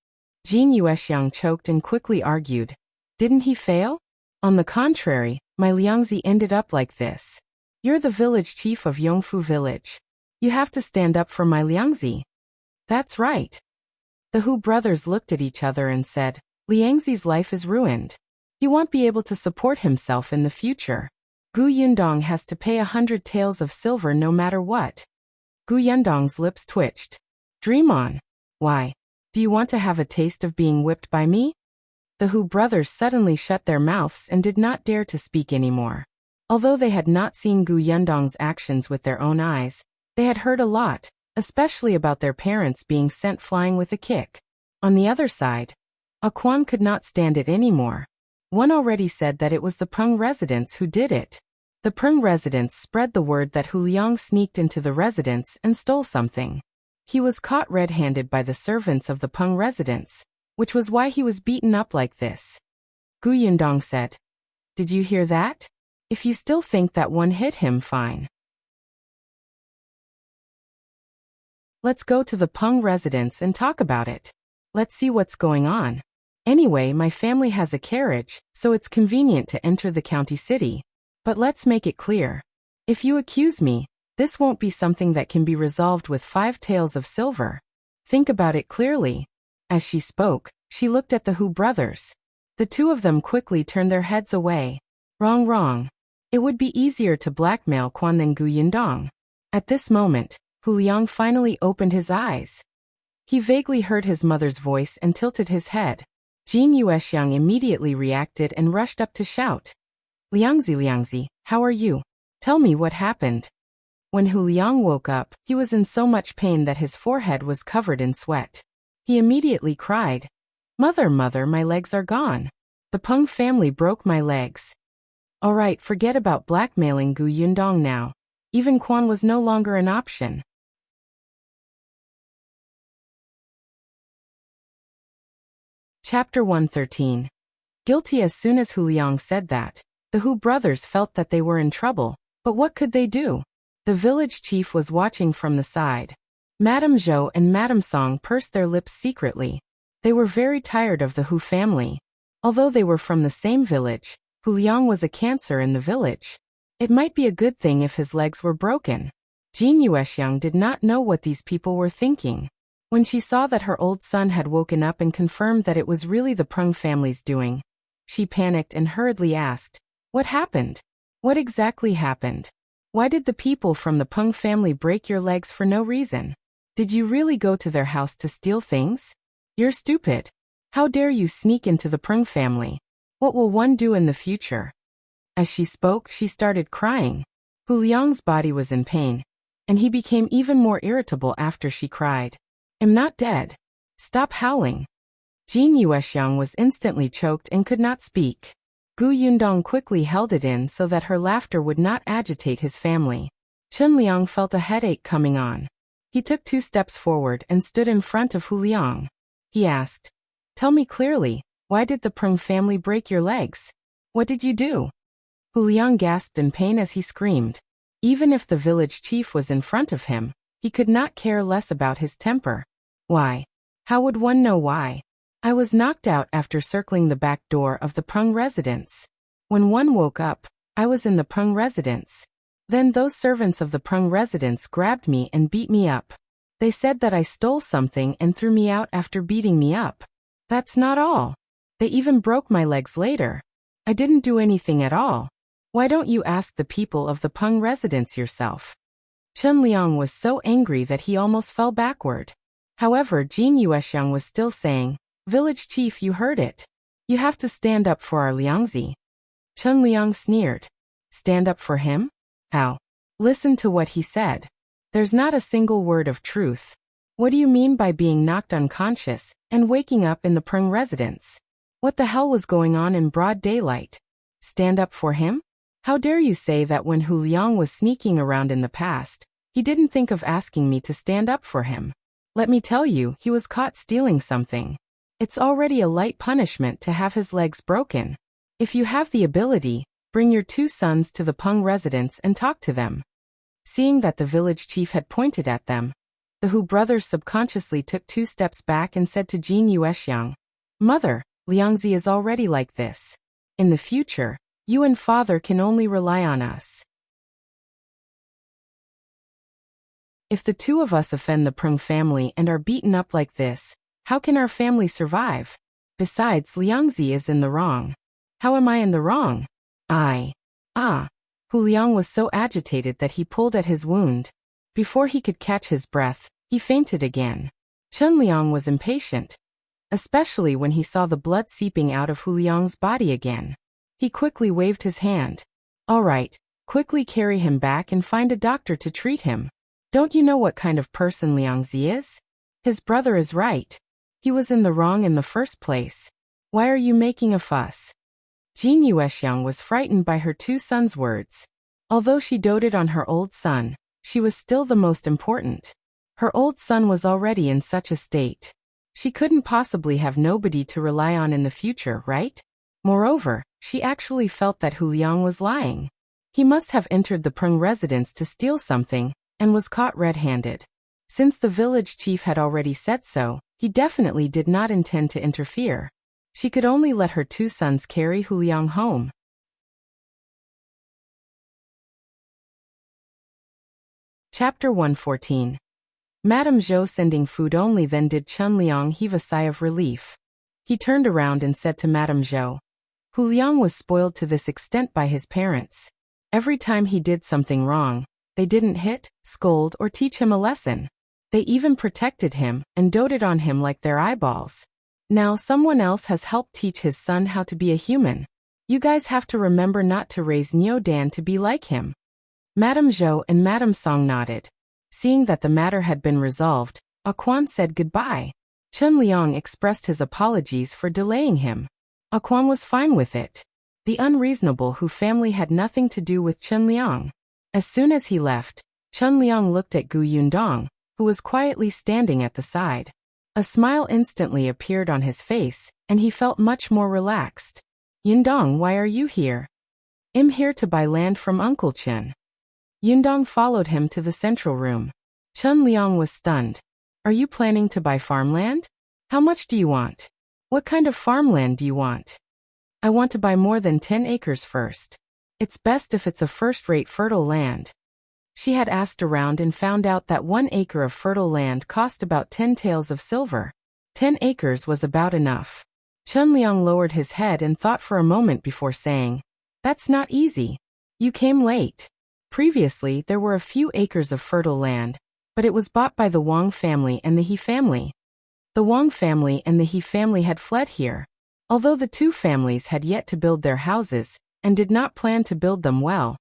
Jin Yuexiang choked and quickly argued. Didn't he fail? On the contrary, my Liangzi ended up like this. You're the village chief of Yongfu village. You have to stand up for my Liangzi. That's right. The Hu brothers looked at each other and said, Liangzi's life is ruined. He won't be able to support himself in the future. Gu Yundong has to pay 100 taels of silver no matter what. Gu Yundong's lips twitched. Dream on. Why? Do you want to have a taste of being whipped by me? The Hu brothers suddenly shut their mouths and did not dare to speak anymore. Although they had not seen Gu Yundong's actions with their own eyes, they had heard a lot, especially about their parents being sent flying with a kick. On the other side, Quan could not stand it anymore. One already said that it was the Peng residents who did it. The Peng residents spread the word that Hu Liang sneaked into the residence and stole something. He was caught red-handed by the servants of the Peng residence, which was why he was beaten up like this. Gu Yundong said, Did you hear that? If you still think that one hit him, fine. Let's go to the Peng residence and talk about it. Let's see what's going on. Anyway, my family has a carriage, so it's convenient to enter the county city. But let's make it clear. If you accuse me, this won't be something that can be resolved with 5 taels of silver. Think about it clearly. As she spoke, she looked at the Hu brothers. The two of them quickly turned their heads away. Wrong. It would be easier to blackmail Quan than Gu Yundong. At this moment, Hu Liang finally opened his eyes. He vaguely heard his mother's voice and tilted his head. Jin Yuexiang immediately reacted and rushed up to shout. Liangzi, how are you? Tell me what happened. When Hu Liang woke up, he was in so much pain that his forehead was covered in sweat. He immediately cried, Mother, my legs are gone. The Peng family broke my legs. Alright, forget about blackmailing Gu Yundong now. Even Quan was no longer an option. Chapter 113. Guilty. As soon as Hu Liang said that, the Hu brothers felt that they were in trouble, but what could they do? The village chief was watching from the side. Madame Zhou and Madame Song pursed their lips secretly. They were very tired of the Hu family. Although they were from the same village, Hu Liang was a cancer in the village. It might be a good thing if his legs were broken. Jin Yuexiang did not know what these people were thinking. When she saw that her old son had woken up and confirmed that it was really the Peng family's doing, she panicked and hurriedly asked, What happened? What exactly happened? Why did the people from the Peng family break your legs for no reason? Did you really go to their house to steal things? You're stupid. How dare you sneak into the Peng family? What will one do in the future? As she spoke, she started crying. Hu Liang's body was in pain, and he became even more irritable after she cried. I'm not dead. Stop howling. Jin Yuexiang was instantly choked and could not speak. Gu Yundong quickly held it in so that her laughter would not agitate his family. Qingyuan felt a headache coming on. He took 2 steps forward and stood in front of Hu Liang. He asked, "Tell me clearly, why did the Peng family break your legs? What did you do?" Hu Liang gasped in pain as he screamed. Even if the village chief was in front of him, he could not care less about his temper. Why? How would one know why? I was knocked out after circling the back door of the Peng residence. When one woke up, I was in the Peng residence. Then those servants of the Peng residence grabbed me and beat me up. They said that I stole something and threw me out after beating me up. That's not all. They even broke my legs later. I didn't do anything at all. Why don't you ask the people of the Peng residence yourself? Chen Liang was so angry that he almost fell backward. However, Jin Yuexiang was still saying, "Village chief, you heard it. You have to stand up for our Liangzi." Chen Liang sneered. Stand up for him? How? Listen to what he said. There's not a single word of truth. What do you mean by being knocked unconscious and waking up in the Peng residence? What the hell was going on in broad daylight? Stand up for him? How dare you say that when Hu Liang was sneaking around in the past, he didn't think of asking me to stand up for him? Let me tell you, he was caught stealing something. It's already a light punishment to have his legs broken. If you have the ability, bring your 2 sons to the Peng residence and talk to them. Seeing that the village chief had pointed at them, the Hu brothers subconsciously took 2 steps back and said to Jin Yuexiang, "Mother, Liangzi is already like this. In the future, you and father can only rely on us. If the 2 of us offend the Peng family and are beaten up like this, how can our family survive? Besides, Liangzi is in the wrong. How am I in the wrong? Hu Liang was so agitated that he pulled at his wound. Before he could catch his breath, he fainted again. Chen Liang was impatient, especially when he saw the blood seeping out of Hu Liang's body again. He quickly waved his hand. "All right, quickly carry him back and find a doctor to treat him. Don't you know what kind of person Liangzi is? His brother is right. He was in the wrong in the first place. Why are you making a fuss?" Jin Yuexiang was frightened by her 2 sons' words. Although she doted on her old son, she was still the most important. Her old son was already in such a state. She couldn't possibly have nobody to rely on in the future, right? Moreover, she actually felt that Hu Liang was lying. He must have entered the Peng residence to steal something, and was caught red-handed. Since the village chief had already said so, he definitely did not intend to interfere. She could only let her 2 sons carry Hu Liang home. Chapter 114. Madame Zhou sending food only. Then did Chen Liang heave a sigh of relief. He turned around and said to Madame Zhou, "Hu Liang was spoiled to this extent by his parents. Every time he did something wrong, they didn't hit, scold, or teach him a lesson. They even protected him and doted on him like their eyeballs. Now someone else has helped teach his son how to be a human. You guys have to remember not to raise Niu Dan to be like him." Madame Zhou and Madame Song nodded. Seeing that the matter had been resolved, Quan said goodbye. Chen Liang expressed his apologies for delaying him. Quan was fine with it. The unreasonable Hu family had nothing to do with Chen Liang. As soon as he left, Chen Liang looked at Gu Yundong, who was quietly standing at the side. A smile instantly appeared on his face, and he felt much more relaxed. "Yundong, why are you here?" "I'm here to buy land from Uncle Chen." Yundong followed him to the central room. Chen Liang was stunned. "Are you planning to buy farmland? How much do you want? What kind of farmland do you want?" "I want to buy more than 10 acres first. It's best if it's a first-rate fertile land." She had asked around and found out that 1 acre of fertile land cost about 10 taels of silver. 10 acres was about enough. Chen Liang lowered his head and thought for a moment before saying, "That's not easy. You came late. Previously, there were a few acres of fertile land, but it was bought by the Wang family and the He family. The Wang family and the He family had fled here. Although the 2 families had yet to build their houses, and did not plan to build them well,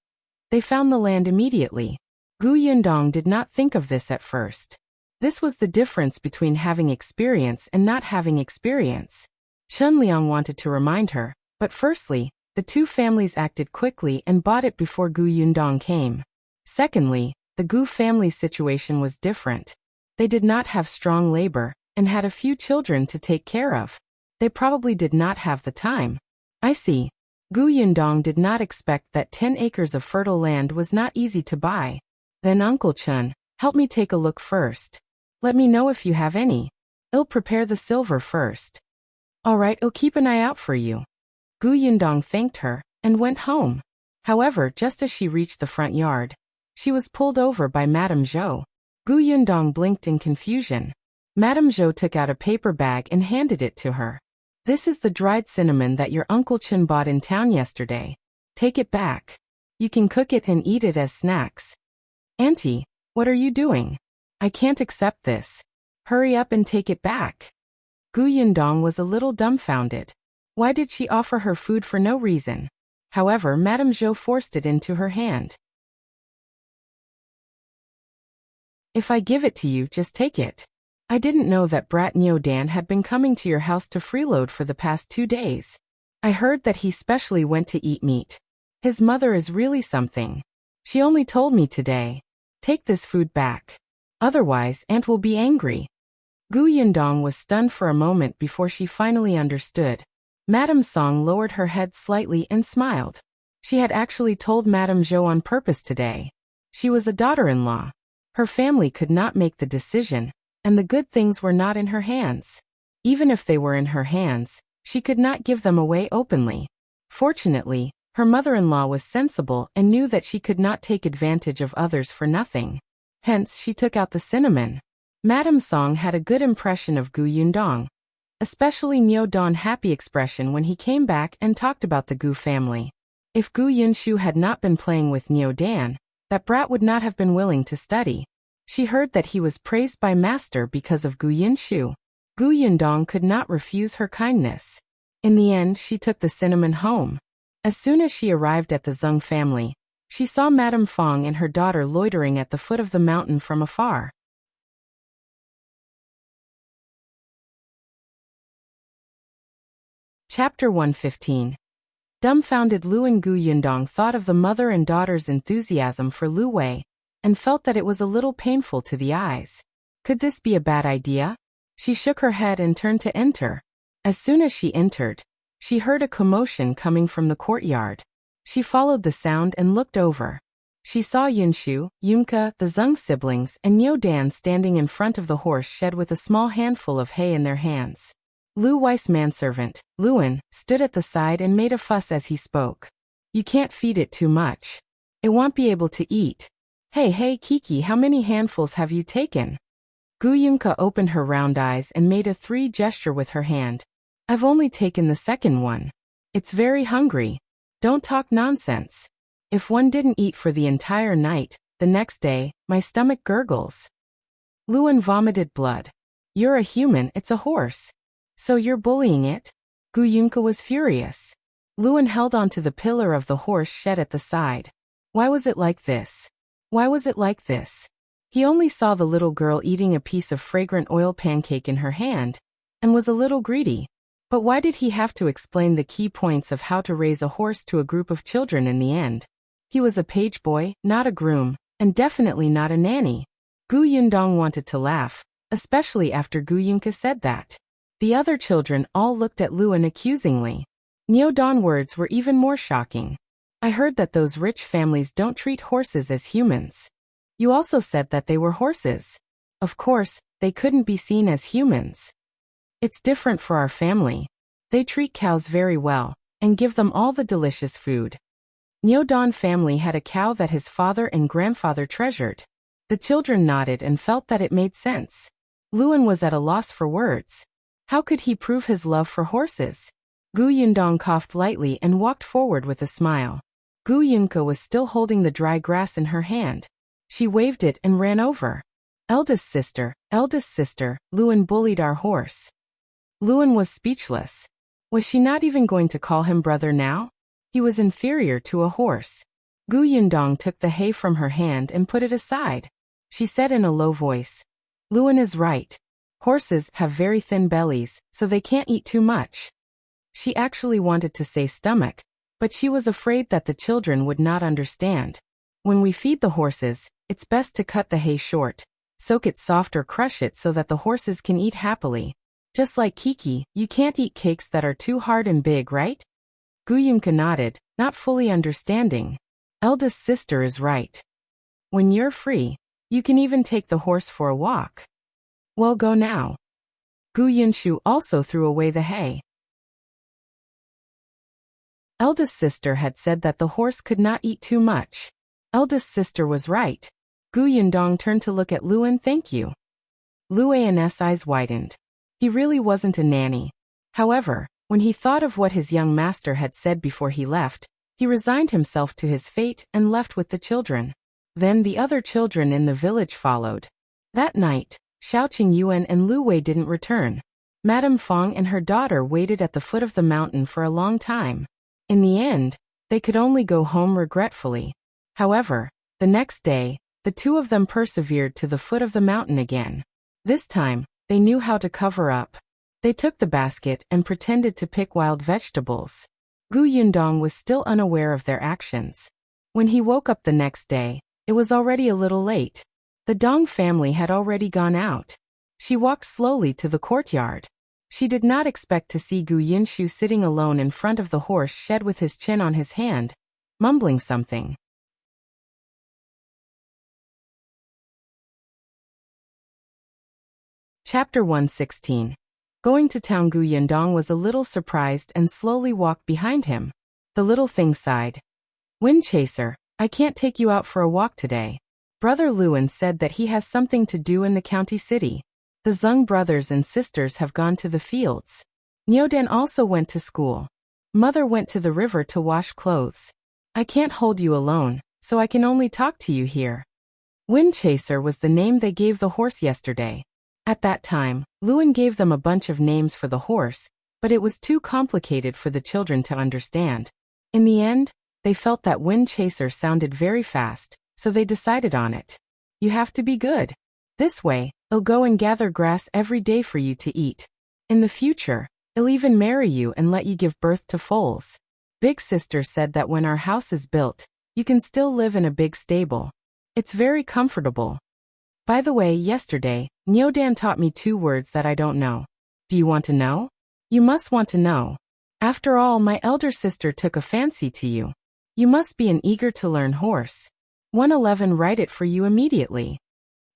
they found the land immediately. Gu Yundong did not think of this at first. This was the difference between having experience and not having experience. Chunliang wanted to remind her, but firstly, the two families acted quickly and bought it before Gu Yundong came. Secondly, the Gu family's situation was different. They did not have strong labor, and had a few children to take care of. They probably did not have the time. I see. Gu Yundong did not expect that 10 acres of fertile land was not easy to buy. Then Uncle Chun, help me take a look first. Let me know if you have any. I'll prepare the silver first. All right, I'll keep an eye out for you. Gu Yundong thanked her, and went home. However, just as she reached the front yard, she was pulled over by Madame Zhou. Gu Yundong blinked in confusion. Madame Zhou took out a paper bag and handed it to her. This is the dried cinnamon that your Uncle Qin bought in town yesterday. Take it back. You can cook it and eat it as snacks. Auntie, what are you doing? I can't accept this. Hurry up and take it back. Gu Yundong was a little dumbfounded. Why did she offer her food for no reason? However, Madame Zhou forced it into her hand. If I give it to you, just take it. I didn't know that brat Niu Dan had been coming to your house to freeload for the past 2 days. I heard that he specially went to eat meat. His mother is really something. She only told me today. Take this food back. Otherwise, Aunt will be angry. Gu Yundong was stunned for a moment before she finally understood. Madame Song lowered her head slightly and smiled. She had actually told Madame Zhou on purpose today. She was a daughter-in-law. Her family could not make the decision, and the good things were not in her hands. Even if they were in her hands, she could not give them away openly. Fortunately, her mother-in-law was sensible and knew that she could not take advantage of others for nothing. Hence, she took out the cinnamon. Madame Song had a good impression of Gu Yundong, especially Niu Dan's happy expression when he came back and talked about the Gu family. If Gu Yunshu had not been playing with Niu Dan, that brat would not have been willing to study. She heard that he was praised by master because of Gu Yunshu. Gu Yundong could not refuse her kindness. In the end, she took the cinnamon home. As soon as she arrived at the Zhou family, she saw Madame Fang and her daughter loitering at the foot of the mountain from afar. Chapter 115. Dumbfounded Liu and Gu Yundong thought of the mother and daughter's enthusiasm for Lu Wei, and felt that it was a little painful to the eyes. Could this be a bad idea? She shook her head and turned to enter. As soon as she entered, she heard a commotion coming from the courtyard. She followed the sound and looked over. She saw Yunshu, Yunke, the Zhou siblings, and Niu Dan standing in front of the horse shed with a small handful of hay in their hands. Lu Wei's manservant, Liu An, stood at the side and made a fuss as he spoke. You can't feed it too much. It won't be able to eat. Hey Kiki, how many handfuls have you taken? Gu Yunke opened her round eyes and made a 3 gesture with her hand. I've only taken the second one. It's very hungry. Don't talk nonsense. If one didn't eat for the entire night, the next day, my stomach gurgles. Liu An vomited blood. You're a human, it's a horse. So you're bullying it? Gu Yunke was furious. Liu An held onto the pillar of the horse shed at the side. Why was it like this? Why was it like this? He only saw the little girl eating a piece of fragrant oil pancake in her hand, and was a little greedy. But why did he have to explain the key points of how to raise a horse to a group of children in the end? He was a page boy, not a groom, and definitely not a nanny. Gu Yundong wanted to laugh, especially after Gu Yunke said that. The other children all looked at Liu An accusingly. Niu Dan's words were even more shocking. I heard that those rich families don't treat horses as humans. You also said that they were horses. Of course, they couldn't be seen as humans. It's different for our family. They treat cows very well, and give them all the delicious food. Niu Dan's family had a cow that his father and grandfather treasured. The children nodded and felt that it made sense. Liu An was at a loss for words. How could he prove his love for horses? Gu Yundong coughed lightly and walked forward with a smile. Gu Yunke was still holding the dry grass in her hand. She waved it and ran over. Eldest sister, Liu An bullied our horse. Liu An was speechless. Was she not even going to call him brother now? He was inferior to a horse. Gu Yundong took the hay from her hand and put it aside. She said in a low voice, Liu An is right. Horses have very thin bellies, so they can't eat too much. She actually wanted to say stomach, but she was afraid that the children would not understand. When we feed the horses, it's best to cut the hay short, soak it soft or crush it so that the horses can eat happily. Just like Kiki, you can't eat cakes that are too hard and big, right? Yunke nodded, not fully understanding. Eldest sister is right. When you're free, you can even take the horse for a walk. Well, go now. Yunshu also threw away the hay. Eldest sister had said that the horse could not eat too much. Eldest sister was right. Yundong turned to look at Liu An. Thank you. Liu An's eyes widened. He really wasn't a nanny. However, when he thought of what his young master had said before he left, he resigned himself to his fate and left with the children. Then the other children in the village followed. That night, Shao, Qingyuan and Lu Wei didn't return. Madame Fang and her daughter waited at the foot of the mountain for a long time. In the end, they could only go home regretfully. However, the next day, the two of them persevered to the foot of the mountain again. This time, they knew how to cover up. They took the basket and pretended to pick wild vegetables. Yundong was still unaware of their actions. When he woke up the next day, it was already a little late. The Dong family had already gone out. She walked slowly to the courtyard. She did not expect to see Yunshu sitting alone in front of the horse shed with his chin on his hand, mumbling something. Chapter 116. Going to town. Yundong was a little surprised and slowly walked behind him. The little thing sighed. Wind Chaser, I can't take you out for a walk today. Brother Liu An said that he has something to do in the county city. The Zhou brothers and sisters have gone to the fields. Nyodan also went to school. Mother went to the river to wash clothes. I can't hold you alone, so I can only talk to you here. Wind Chaser was the name they gave the horse yesterday. At that time, Liu An gave them a bunch of names for the horse, but it was too complicated for the children to understand. In the end, they felt that Wind Chaser sounded very fast, so they decided on it. You have to be good. This way, it'll go and gather grass every day for you to eat. In the future, it'll even marry you and let you give birth to foals. Big sister said that when our house is built, you can still live in a big stable. It's very comfortable. By the way, yesterday, Nyodan taught me 2 words that I don't know. Do you want to know? You must want to know. After all, my elder sister took a fancy to you. You must be an eager-to-learn horse. 111 write it for you immediately.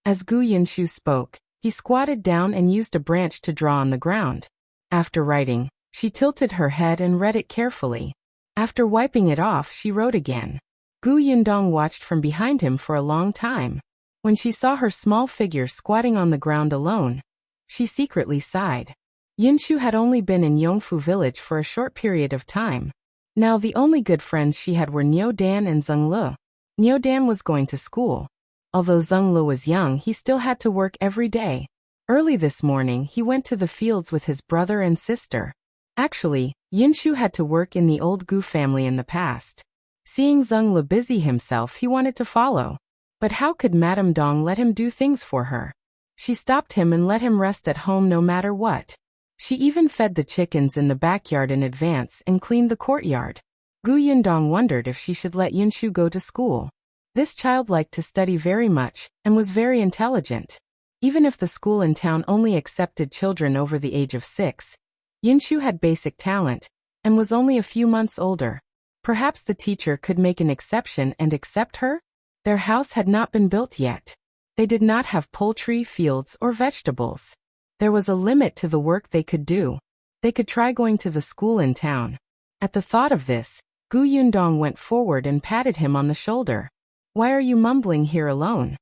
As Yunshu spoke, he squatted down and used a branch to draw on the ground. After writing, she tilted her head and read it carefully. After wiping it off, she wrote again. Yundong watched from behind him for a long time. When she saw her small figure squatting on the ground alone, she secretly sighed. Yunshu had only been in Yongfu village for a short period of time. Now the only good friends she had were Nyodan and Zhou. Nyodan was going to school. Although Zhou was young, he still had to work every day. Early this morning, he went to the fields with his brother and sister. Actually, Yunshu had to work in the old Gu family in the past. Seeing Zhou busy himself, he wanted to follow. But how could Madame Dong let him do things for her? She stopped him and let him rest at home no matter what. She even fed the chickens in the backyard in advance and cleaned the courtyard. Yundong wondered if she should let Yunshu go to school. This child liked to study very much and was very intelligent. Even if the school in town only accepted children over the age of 6, Yunshu had basic talent and was only a few months older. Perhaps the teacher could make an exception and accept her? Their house had not been built yet. They did not have poultry, fields, or vegetables. There was a limit to the work they could do. They could try going to the school in town. At the thought of this, Yundong went forward and patted him on the shoulder. Why are you mumbling here alone?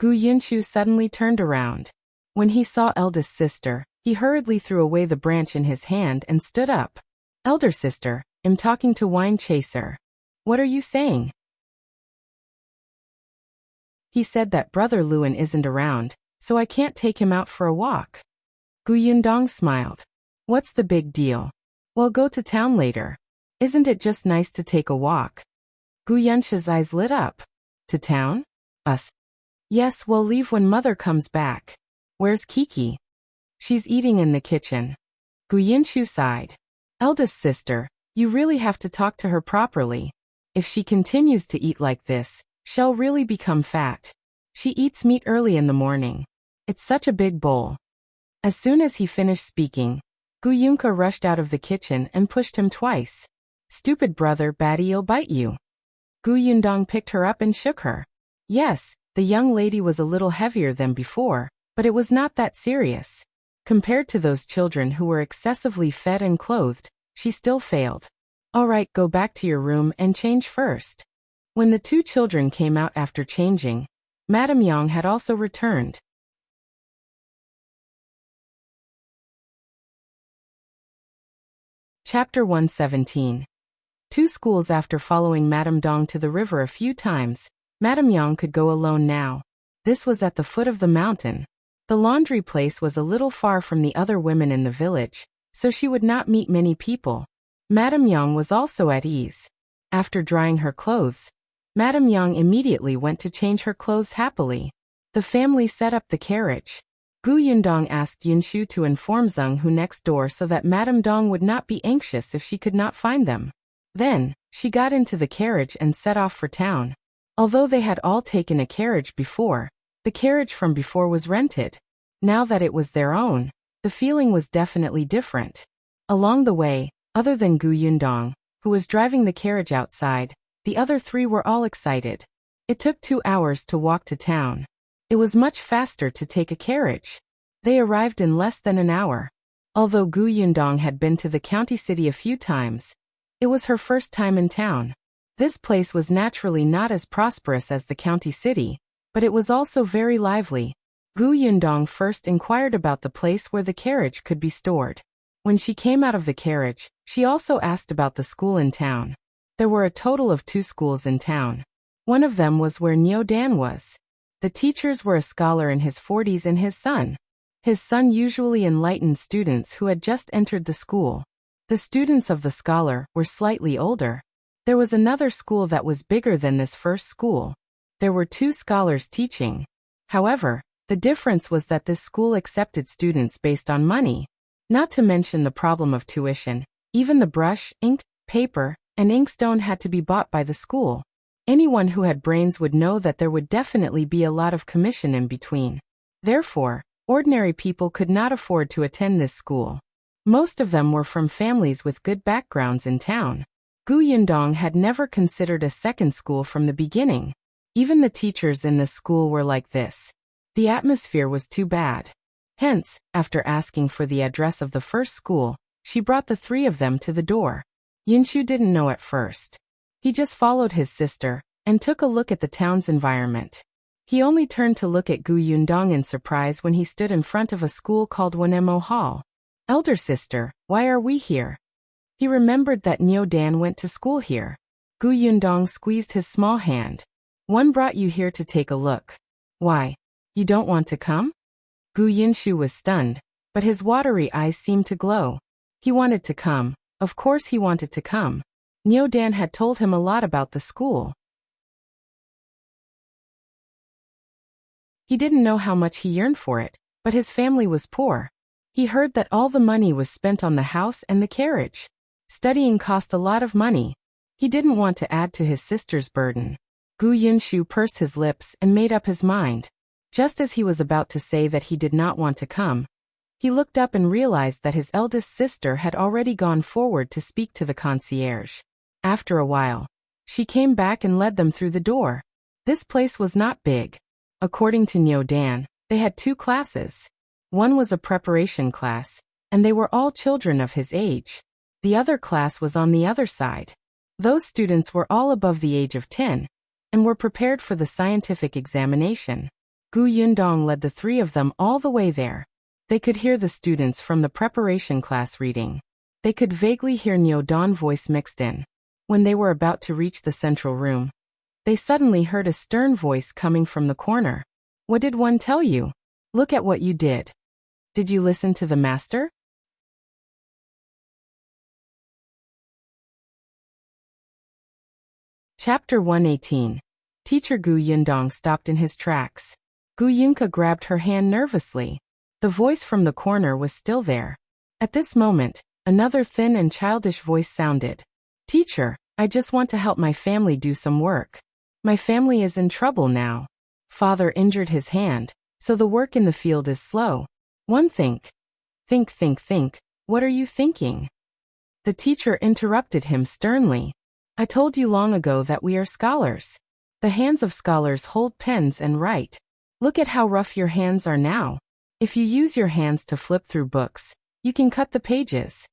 Yunshu suddenly turned around. When he saw eldest sister, he hurriedly threw away the branch in his hand and stood up. Elder sister, I'm talking to Wind Chaser. What are you saying? He said that Brother Liu An isn't around, so I can't take him out for a walk. Yundong smiled. What's the big deal? Well, go to town later. Isn't it just nice to take a walk? Yunshu's eyes lit up. To town? Us? Yes, we'll leave when Mother comes back. Where's Kiki? She's eating in the kitchen. Gu Yinshu sighed. Eldest sister, you really have to talk to her properly. If she continues to eat like this, she'll really become fat. She eats meat early in the morning. It's such a big bowl. As soon as he finished speaking, Gu Yunke rushed out of the kitchen and pushed him twice. Stupid brother, Battie'll bite you. Gu Yundong picked her up and shook her. Yes, the young lady was a little heavier than before, but it was not that serious. Compared to those children who were excessively fed and clothed, she still failed. All right, go back to your room and change first. When the two children came out after changing, Madame Yang had also returned. Chapter 117. 2 schools. After following Madame Dong to the river a few times, Madame Yang could go alone now. This was at the foot of the mountain. The laundry place was a little far from the other women in the village, so she would not meet many people. Madame Yang was also at ease. After drying her clothes, Madame Yang immediately went to change her clothes happily. The family set up the carriage. Gu Yundong asked Yunshu to inform Zheng Hu next door so that Madame Dong would not be anxious if she could not find them. Then, she got into the carriage and set off for town. Although they had all taken a carriage before, the carriage from before was rented. Now that it was their own, the feeling was definitely different. Along the way, other than Gu Yundong, who was driving the carriage outside, the other 3 were all excited. It took 2 hours to walk to town. It was much faster to take a carriage. They arrived in less than an hour. Although Gu Yundong had been to the county city a few times, it was her first time in town. This place was naturally not as prosperous as the county city, but it was also very lively. Gu Yundong first inquired about the place where the carriage could be stored. When she came out of the carriage, she also asked about the school in town. There were a total of 2 schools in town. One of them was where Niu Dan was. The teachers were a scholar in his 40s and his son. His son usually enlightened students who had just entered the school. The students of the scholar were slightly older. There was another school that was bigger than this first school. There were 2 scholars teaching. However, the difference was that this school accepted students based on money. Not to mention the problem of tuition, even the brush, ink, paper, and inkstone had to be bought by the school. Anyone who had brains would know that there would definitely be a lot of commission in between. Therefore, ordinary people could not afford to attend this school. Most of them were from families with good backgrounds in town. Gu Yundong had never considered a second school from the beginning. Even the teachers in this school were like this. The atmosphere was too bad. Hence, after asking for the address of the first school, she brought the 3 of them to the door. Yunshu didn't know at first. He just followed his sister and took a look at the town's environment. He only turned to look at Gu Yundong in surprise when he stood in front of a school called Wanemo Hall. Elder sister, why are we here? He remembered that Niu Dan went to school here. Gu Yundong squeezed his small hand. One brought you here to take a look. Why? You don't want to come? Gu Yinshu was stunned, but his watery eyes seemed to glow. He wanted to come. Of course he wanted to come. Niu Dan had told him a lot about the school. He didn't know how much he yearned for it, but his family was poor. He heard that all the money was spent on the house and the carriage. Studying cost a lot of money. He didn't want to add to his sister's burden. Gu Yinshu pursed his lips and made up his mind. Just as he was about to say that he did not want to come, he looked up and realized that his eldest sister had already gone forward to speak to the concierge. After a while, she came back and led them through the door. This place was not big. According to Niu Dan, they had 2 classes. One was a preparation class, and they were all children of his age. The other class was on the other side. Those students were all above the age of 10, and were prepared for the scientific examination. Gu Yundong led the 3 of them all the way there. They could hear the students from the preparation class reading. They could vaguely hear Niu Dan's voice mixed in. When they were about to reach the central room, they suddenly heard a stern voice coming from the corner. What did one tell you? Look at what you did. Did you listen to the master? Chapter 118. Teacher Gu Yundong stopped in his tracks. Gu Yunke grabbed her hand nervously. The voice from the corner was still there. At this moment, another thin and childish voice sounded. Teacher, I just want to help my family do some work. My family is in trouble now. Father injured his hand, so the work in the field is slow. One think. Think. What are you thinking? The teacher interrupted him sternly. I told you long ago that we are scholars. The hands of scholars hold pens and write. Look at how rough your hands are now. If you use your hands to flip through books, you can cut the pages.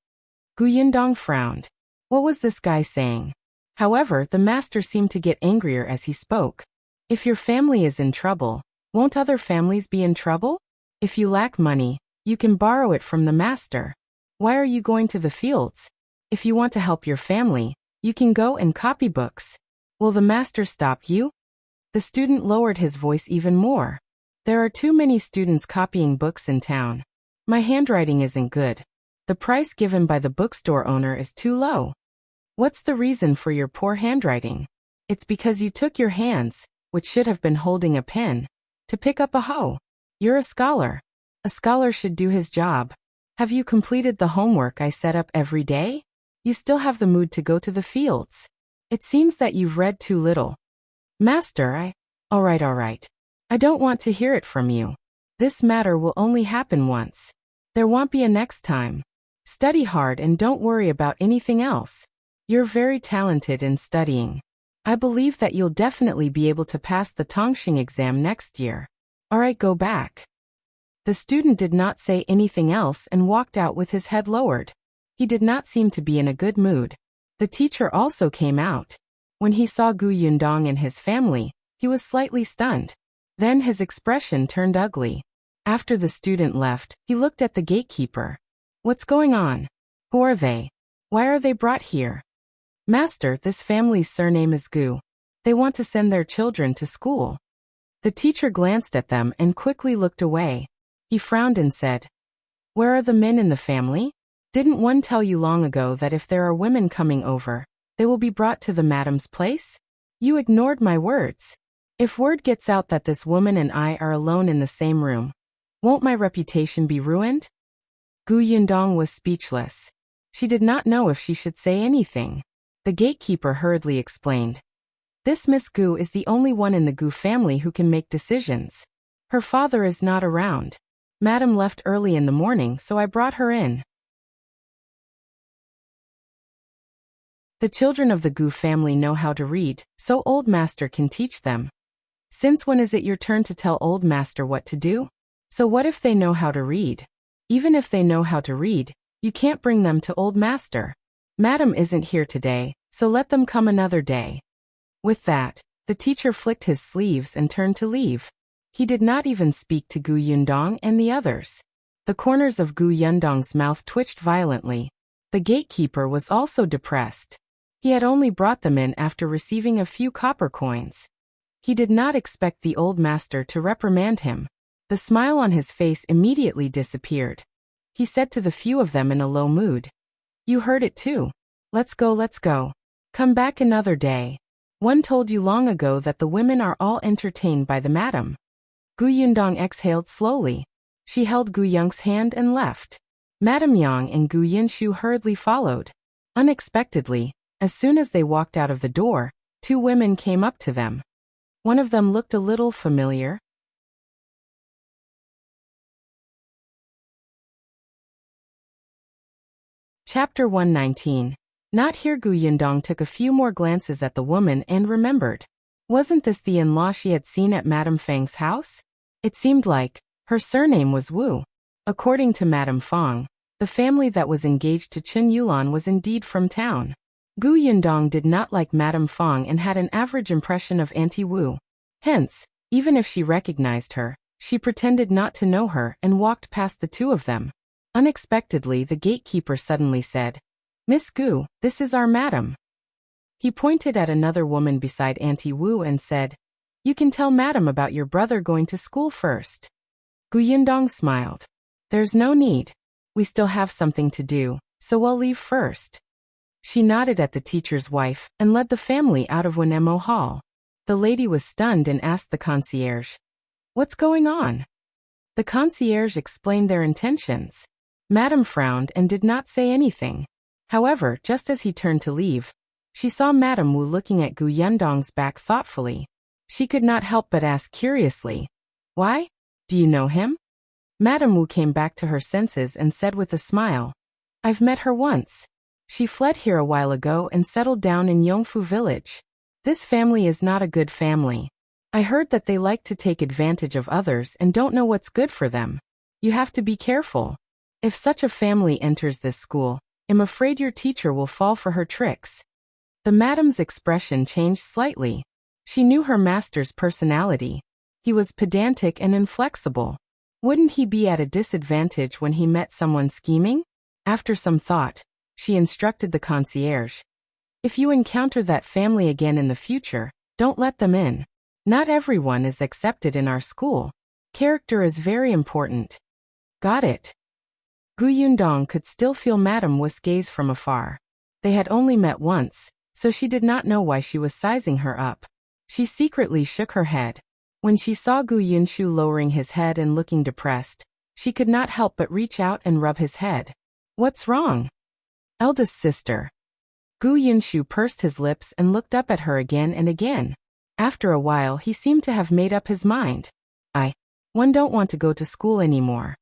Gu Yundong frowned. What was this guy saying? However, the master seemed to get angrier as he spoke. If your family is in trouble, won't other families be in trouble? If you lack money, you can borrow it from the master. Why are you going to the fields? If you want to help your family, you can go and copy books. Will the master stop you? The student lowered his voice even more. There are too many students copying books in town. My handwriting isn't good. The price given by the bookstore owner is too low. What's the reason for your poor handwriting? It's because you took your hands, which should have been holding a pen, to pick up a hoe. You're a scholar. A scholar should do his job. Have you completed the homework I set up every day? You still have the mood to go to the fields. It seems that you've read too little. Master, All right. I don't want to hear it from you. This matter will only happen once. There won't be a next time. Study hard and don't worry about anything else. You're very talented in studying. I believe that you'll definitely be able to pass the Tongxing exam next year. Alright, go back. The student did not say anything else and walked out with his head lowered. He did not seem to be in a good mood. The teacher also came out. When he saw Gu Yundong and his family, he was slightly stunned. Then his expression turned ugly. After the student left, he looked at the gatekeeper. What's going on? Who are they? Why are they brought here? Master, this family's surname is Gu. They want to send their children to school. The teacher glanced at them and quickly looked away. He frowned and said, Where are the men in the family? Didn't one tell you long ago that if there are women coming over, they will be brought to the madam's place? You ignored my words. If word gets out that this woman and I are alone in the same room, won't my reputation be ruined? Gu Yundong was speechless. She did not know if she should say anything. The gatekeeper hurriedly explained. This Miss Gu is the only one in the Gu family who can make decisions. Her father is not around. Madam left early in the morning, so I brought her in. The children of the Gu family know how to read, so old master can teach them. Since when is it your turn to tell old master what to do? So what if they know how to read? Even if they know how to read, you can't bring them to old master. Madam isn't here today, so let them come another day. With that, the teacher flicked his sleeves and turned to leave. He did not even speak to Gu Yundong and the others. The corners of Gu Yundong's mouth twitched violently. The gatekeeper was also depressed. He had only brought them in after receiving a few copper coins. He did not expect the old master to reprimand him. The smile on his face immediately disappeared. He said to the few of them in a low mood, You heard it too. Let's go. Come back another day. One told you long ago that the women are all entertained by the madam. Gu Yundong exhaled slowly. She held Gu Yong's hand and left. Madam Yang and Gu Yinshu hurriedly followed. Unexpectedly, as soon as they walked out of the door, two women came up to them. One of them looked a little familiar. Chapter 119. Not here. Gu Yundong took a few more glances at the woman and remembered. Wasn't this the in-law she had seen at Madame Fang's house? It seemed like her surname was Wu. According to Madame Fang, the family that was engaged to Qingyuan was indeed from town. Gu Yundong did not like Madame Fang and had an average impression of Auntie Wu. Hence, even if she recognized her, she pretended not to know her and walked past the two of them. Unexpectedly, the gatekeeper suddenly said, Miss Gu, this is our madam. He pointed at another woman beside Auntie Wu and said, You can tell madam about your brother going to school first. Gu Yundong smiled. There's no need. We still have something to do, so we'll leave first. She nodded at the teacher's wife and led the family out of Wanemo Hall. The lady was stunned and asked the concierge, What's going on? The concierge explained their intentions. Madame frowned and did not say anything. However, just as he turned to leave, she saw Madame Wu looking at Gu Yundong's back thoughtfully. She could not help but ask curiously, "Why? Do you know him?" Madame Wu came back to her senses and said with a smile, "I've met her once. She fled here a while ago and settled down in Yongfu village. This family is not a good family. I heard that they like to take advantage of others and don't know what's good for them. You have to be careful. If such a family enters this school, I'm afraid your teacher will fall for her tricks." The madame's expression changed slightly. She knew her master's personality. He was pedantic and inflexible. Wouldn't he be at a disadvantage when he met someone scheming? After some thought, she instructed the concierge, "If you encounter that family again in the future, don't let them in. Not everyone is accepted in our school. Character is very important." "Got it." Gu Yundong could still feel Madame Wu's gaze from afar. They had only met once, so she did not know why she was sizing her up. She secretly shook her head. When she saw Gu Yunshu lowering his head and looking depressed, she could not help but reach out and rub his head. "What's wrong?" "Eldest sister." Gu Yunshu pursed his lips and looked up at her again and again. After a while he seemed to have made up his mind. One don't want to go to school anymore."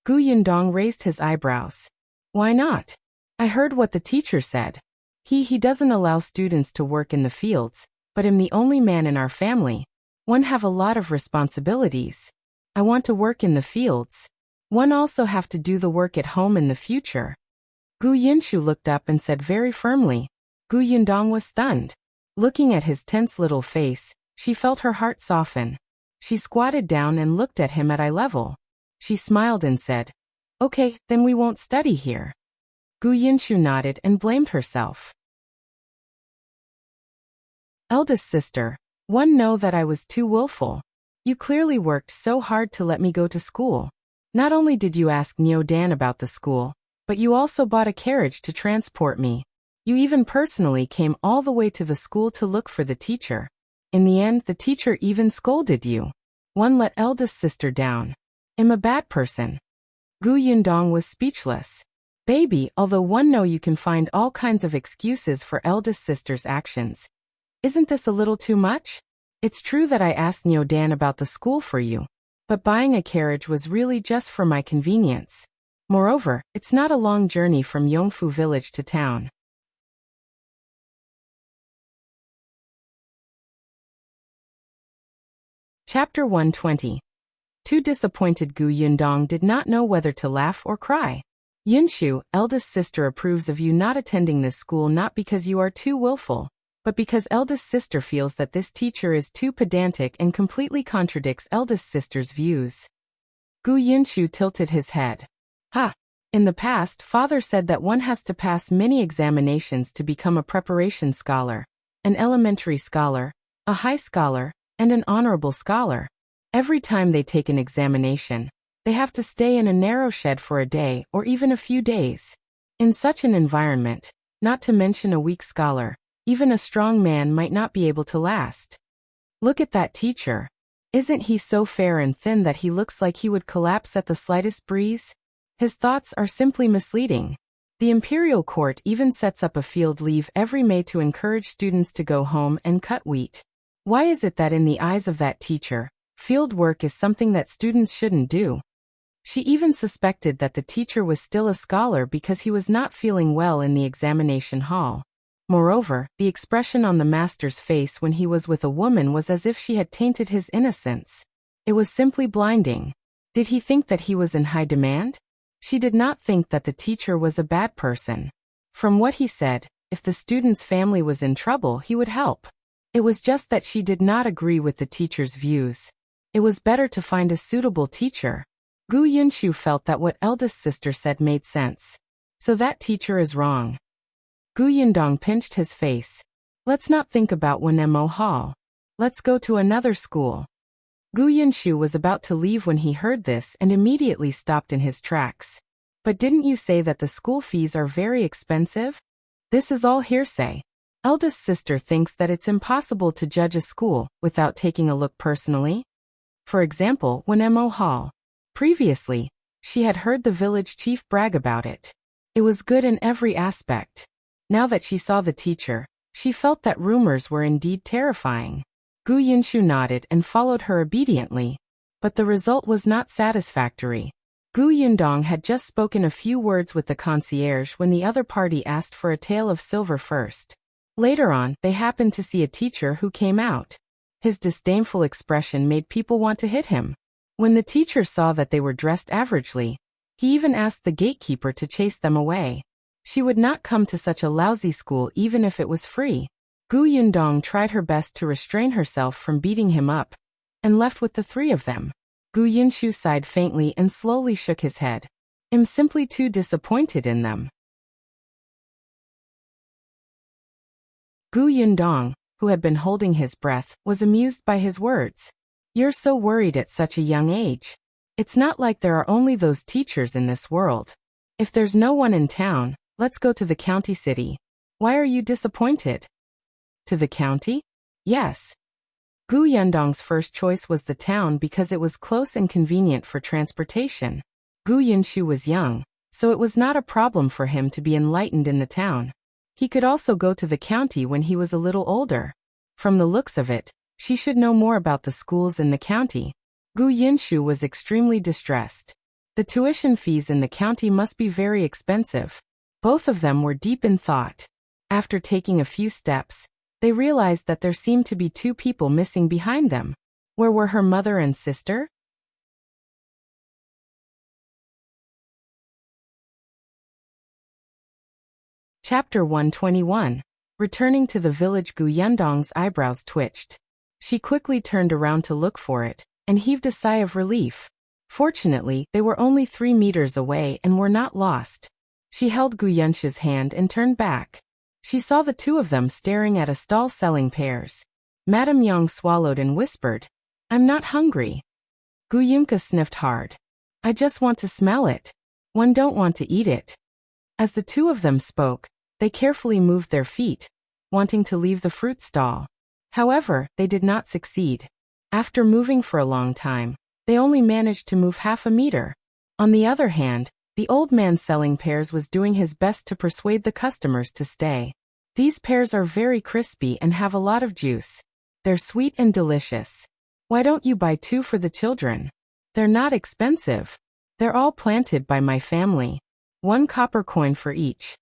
Gu Yundong raised his eyebrows. "Why not? I heard what the teacher said. He doesn't allow students to work in the fields, but I'm the only man in our family. One have a lot of responsibilities. I want to work in the fields. One also have to do the work at home in the future." Gu Yunshu looked up and said very firmly. Gu Yundong was stunned. Looking at his tense little face, she felt her heart soften. She squatted down and looked at him at eye level. She smiled and said, "Okay, then we won't study here." Gu Yunshu nodded and blamed herself. "Eldest sister, one know that I was too willful. You clearly worked so hard to let me go to school. Not only did you ask Niu Dan about the school, but you also bought a carriage to transport me. You even personally came all the way to the school to look for the teacher. In the end, the teacher even scolded you. One let eldest sister down. I'm a bad person." Gu Yundong was speechless. "Baby, although one know you can find all kinds of excuses for eldest sister's actions. Isn't this a little too much? It's true that I asked Niu Dan about the school for you, but buying a carriage was really just for my convenience. Moreover, it's not a long journey from Yongfu village to town." Chapter 120. Too disappointed Gu Yundong did not know whether to laugh or cry. "Yunshu, eldest sister approves of you not attending this school not because you are too willful, but because eldest sister feels that this teacher is too pedantic and completely contradicts eldest sister's views." Gu Yunshu tilted his head. In the past, father said that one has to pass many examinations to become a preparation scholar, an elementary scholar, a high scholar, and an honorable scholar. Every time they take an examination, they have to stay in a narrow shed for a day or even a few days. In such an environment, not to mention a weak scholar, even a strong man might not be able to last. Look at that teacher. Isn't he so fair and thin that he looks like he would collapse at the slightest breeze? His thoughts are simply misleading. The imperial court even sets up a field leave every May to encourage students to go home and cut wheat. Why is it that in the eyes of that teacher, field work is something that students shouldn't do? She even suspected that the teacher was still a scholar because he was not feeling well in the examination hall. Moreover, the expression on the master's face when he was with a woman was as if she had tainted his innocence. It was simply blinding. Did he think that he was in high demand? She did not think that the teacher was a bad person. From what he said, if the student's family was in trouble, he would help. It was just that she did not agree with the teacher's views. It was better to find a suitable teacher. Gu Yunshu felt that what eldest sister said made sense. So that teacher is wrong. Gu Yundong pinched his face. "Let's not think about Wanemo Hall. Let's go to another school." Gu Yunshu was about to leave when he heard this and immediately stopped in his tracks. "But didn't you say that the school fees are very expensive?" "This is all hearsay. Eldest sister thinks that it's impossible to judge a school without taking a look personally. For example, Wanemo Hall. Previously, she had heard the village chief brag about it. It was good in every aspect. Now that she saw the teacher, she felt that rumors were indeed terrifying. Gu Yunshu nodded and followed her obediently. But the result was not satisfactory. Gu Yundong had just spoken a few words with the concierge when the other party asked for a tael of silver first. Later on, they happened to see a teacher who came out. His disdainful expression made people want to hit him. When the teacher saw that they were dressed averagely, he even asked the gatekeeper to chase them away. She would not come to such a lousy school even if it was free. Gu Yundong tried her best to restrain herself from beating him up, and left with the three of them. Gu Yunshu sighed faintly and slowly shook his head. I'm simply too disappointed in them. Gu Yundong, who had been holding his breath, was amused by his words. You're so worried at such a young age. It's not like there are only those teachers in this world. If there's no one in town, let's go to the county city. Why are you disappointed? To the county? Yes. Gu Yundong's first choice was the town because it was close and convenient for transportation. Gu Yunshu was young, so it was not a problem for him to be enlightened in the town. He could also go to the county when he was a little older. From the looks of it, she should know more about the schools in the county. Gu Yunshu was extremely distressed. The tuition fees in the county must be very expensive. Both of them were deep in thought. After taking a few steps, they realized that there seemed to be two people missing behind them. Where were her mother and sister? Chapter 121. Returning to the village. Gu Yundong's eyebrows twitched. She quickly turned around to look for it, and heaved a sigh of relief. Fortunately, they were only 3 meters away and were not lost. She held Gu Yunshu's hand and turned back. She saw the two of them staring at a stall selling pears. Madame Yang swallowed and whispered, I'm not hungry. Gu Yunke sniffed hard. I just want to smell it. One don't want to eat it. As the two of them spoke, they carefully moved their feet, wanting to leave the fruit stall. However, they did not succeed. After moving for a long time, they only managed to move half a meter. On the other hand, the old man selling pears was doing his best to persuade the customers to stay. These pears are very crispy and have a lot of juice. They're sweet and delicious. Why don't you buy 2 for the children? They're not expensive. They're all planted by my family. 1 copper coin for each.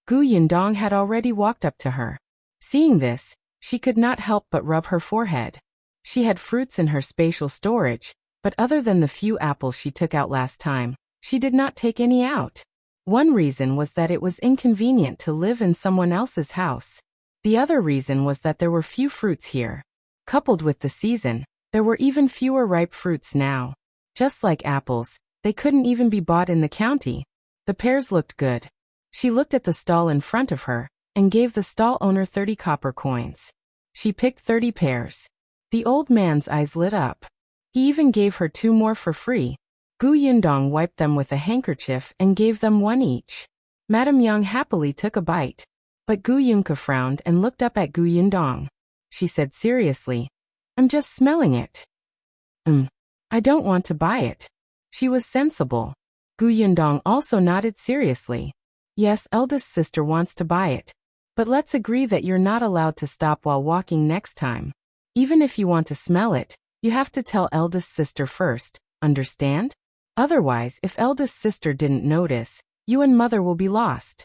Gu Yundong had already walked up to her. Seeing this, she could not help but rub her forehead. She had fruits in her spatial storage, but other than the few apples she took out last time, she did not take any out. One reason was that it was inconvenient to live in someone else's house. The other reason was that there were few fruits here. Coupled with the season, there were even fewer ripe fruits now. Just like apples, they couldn't even be bought in the county. The pears looked good. She looked at the stall in front of her, and gave the stall owner 30 copper coins. She picked 30 pears. The old man's eyes lit up. He even gave her 2 more for free. Gu Yundong wiped them with a handkerchief and gave them 1 each. Madame Yang happily took a bite. But Gu Yunke frowned and looked up at Gu Yundong. She said seriously, I'm just smelling it. I don't want to buy it. She was sensible. Gu Yundong also nodded seriously. Yes, eldest sister wants to buy it. But let's agree that you're not allowed to stop while walking next time. Even if you want to smell it, you have to tell eldest sister first, understand? Otherwise, if eldest sister didn't notice, you and mother will be lost.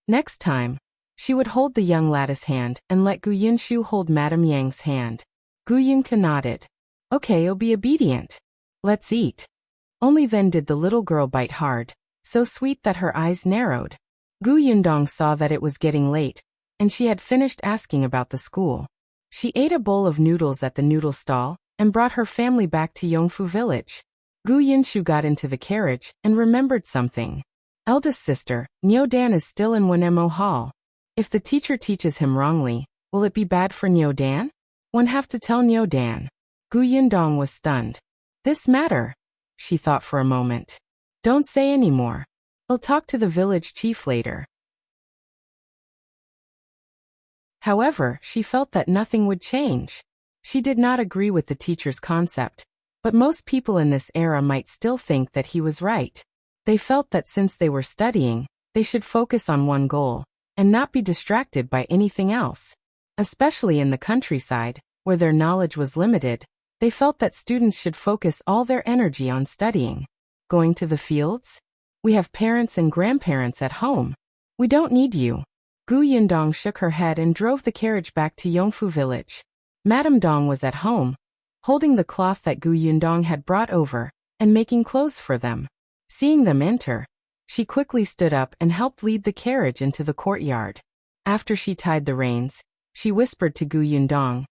Next time, she would hold the young lad's hand and let Gu Yunshu hold Madame Yang's hand. Gu Yunke nodded. Okay, I'll be obedient. Let's eat. Only then did the little girl bite hard, so sweet that her eyes narrowed. Gu Yundong saw that it was getting late, and she had finished asking about the school. She ate a bowl of noodles at the noodle stall, and brought her family back to Yongfu village. Gu Yunshu got into the carriage, and remembered something. Eldest sister, Niu Dan is still in Wanemo Hall. If the teacher teaches him wrongly, will it be bad for Niu Dan? One have to tell Niu Dan. Gu Yundong was stunned. This matter? She thought for a moment. Don't say any more. I'll talk to the village chief later. However, she felt that nothing would change. She did not agree with the teacher's concept, But most people in this era might still think that he was right. They felt that since they were studying, they should focus on one goal, and not be distracted by anything else. Especially in the countryside, where their knowledge was limited, they felt that students should focus all their energy on studying. Going to the fields? We have parents and grandparents at home. We don't need you. Gu Yundong shook her head and drove the carriage back to Yongfu village. Madame Dong was at home, holding the cloth that Gu Yundong had brought over, and making clothes for them. Seeing them enter, she quickly stood up and helped lead the carriage into the courtyard. After she tied the reins, she whispered to Gu Yundong,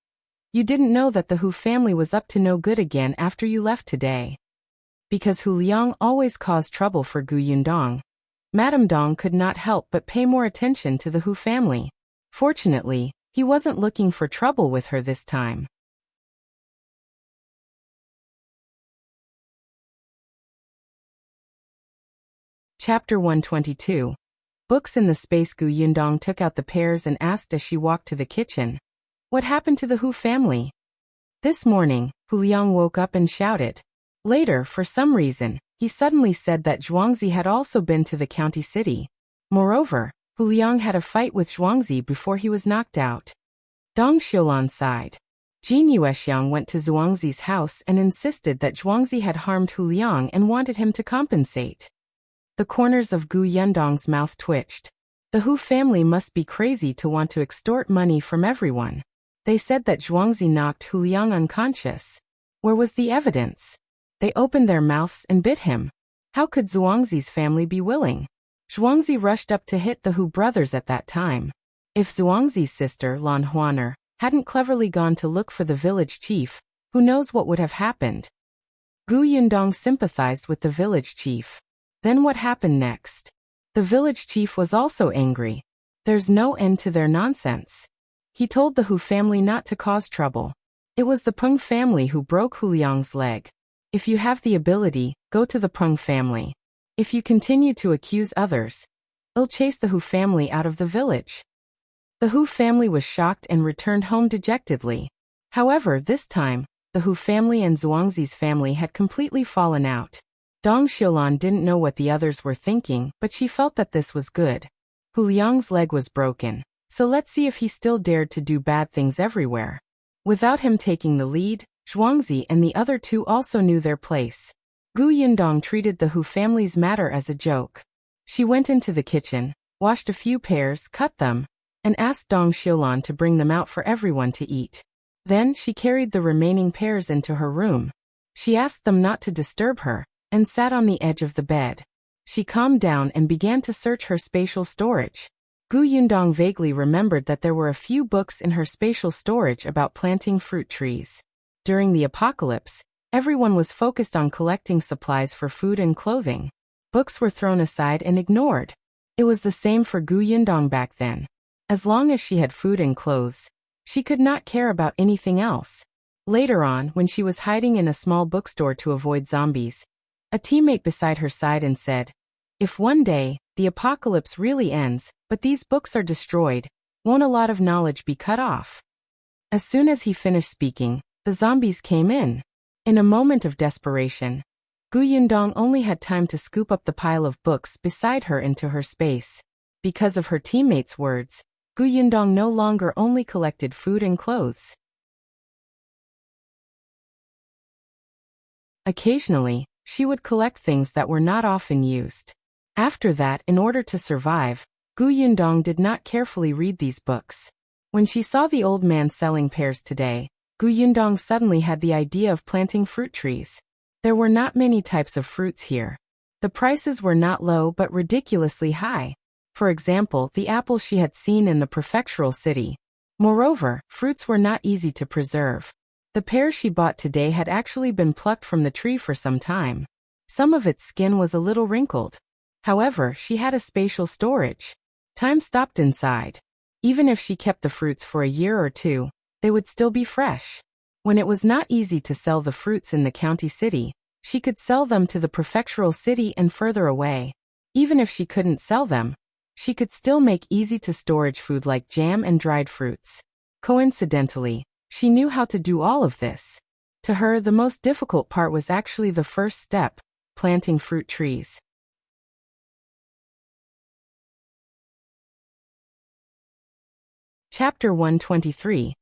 "You didn't know that the Hu family was up to no good again after you left today." Because Hu Liang always caused trouble for Gu Yundong, Madame Dong could not help but pay more attention to the Hu family. Fortunately, he wasn't looking for trouble with her this time. Chapter 122. Books in the space. Gu Yundong took out the pears and asked as she walked to the kitchen, "What happened to the Hu family?" This morning, Hu Liang woke up and shouted. Later, for some reason, he suddenly said that Zhuangzi had also been to the county city. Moreover, Hu Liang had a fight with Zhuangzi before he was knocked out. Dong Xiulan sighed. Jin Yuexiang went to Zhuangzi's house and insisted that Zhuangzi had harmed Hu Liang and wanted him to compensate. The corners of Gu Yundong's mouth twitched. The Hu family must be crazy to want to extort money from everyone. They said that Zhuangzi knocked Hu Liang unconscious. Where was the evidence? They opened their mouths and bit him. How could Zhuangzi's family be willing? Zhuangzi rushed up to hit the Hu brothers at that time. If Zhuangzi's sister, Lan Huaner, hadn't cleverly gone to look for the village chief, who knows what would have happened? Gu Yundong sympathized with the village chief. Then what happened next? The village chief was also angry. There's no end to their nonsense. He told the Hu family not to cause trouble. It was the Peng family who broke Hu Liang's leg. If you have the ability, go to the Peng family. If you continue to accuse others, it'll chase the Hu family out of the village. The Hu family was shocked and returned home dejectedly. However, this time, the Hu family and Zhuangzi's family had completely fallen out. Dong Xiulan didn't know what the others were thinking, but she felt that this was good. Hu Liang's leg was broken, so let's see if he still dared to do bad things everywhere. Without him taking the lead, Zhuangzi and the other two also knew their place. Gu Yundong treated the Hu family's matter as a joke. She went into the kitchen, washed a few pears, cut them, and asked Dong Xiulan to bring them out for everyone to eat. Then she carried the remaining pears into her room. She asked them not to disturb her, and sat on the edge of the bed. She calmed down and began to search her spatial storage. Gu Yundong vaguely remembered that there were a few books in her spatial storage about planting fruit trees. During the apocalypse, everyone was focused on collecting supplies for food and clothing. Books were thrown aside and ignored. It was the same for Gu Yundong back then. As long as she had food and clothes, she could not care about anything else. Later on, when she was hiding in a small bookstore to avoid zombies, a teammate beside her sighed and said, "If one day, the apocalypse really ends, but these books are destroyed, won't a lot of knowledge be cut off?" As soon as he finished speaking, the zombies came in. In a moment of desperation, Gu Yundong only had time to scoop up the pile of books beside her into her space. Because of her teammates' words, Gu Yundong no longer only collected food and clothes. Occasionally, she would collect things that were not often used. After that, in order to survive, Gu Yundong did not carefully read these books. When she saw the old man selling pears today, Gu Yundong suddenly had the idea of planting fruit trees. There were not many types of fruits here. The prices were not low but ridiculously high. For example, the apples she had seen in the prefectural city. Moreover, fruits were not easy to preserve. The pears she bought today had actually been plucked from the tree for some time. Some of its skin was a little wrinkled. However, she had a spatial storage. Time stopped inside. Even if she kept the fruits for a year or two, they would still be fresh. When it was not easy to sell the fruits in the county city, she could sell them to the prefectural city and further away. Even if she couldn't sell them, she could still make easy-to-storage food like jam and dried fruits. Coincidentally, she knew how to do all of this. To her, the most difficult part was actually the first step, planting fruit trees. Chapter 123.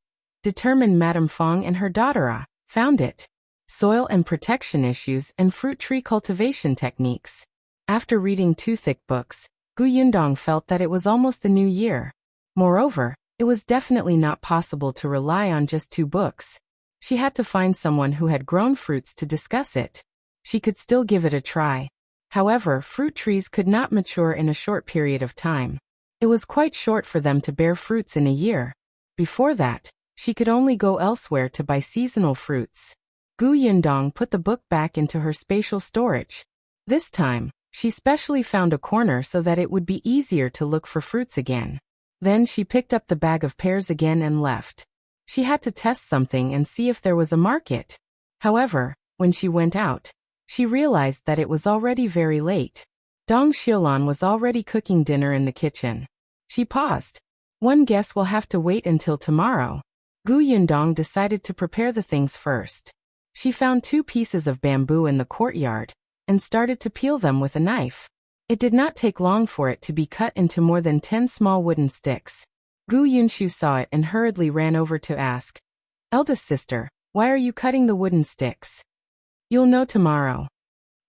Determined Madame Fang and her daughter found it. Soil and protection issues and fruit tree cultivation techniques. After reading 2 thick books, Gu Yundong felt that it was almost the new year. Moreover, it was definitely not possible to rely on just 2 books. She had to find someone who had grown fruits to discuss it. She could still give it a try. However, fruit trees could not mature in a short period of time. It was quite short for them to bear fruits in a year. Before that, she could only go elsewhere to buy seasonal fruits. Gu Yundong put the book back into her spatial storage. This time, she specially found a corner so that it would be easier to look for fruits again. Then she picked up the bag of pears again and left. She had to test something and see if there was a market. However, when she went out, she realized that it was already very late. Dong Xiulan was already cooking dinner in the kitchen. She paused. One guess will have to wait until tomorrow. Gu Yundong decided to prepare the things first. She found 2 pieces of bamboo in the courtyard and started to peel them with a knife. It did not take long for it to be cut into more than 10 small wooden sticks. Gu Yunshu saw it and hurriedly ran over to ask, "Eldest sister, why are you cutting the wooden sticks?" "You'll know tomorrow."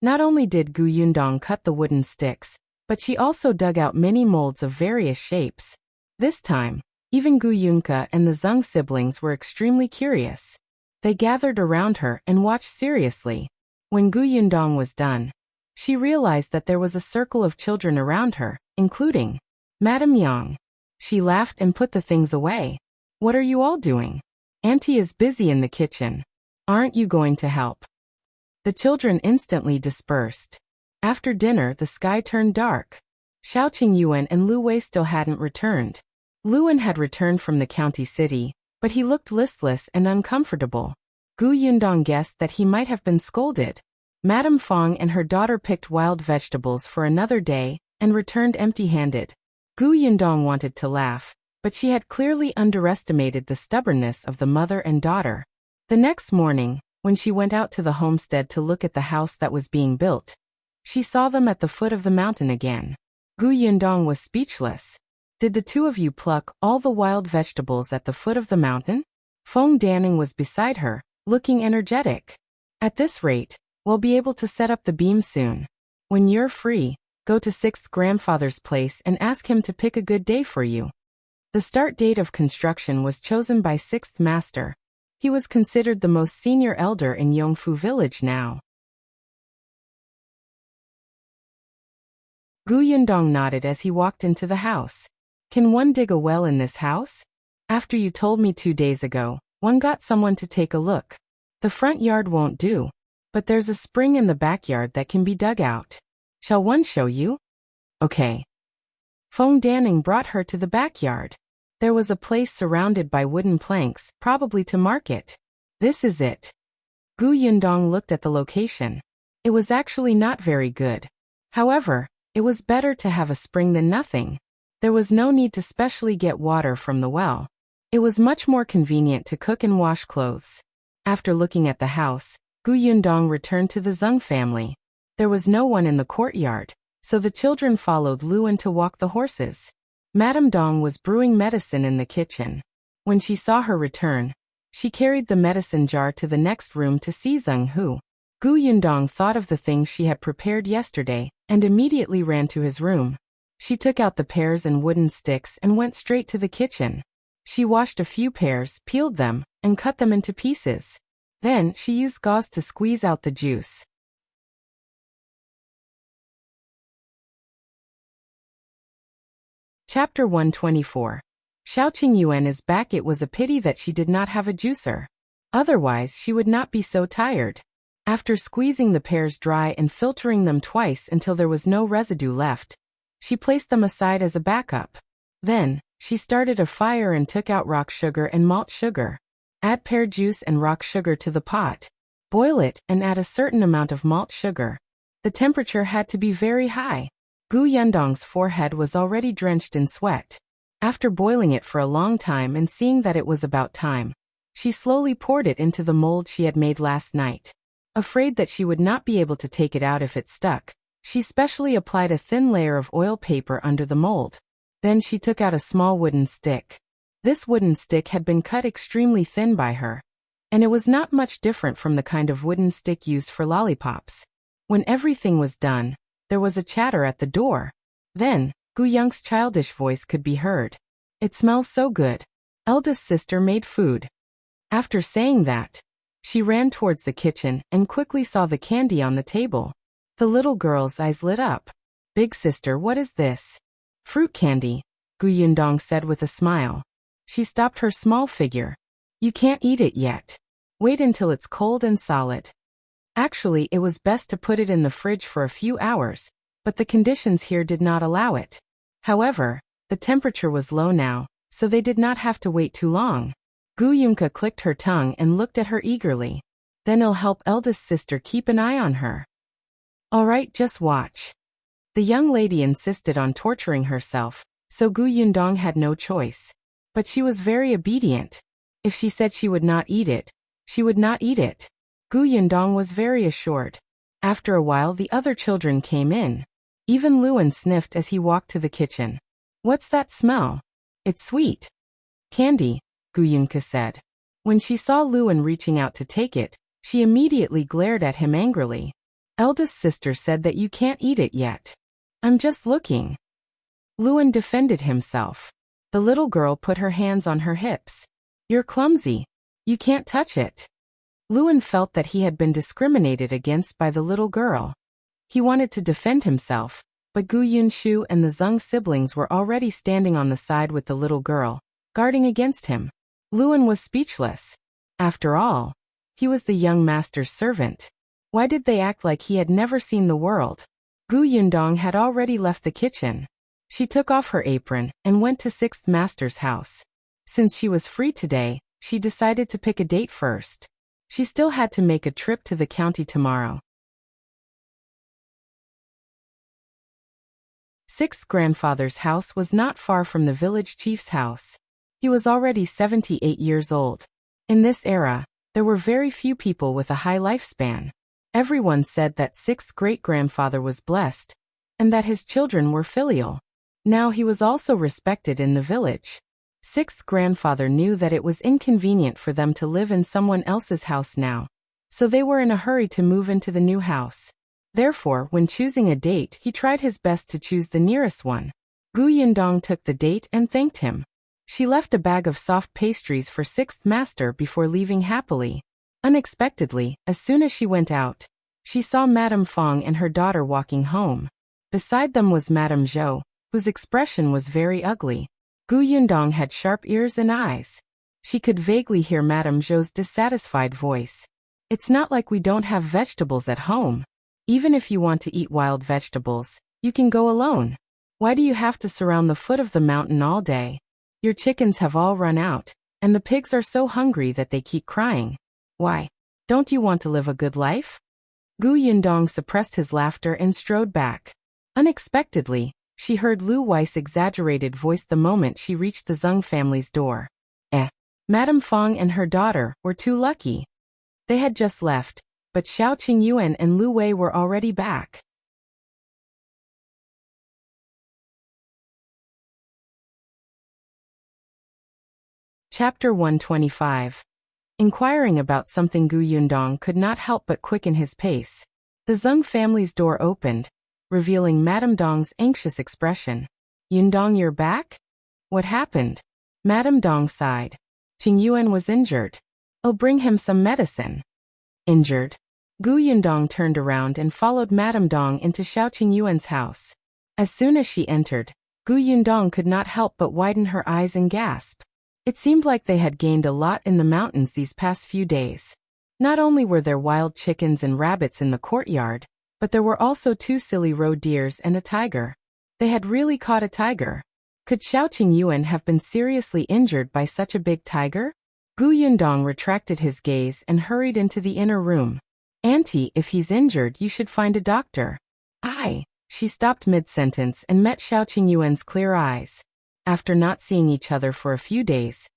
Not only did Gu Yundong cut the wooden sticks, but she also dug out many molds of various shapes. This time, even Gu Yunke and the Zheng siblings were extremely curious. They gathered around her and watched seriously. When Gu Yundong was done, she realized that there was a circle of children around her, including Madame Yang. She laughed and put the things away. "What are you all doing? Auntie is busy in the kitchen. Aren't you going to help?" The children instantly dispersed. After dinner, the sky turned dark. Shao, Qingyuan and Lu Wei still hadn't returned. Liu An had returned from the county city, but he looked listless and uncomfortable. Gu Yundong guessed that he might have been scolded. Madame Fang and her daughter picked wild vegetables for another day and returned empty-handed. Gu Yundong wanted to laugh, but she had clearly underestimated the stubbornness of the mother and daughter. The next morning, when she went out to the homestead to look at the house that was being built, she saw them at the foot of the mountain again. Gu Yundong was speechless. "Did the 2 of you pluck all the wild vegetables at the foot of the mountain?" Feng Danning was beside her, looking energetic. "At this rate, we'll be able to set up the beam soon. When you're free, go to 6th grandfather's place and ask him to pick a good day for you." The start date of construction was chosen by 6th master. He was considered the most senior elder in Yongfu village now. Gu Yundong nodded as he walked into the house. "Can one dig a well in this house? After you told me 2 days ago, one got someone to take a look. The front yard won't do, but there's a spring in the backyard that can be dug out. Shall one show you?" "Okay." Feng Danning brought her to the backyard. There was a place surrounded by wooden planks, probably to market. "This is it." Gu Yundong looked at the location. It was actually not very good. However, it was better to have a spring than nothing. There was no need to specially get water from the well. It was much more convenient to cook and wash clothes. After looking at the house, Gu Yundong returned to the Zheng family. There was no one in the courtyard, so the children followed Liu An to walk the horses. Madame Dong was brewing medicine in the kitchen. When she saw her return, she carried the medicine jar to the next room to see Zheng Hu. Gu Yundong thought of the things she had prepared yesterday and immediately ran to his room. She took out the pears and wooden sticks and went straight to the kitchen. She washed a few pears, peeled them, and cut them into pieces. Then she used gauze to squeeze out the juice. Chapter 124. Shao Qingyuan is back. It was a pity that she did not have a juicer. Otherwise, she would not be so tired. After squeezing the pears dry and filtering them twice until there was no residue left, she placed them aside as a backup. Then, she started a fire and took out rock sugar and malt sugar. Add pear juice and rock sugar to the pot. Boil it and add a certain amount of malt sugar. The temperature had to be very high. Gu Yundong's forehead was already drenched in sweat. After boiling it for a long time and seeing that it was about time, She slowly poured it into the mold she had made last night. Afraid that she would not be able to take it out if it stuck, she specially applied a thin layer of oil paper under the mold. Then she took out a small wooden stick. This wooden stick had been cut extremely thin by her, and it was not much different from the kind of wooden stick used for lollipops. When everything was done, there was a chatter at the door. Then, Gu Yong's childish voice could be heard. "It smells so good. Eldest sister made food." After saying that, she ran towards the kitchen and quickly saw the candy on the table. The little girl's eyes lit up. "Big sister, what is this?" "Fruit candy," Gu Yundong said with a smile. She stopped her small figure. "You can't eat it yet. Wait until it's cold and solid." Actually, it was best to put it in the fridge for a few hours, but the conditions here did not allow it. However, the temperature was low now, so they did not have to wait too long. Gu Yunke clicked her tongue and looked at her eagerly. "Then it'll help eldest sister keep an eye on her." "All right, just watch." The young lady insisted on torturing herself, so Gu Yundong had no choice. But she was very obedient. If she said she would not eat it, she would not eat it. Gu Yundong was very assured. After a while the other children came in. Even Liu An sniffed as he walked to the kitchen. "What's that smell?" "It's sweet." "Candy," Gu Yunke said. When she saw Liu An reaching out to take it, she immediately glared at him angrily. "Eldest sister said that you can't eat it yet." "I'm just looking." Liu An defended himself. The little girl put her hands on her hips. "You're clumsy. You can't touch it." Liu An felt that he had been discriminated against by the little girl. He wanted to defend himself, but Gu Yunshu and the Zheng siblings were already standing on the side with the little girl, guarding against him. Liu An was speechless. After all, he was the young master's servant. Why did they act like he had never seen the world? Gu Yundong had already left the kitchen. She took off her apron and went to Sixth Master's house. Since she was free today, she decided to pick a date first. She still had to make a trip to the county tomorrow. Sixth grandfather's house was not far from the village chief's house. He was already 78 years old. In this era, there were very few people with a high lifespan. Everyone said that sixth great-grandfather was blessed, and that his children were filial. Now he was also respected in the village. Sixth grandfather knew that it was inconvenient for them to live in someone else's house now, so they were in a hurry to move into the new house. Therefore, when choosing a date, he tried his best to choose the nearest one. Gu Yundong took the date and thanked him. She left a bag of soft pastries for Sixth Master before leaving happily. Unexpectedly, as soon as she went out, she saw Madame Fang and her daughter walking home. Beside them was Madame Zhou, whose expression was very ugly. Gu Yundong had sharp ears and eyes. She could vaguely hear Madame Zhou's dissatisfied voice. "It's not like we don't have vegetables at home. Even if you want to eat wild vegetables, you can go alone. Why do you have to surround the foot of the mountain all day? Your chickens have all run out, and the pigs are so hungry that they keep crying. Why? Don't you want to live a good life?" Gu Yundong suppressed his laughter and strode back. Unexpectedly, she heard Lu Wei's exaggerated voice the moment she reached the Zheng family's door. Madame Fang and her daughter were too lucky. They had just left, but Shao Qingyuan and Lu Wei were already back. Chapter 125. Inquiring about something, Gu Yundong could not help but quicken his pace. The Zheng family's door opened, revealing Madame Dong's anxious expression. "Yundong, you're back? What happened?" Madame Dong sighed. "Qingyuan was injured. I'll bring him some medicine." "Injured?" Gu Yundong turned around and followed Madame Dong into Shao Qingyuan's house. As soon as she entered, Gu Yundong could not help but widen her eyes and gasp. It seemed like they had gained a lot in the mountains these past few days. Not only were there wild chickens and rabbits in the courtyard, but there were also 2 silly roe deers and a tiger. They had really caught a tiger. Could Shao Qingyuan have been seriously injured by such a big tiger? Gu Yundong retracted his gaze and hurried into the inner room. "Auntie, if he's injured, you should find a doctor." She stopped mid-sentence and met Shao Qingyuan's clear eyes. After not seeing each other for a few days,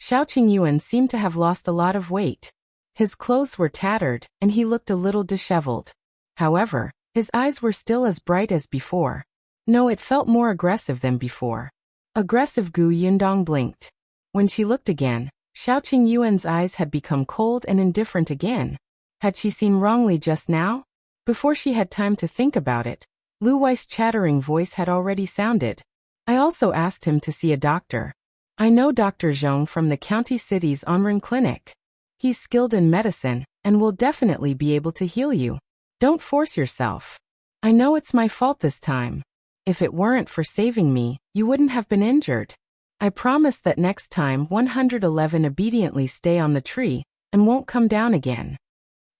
Shao Qingyuan seemed to have lost a lot of weight. His clothes were tattered, and he looked a little disheveled. However, his eyes were still as bright as before. No, it felt more aggressive than before. Aggressive. Gu Yundong blinked. When she looked again, Shao Qingyuan's eyes had become cold and indifferent again. Had she seen wrongly just now? Before she had time to think about it, Lu Wei's chattering voice had already sounded. I also asked him to see a doctor. I know Dr. Zhou from the county city's Onren clinic. He's skilled in medicine, and will definitely be able to heal you. Don't force yourself. I know it's my fault this time. If it weren't for saving me, you wouldn't have been injured. I promise that next time 111 obediently stay on the tree, and won't come down again.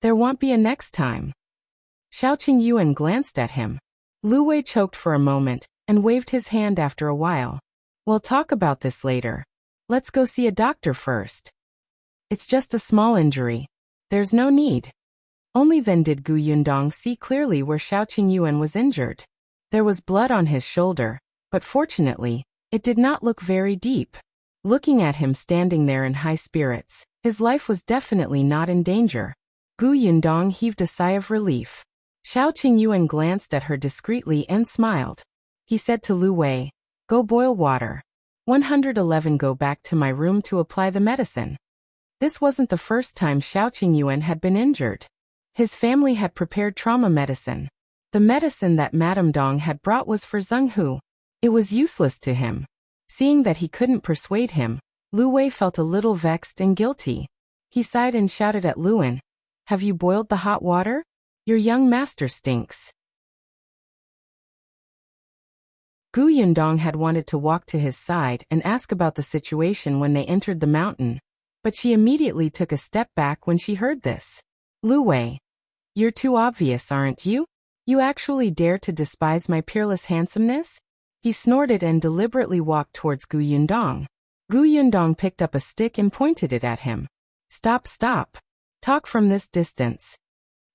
There won't be a next time. Shao Qingyuan glanced at him. Lu Wei choked for a moment, and waved his hand after a while. We'll talk about this later. Let's go see a doctor first. It's just a small injury. There's no need. Only then did Gu Yundong see clearly where Shao Qingyuan was injured. There was blood on his shoulder, but fortunately, it did not look very deep. Looking at him standing there in high spirits, his life was definitely not in danger. Gu Yundong heaved a sigh of relief. Shao Qingyuan glanced at her discreetly and smiled. He said to Lu Wei, "Go boil water. 111 go back to my room to apply the medicine." This wasn't the first time Shao Qingyuan had been injured. His family had prepared trauma medicine. The medicine that Madame Dong had brought was for Zheng Hu. It was useless to him. Seeing that he couldn't persuade him, Lu Wei felt a little vexed and guilty. He sighed and shouted at Luan, "Have you boiled the hot water? Your young master stinks." Gu Yundong had wanted to walk to his side and ask about the situation when they entered the mountain, but she immediately took a step back when she heard this. Lu Wei, you're too obvious, aren't you? You actually dare to despise my peerless handsomeness? He snorted and deliberately walked towards Gu Yundong. Gu Yundong picked up a stick and pointed it at him. Stop, stop. Talk from this distance.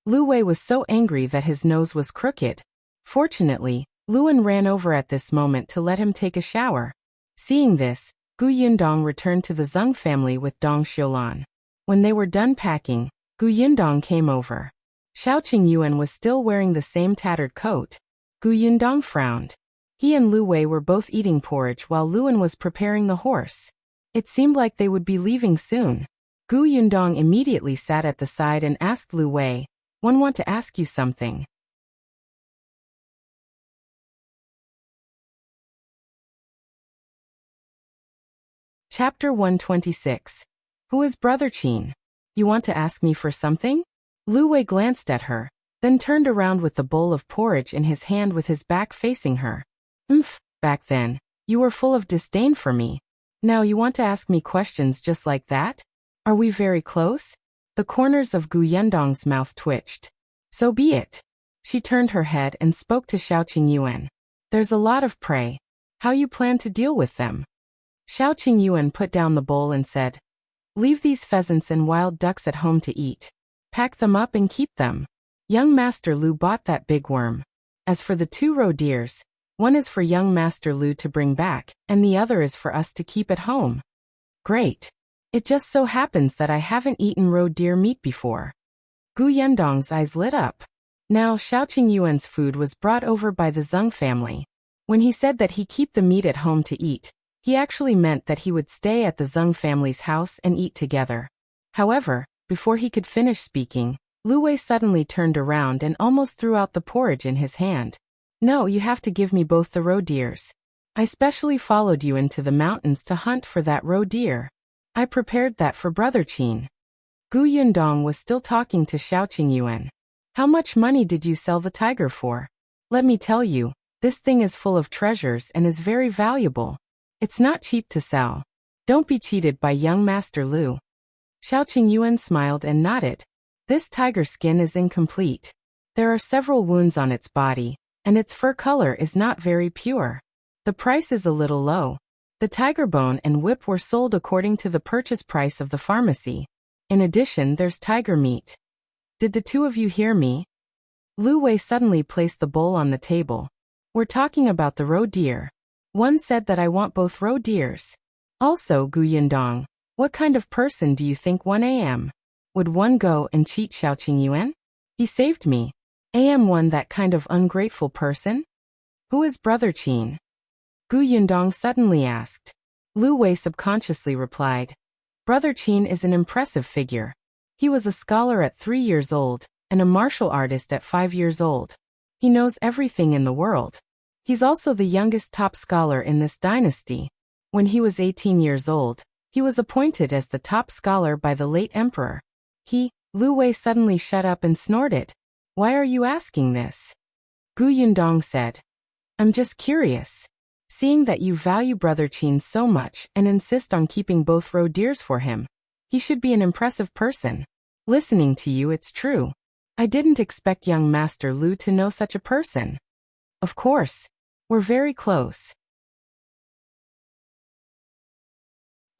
Lu Wei was so angry that his nose was crooked. Fortunately, Luan ran over at this moment to let him take a shower. Seeing this, Gu Yundong returned to the Zheng family with Dong Xiulan. When they were done packing, Gu Yundong came over. Shao Qingyuan was still wearing the same tattered coat. Gu Yundong frowned. He and Lu Wei were both eating porridge while Luan was preparing the horse. It seemed like they would be leaving soon. Gu Yundong immediately sat at the side and asked Lu Wei, "I want to ask you something." Chapter 126. Who is Brother Qin? You want to ask me for something? Lu Wei glanced at her, then turned around with the bowl of porridge in his hand with his back facing her. Back then, you were full of disdain for me. Now you want to ask me questions just like that? Are we very close? The corners of Gu Yundong's mouth twitched. So be it. She turned her head and spoke to Shao Qingyuan. There's a lot of prey. How you plan to deal with them? Shao Qingyuan put down the bowl and said, "Leave these pheasants and wild ducks at home to eat. Pack them up and keep them. Young Master Lu bought that big worm. As for the 2 roe deers, one is for young Master Lu to bring back, and the other is for us to keep at home." Great. It just so happens that I haven't eaten roe deer meat before. Gu Yundong's eyes lit up. Now Shao Qingyuan's food was brought over by the Zheng family. When he said that he keep the meat at home to eat, he actually meant that he would stay at the Zheng family's house and eat together. However, before he could finish speaking, Lu Wei suddenly turned around and almost threw out the porridge in his hand. "No, you have to give me both the roe deers. I specially followed you into the mountains to hunt for that roe deer. I prepared that for Brother Qin." Gu Yundong was still talking to Shao Qingyuan. "How much money did you sell the tiger for? Let me tell you, this thing is full of treasures and is very valuable. It's not cheap to sell. Don't be cheated by young Master Lu." Shao Qingyuan smiled and nodded. This tiger skin is incomplete. There are several wounds on its body, and its fur color is not very pure. The price is a little low. The tiger bone and whip were sold according to the purchase price of the pharmacy. In addition, there's tiger meat. Did the 2 of you hear me? Lu Wei suddenly placed the bowl on the table. We're talking about the roe deer. One said that I want both roe deers. Also, Gu Yundong, What kind of person do you think one am? Would one go and cheat Shao Qingyuan? He saved me. Am one that kind of ungrateful person? Who is Brother Qin? Gu Yundong suddenly asked. Lu Wei subconsciously replied. Brother Qin is an impressive figure. He was a scholar at 3 years old, and a martial artist at 5 years old. He knows everything in the world. He's also the youngest top scholar in this dynasty. When he was 18 years old, he was appointed as the top scholar by the late emperor. Lu Wei suddenly shut up and snorted. Why are you asking this? Gu Yundong said. I'm just curious. Seeing that you value Brother Qin so much and insist on keeping both roe deers for him, he should be an impressive person. Listening to you, it's true. I didn't expect young Master Lu to know such a person. Of course. We're very close.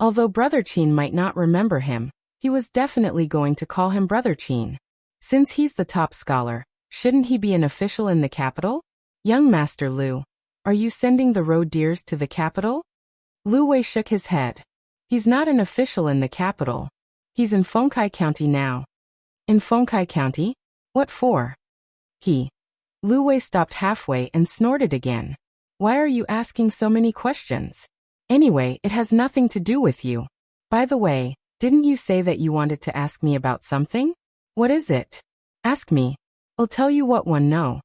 Although Brother Qin might not remember him, he was definitely going to call him Brother Qin. Since he's the top scholar, shouldn't he be an official in the capital? Young Master Lu, are you sending the roe deers to the capital? Lu Wei shook his head. He's not an official in the capital. He's in Fengkai County now. In Fengkai County? What for? Lu Wei stopped halfway and snorted again. Why are you asking so many questions? Anyway, it has nothing to do with you. By the way, didn't you say that you wanted to ask me about something? What is it? Ask me. I'll tell you what one know.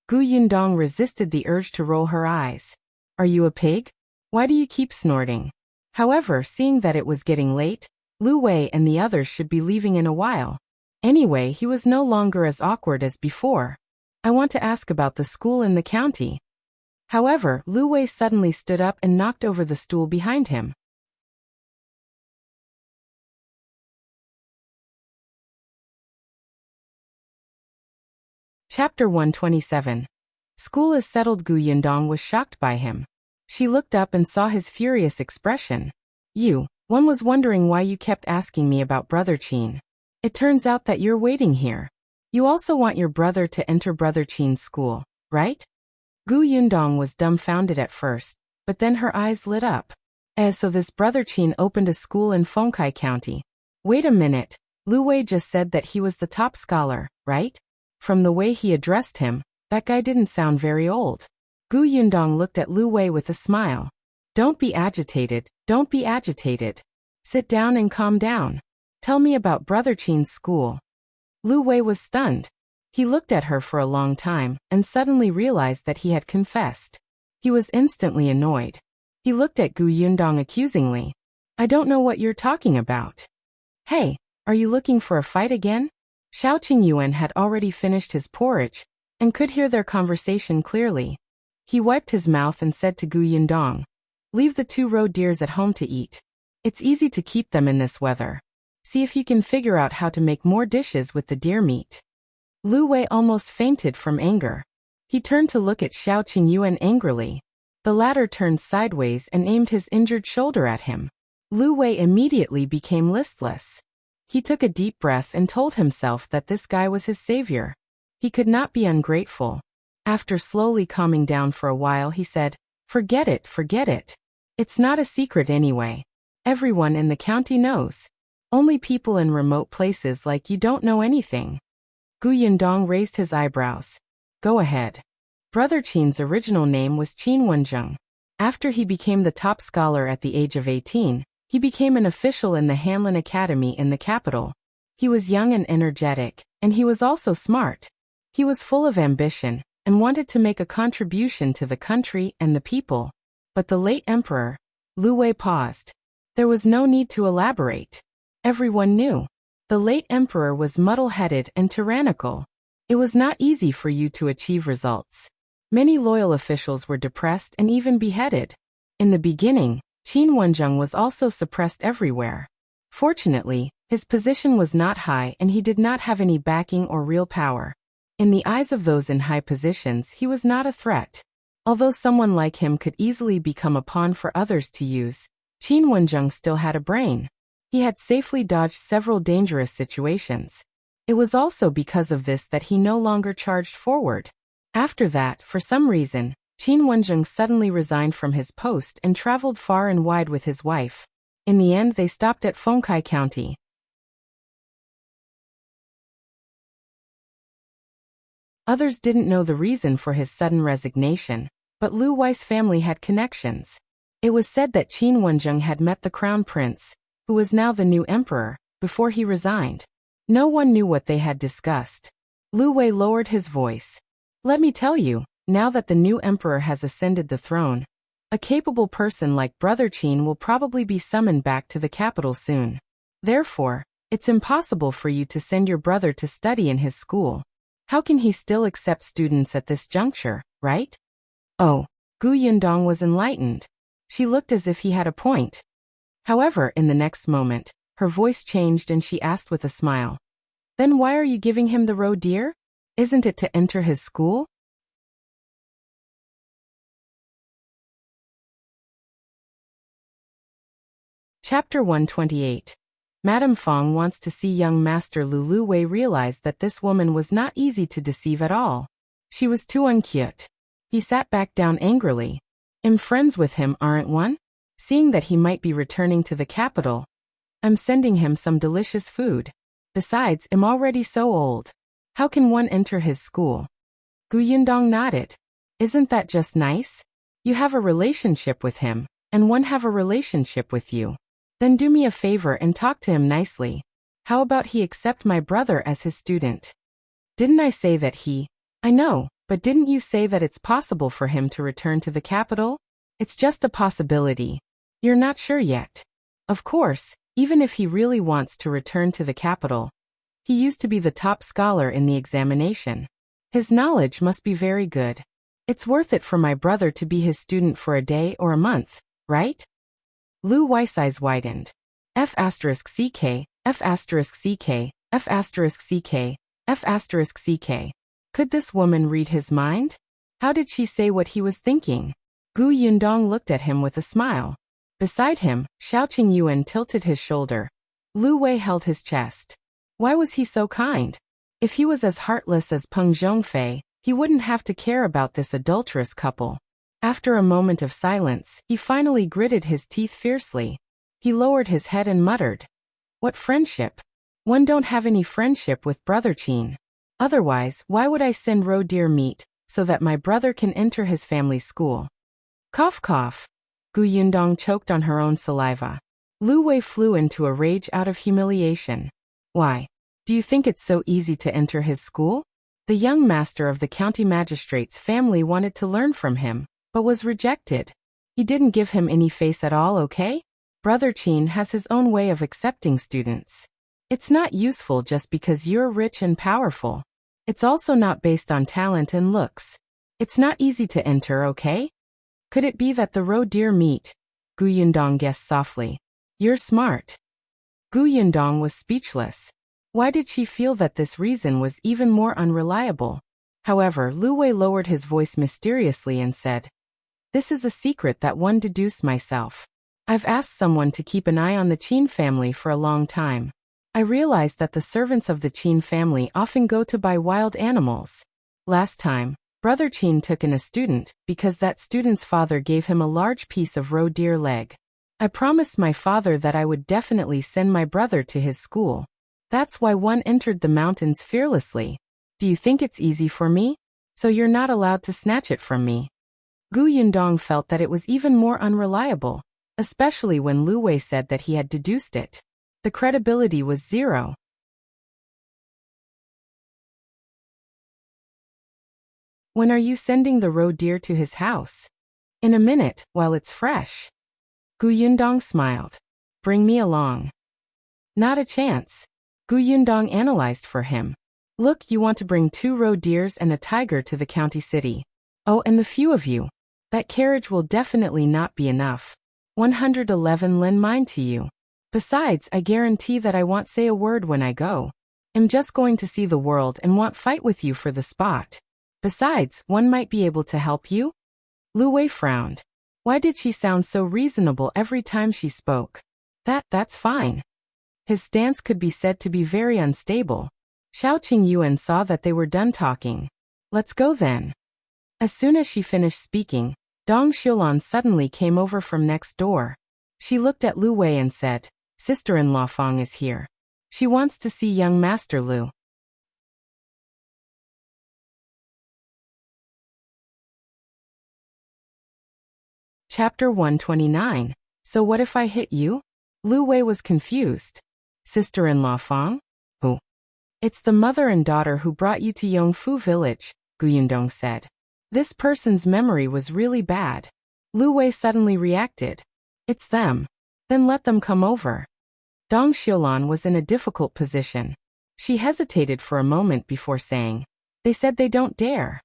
Gu Yundong resisted the urge to roll her eyes. Are you a pig? Why do you keep snorting? However, seeing that it was getting late, Lu Wei and the others should be leaving in a while. Anyway, he was no longer as awkward as before. I want to ask about the school in the county. However, Lu Wei suddenly stood up and knocked over the stool behind him. Chapter 127. School is settled. Gu Yundong was shocked by him. She looked up and saw his furious expression. One was wondering why you kept asking me about Brother Qin. It turns out that you're waiting here. You also want your brother to enter Brother Qin's school, right? Gu Yundong was dumbfounded at first, but then her eyes lit up. So this Brother Qin opened a school in Fengkai County. Wait a minute, Lu Wei just said that he was the top scholar, right? From the way he addressed him, that guy didn't sound very old. Gu Yundong looked at Lu Wei with a smile. Don't be agitated, don't be agitated. Sit down and calm down. Tell me about Brother Qin's school. Lu Wei was stunned. He looked at her for a long time and suddenly realized that he had confessed. He was instantly annoyed. He looked at Gu Yundong accusingly. I don't know what you're talking about. Hey, are you looking for a fight again? Shao Qingyuan had already finished his porridge and could hear their conversation clearly. He wiped his mouth and said to Gu Yundong, leave the 2 roe deers at home to eat. It's easy to keep them in this weather. See if you can figure out how to make more dishes with the deer meat. Lu Wei almost fainted from anger. He turned to look at Shao Qingyuan angrily. The latter turned sideways and aimed his injured shoulder at him. Lu Wei immediately became listless. He took a deep breath and told himself that this guy was his savior. He could not be ungrateful. After slowly calming down for a while, he said, forget it, forget it. It's not a secret anyway. Everyone in the county knows. Only people in remote places like you don't know anything. Gu Yundong raised his eyebrows. Go ahead. Brother Qin's original name was Qin. After he became the top scholar at the age of 18, he became an official in the Hanlin Academy in the capital. He was young and energetic, and he was also smart. He was full of ambition and wanted to make a contribution to the country and the people. But the late emperor, Lu Wei paused. There was no need to elaborate. Everyone knew. The late emperor was muddle-headed and tyrannical. It was not easy for you to achieve results. Many loyal officials were depressed and even beheaded. In the beginning, Qingyuan was also suppressed everywhere. Fortunately, his position was not high and he did not have any backing or real power. In the eyes of those in high positions, he was not a threat. Although someone like him could easily become a pawn for others to use, Qingyuan still had a brain. He had safely dodged several dangerous situations. It was also because of this that he no longer charged forward. After that, for some reason, Qingyuan suddenly resigned from his post and traveled far and wide with his wife. In the end they stopped at Fengkai County. Others didn't know the reason for his sudden resignation, but Lu Wei's family had connections. It was said that Qin Wenjing had met the crown prince, who was now the new emperor, before he resigned. No one knew what they had discussed. Lu Wei lowered his voice. Let me tell you, now that the new emperor has ascended the throne, a capable person like Brother Qin will probably be summoned back to the capital soon. Therefore, it's impossible for you to send your brother to study in his school. How can he still accept students at this juncture, right? Oh, Gu Yundong was enlightened. She looked as if he had a point. However, in the next moment, her voice changed and she asked with a smile. Then why are you giving him the roe deer? Isn't it to enter his school? Chapter 128. Madame Fang wants to see young Master Lu Wei realized that this woman was not easy to deceive at all. She was too uncute. He sat back down angrily. I'm friends with him, aren't one? Seeing that he might be returning to the capital, I'm sending him some delicious food. Besides, I'm already so old. How can one enter his school? Gu Yundong nodded. Isn't that just nice? You have a relationship with him, and one have a relationship with you. Then do me a favor and talk to him nicely. How about he accept my brother as his student? Didn't I say that he? I know, but didn't you say that it's possible for him to return to the capital? It's just a possibility. You're not sure yet. Of course, even if he really wants to return to the capital. He used to be the top scholar in the examination. His knowledge must be very good. It's worth it for my brother to be his student for a day or a month, right? Lu Wei's eyes widened. F*CK, F*CK, F*CK, F*CK. Could this woman read his mind? How did she say what he was thinking? Gu Yundong looked at him with a smile. Beside him, Shao Qingyuan tilted his shoulder. Lu Wei held his chest. Why was he so kind? If he was as heartless as Peng Zhongfei, he wouldn't have to care about this adulterous couple. After a moment of silence, he finally gritted his teeth fiercely. He lowered his head and muttered. What friendship? One don't have any friendship with Brother Qin. Otherwise, why would I send roe deer meat, so that my brother can enter his family's school? Cough cough. Gu Yundong choked on her own saliva. Lu Wei flew into a rage out of humiliation. Why? Do you think it's so easy to enter his school? The young master of the county magistrate's family wanted to learn from him, but was rejected. He didn't give him any face at all, okay? Brother Qin has his own way of accepting students. It's not useful just because you're rich and powerful. It's also not based on talent and looks. It's not easy to enter, okay? Could it be that the roe deer meat? Gu Yundong guessed softly. You're smart. Gu Yundong was speechless. Why did she feel that this reason was even more unreliable? However, Lu Wei lowered his voice mysteriously and said, This is a secret that one deduced myself. I've asked someone to keep an eye on the Qin family for a long time. I realized that the servants of the Qin family often go to buy wild animals. Last time, Brother Qin took in a student because that student's father gave him a large piece of roe deer leg. I promised my father that I would definitely send my brother to his school. That's why one entered the mountains fearlessly. Do you think it's easy for me? So you're not allowed to snatch it from me. Gu Yundong felt that it was even more unreliable, especially when Lu Wei said that he had deduced it. The credibility was zero. When are you sending the roe deer to his house? In a minute, while it's fresh. Gu Yundong smiled. Bring me along. Not a chance. Gu Yundong analyzed for him. Look, you want to bring 2 roe deers and a tiger to the county city. Oh, and the few of you. That carriage will definitely not be enough. 111 lend mine to you. Besides, I guarantee that I won't say a word when I go. I'm just going to see the world and won't fight with you for the spot. Besides, one might be able to help you? Lu Wei frowned. Why did she sound so reasonable every time she spoke? That's fine. His stance could be said to be very unstable. Shao Qingyuan saw that they were done talking. Let's go then. As soon as she finished speaking, Dong Xiulan suddenly came over from next door. She looked at Lu Wei and said, "Sister-in-law Fang is here. She wants to see young Master Liu." Chapter 129. So what if I hit you? Lu Wei was confused. Sister-in-law Fang? Who? It's the mother and daughter who brought you to Yongfu village, Gu Yundong said. This person's memory was really bad. Lu Wei suddenly reacted. It's them. Then let them come over. Dong Xiulan was in a difficult position. She hesitated for a moment before saying, "They said they don't dare."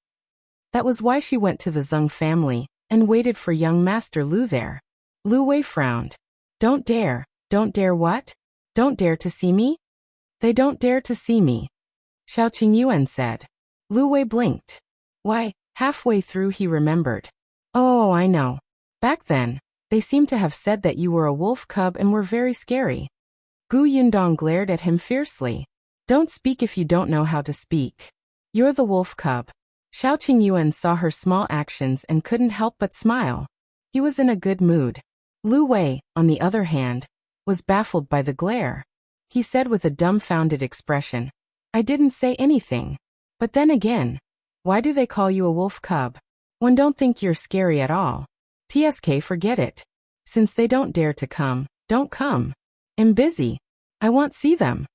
That was why she went to the Zhou family and waited for young Master Liu there. Lu Wei frowned. Don't dare what? Don't dare to see me? They don't dare to see me. Shao Qingyuan said. Lu Wei blinked. Why, halfway through he remembered. Oh, I know. Back then, they seemed to have said that you were a wolf cub and were very scary. Gu Yundong glared at him fiercely. Don't speak if you don't know how to speak. You're the wolf cub. Shao Qingyuan saw her small actions and couldn't help but smile. He was in a good mood. Lu Wei, on the other hand, was baffled by the glare. He said with a dumbfounded expression, I didn't say anything. But then again, why do they call you a wolf cub? One don't think you're scary at all. TSK, forget it. Since they don't dare to come, don't come. I'm busy. I won't see them.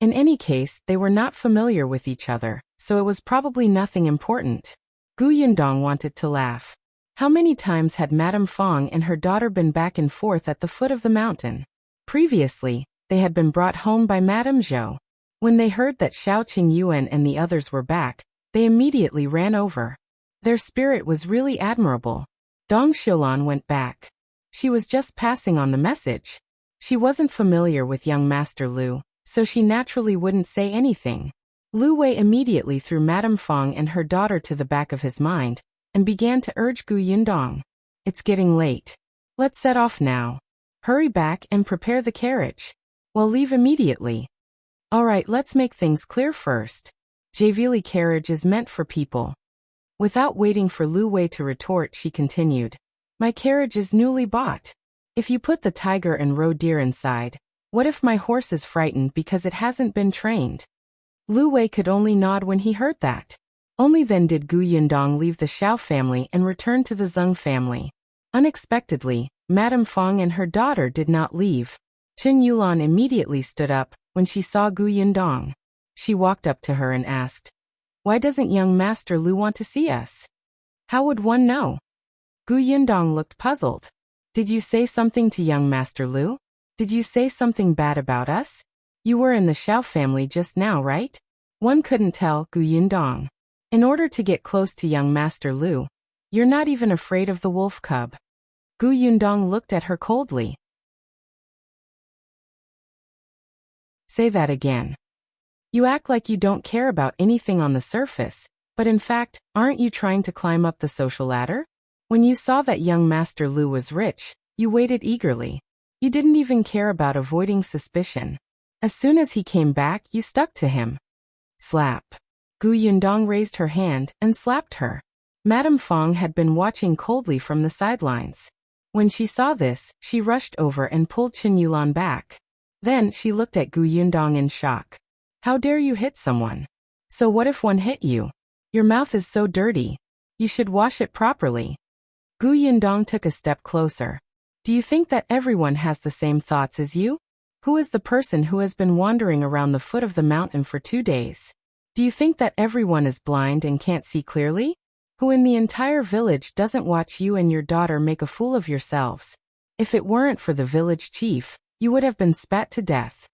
In any case, they were not familiar with each other, so it was probably nothing important. Gu Yundong wanted to laugh. How many times had Madame Fang and her daughter been back and forth at the foot of the mountain? Previously, they had been brought home by Madame Zhou. When they heard that Shao Qingyuan and the others were back, they immediately ran over. Their spirit was really admirable. Dong Xiulan went back. She was just passing on the message. She wasn't familiar with young Master Liu, so she naturally wouldn't say anything. Lu Wei immediately threw Madame Fang and her daughter to the back of his mind, and began to urge Gu Yundong. It's getting late. Let's set off now. Hurry back and prepare the carriage. We'll leave immediately. Alright, let's make things clear first. Javili carriage is meant for people. Without waiting for Lu Wei to retort, she continued. My carriage is newly bought. If you put the tiger and roe deer inside, what if my horse is frightened because it hasn't been trained? Lu Wei could only nod when he heard that. Only then did Gu Yundong leave the Shao family and return to the Zhou family. Unexpectedly, Madame Fang and her daughter did not leave. Qingyuan immediately stood up when she saw Gu Yundong. She walked up to her and asked, Why doesn't young Master Liu want to see us? How would one know? Gu Yundong looked puzzled. Did you say something to young Master Liu? Did you say something bad about us? You were in the Shao family just now, right? One couldn't tell, Gu Yundong. In order to get close to young Master Liu, you're not even afraid of the wolf cub. Gu Yundong looked at her coldly. Say that again. You act like you don't care about anything on the surface, but in fact, aren't you trying to climb up the social ladder? When you saw that young Master Liu was rich, you waited eagerly. You didn't even care about avoiding suspicion. As soon as he came back, you stuck to him. Slap. Gu Yundong raised her hand and slapped her. Madame Fang had been watching coldly from the sidelines. When she saw this, she rushed over and pulled Qingyuan back. Then she looked at Gu Yundong in shock. How dare you hit someone? So what if one hit you? Your mouth is so dirty. You should wash it properly. Gu Yundong took a step closer. Do you think that everyone has the same thoughts as you? Who is the person who has been wandering around the foot of the mountain for 2 days? Do you think that everyone is blind and can't see clearly? Who in the entire village doesn't watch you and your daughter make a fool of yourselves? If it weren't for the village chief, you would have been spat to death.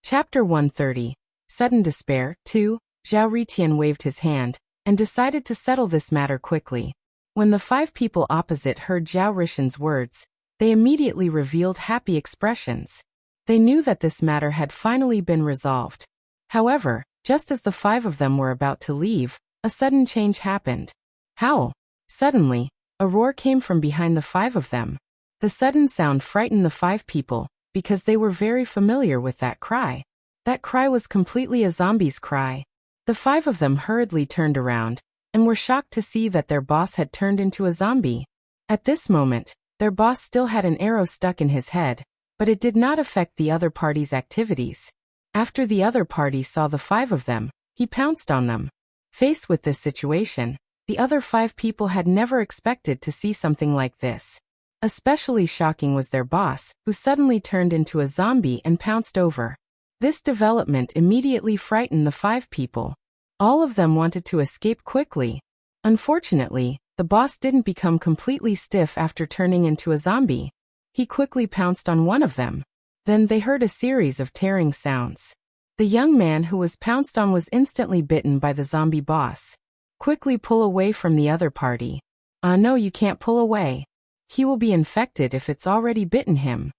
Chapter 130. Sudden Despair. 2. Zhao Ritian waved his hand and decided to settle this matter quickly. When the 5 people opposite heard Zhao Rishan's words, they immediately revealed happy expressions. They knew that this matter had finally been resolved. However, just as the 5 of them were about to leave, a sudden change happened. Howl! Suddenly, a roar came from behind the 5 of them. The sudden sound frightened the 5 people, because they were very familiar with that cry. That cry was completely a zombie's cry. The 5 of them hurriedly turned around, and were shocked to see that their boss had turned into a zombie. At this moment, their boss still had an arrow stuck in his head, but it did not affect the other party's activities. After the other party saw the 5 of them, he pounced on them. Faced with this situation, the other 5 people had never expected to see something like this. Especially shocking was their boss, who suddenly turned into a zombie and pounced over. This development immediately frightened the 5 people. All of them wanted to escape quickly. Unfortunately, the boss didn't become completely stiff after turning into a zombie. He quickly pounced on one of them. Then they heard a series of tearing sounds. The young man who was pounced on was instantly bitten by the zombie boss. Quickly pull away from the other party. No, you can't pull away. He will be infected if it's already bitten him.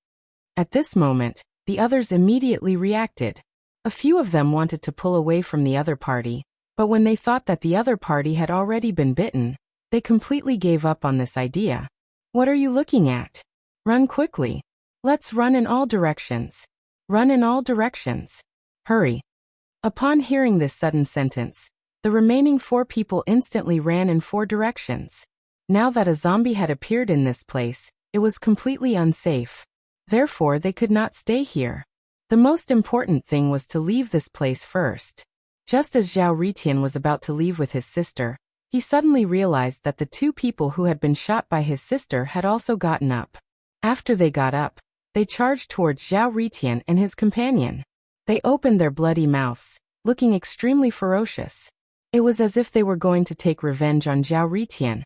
At this moment, the others immediately reacted. A few of them wanted to pull away from the other party, but when they thought that the other party had already been bitten, they completely gave up on this idea. What are you looking at? Run quickly. Let's run in all directions. Run in all directions. Hurry. Upon hearing this sudden sentence, the remaining 4 people instantly ran in 4 directions. Now that a zombie had appeared in this place, it was completely unsafe. Therefore, they could not stay here. The most important thing was to leave this place first. Just as Zhou Ritian was about to leave with his sister, he suddenly realized that the 2 people who had been shot by his sister had also gotten up. After they got up, they charged towards Zhou Ritian and his companion. They opened their bloody mouths, looking extremely ferocious. It was as if they were going to take revenge on Zhou Ritian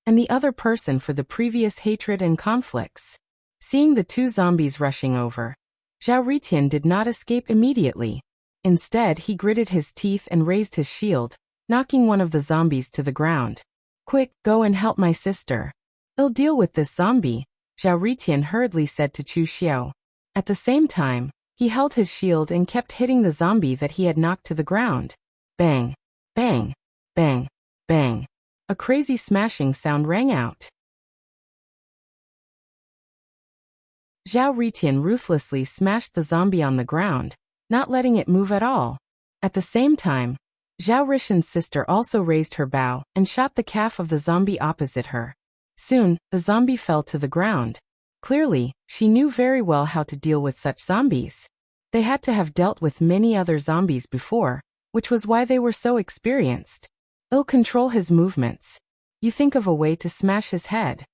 and the other person for the previous hatred and conflicts. Seeing the 2 zombies rushing over, Zhou Ritian did not escape immediately. Instead, he gritted his teeth and raised his shield, knocking one of the zombies to the ground. Quick, go and help my sister. I'll deal with this zombie, Zhou Ritian hurriedly said to Chu Xiao. At the same time, he held his shield and kept hitting the zombie that he had knocked to the ground. Bang, bang, bang, bang. A crazy smashing sound rang out. Zhou Ritian ruthlessly smashed the zombie on the ground, not letting it move at all. At the same time, Zhou Rishan's sister also raised her bow and shot the calf of the zombie opposite her. Soon, the zombie fell to the ground. Clearly, she knew very well how to deal with such zombies. They had to have dealt with many other zombies before, which was why they were so experienced. He'll control his movements. You think of a way to smash his head.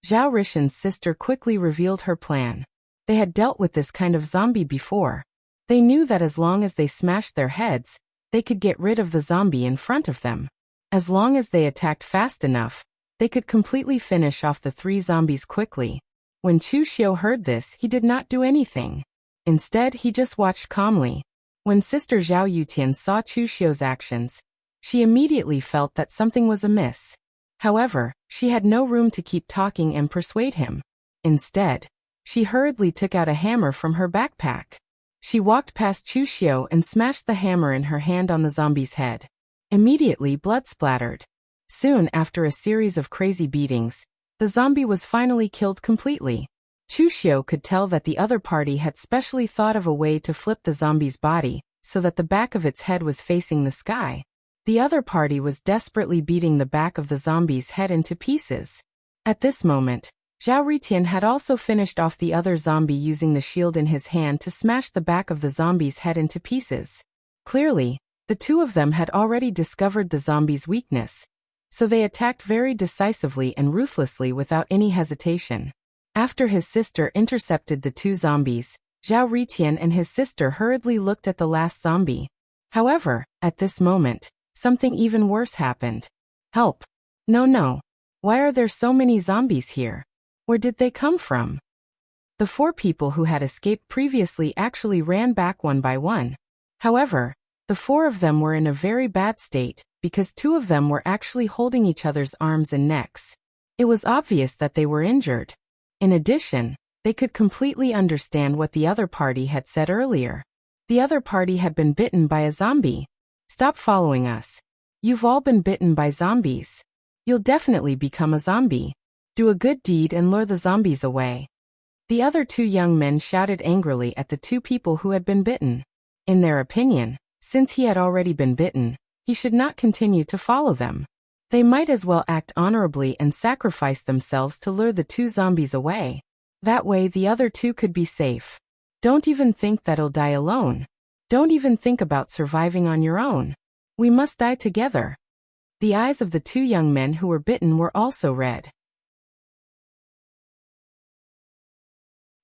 Zhou Rishan's sister quickly revealed her plan. They had dealt with this kind of zombie before. They knew that as long as they smashed their heads, they could get rid of the zombie in front of them. As long as they attacked fast enough, they could completely finish off the 3 zombies quickly. When Chu Xiao heard this, he did not do anything. Instead, he just watched calmly. When Sister Zhao Yutian saw Chu Xiao's actions, she immediately felt that something was amiss. However, she had no room to keep talking and persuade him. Instead, she hurriedly took out a hammer from her backpack. She walked past Chu Xiao and smashed the hammer in her hand on the zombie's head. Immediately, blood splattered. Soon after a series of crazy beatings, the zombie was finally killed completely. Chu Xiao could tell that the other party had specially thought of a way to flip the zombie's body, so that the back of its head was facing the sky. The other party was desperately beating the back of the zombie's head into pieces. At this moment, Zhou Ritian had also finished off the other zombie using the shield in his hand to smash the back of the zombie's head into pieces. Clearly, the 2 of them had already discovered the zombie's weakness, so they attacked very decisively and ruthlessly without any hesitation. After his sister intercepted the 2 zombies, Zhou Ritian and his sister hurriedly looked at the last zombie. However, at this moment, something even worse happened. Help! No. Why are there so many zombies here? Where did they come from? The 4 people who had escaped previously actually ran back one by one. However, the 4 of them were in a very bad state, because 2 of them were actually holding each other's arms and necks. It was obvious that they were injured. In addition, they could completely understand what the other party had said earlier. The other party had been bitten by a zombie. Stop following us. You've all been bitten by zombies. You'll definitely become a zombie. Do a good deed and lure the zombies away. The other 2 young men shouted angrily at the 2 people who had been bitten. In their opinion, since he had already been bitten, He should not continue to follow them. They might as well act honorably and sacrifice themselves to lure the 2 zombies away. That way the other 2 could be safe. Don't even think that he'll die alone. Don't even think about surviving on your own. We must die together. The eyes of the 2 young men who were bitten were also red.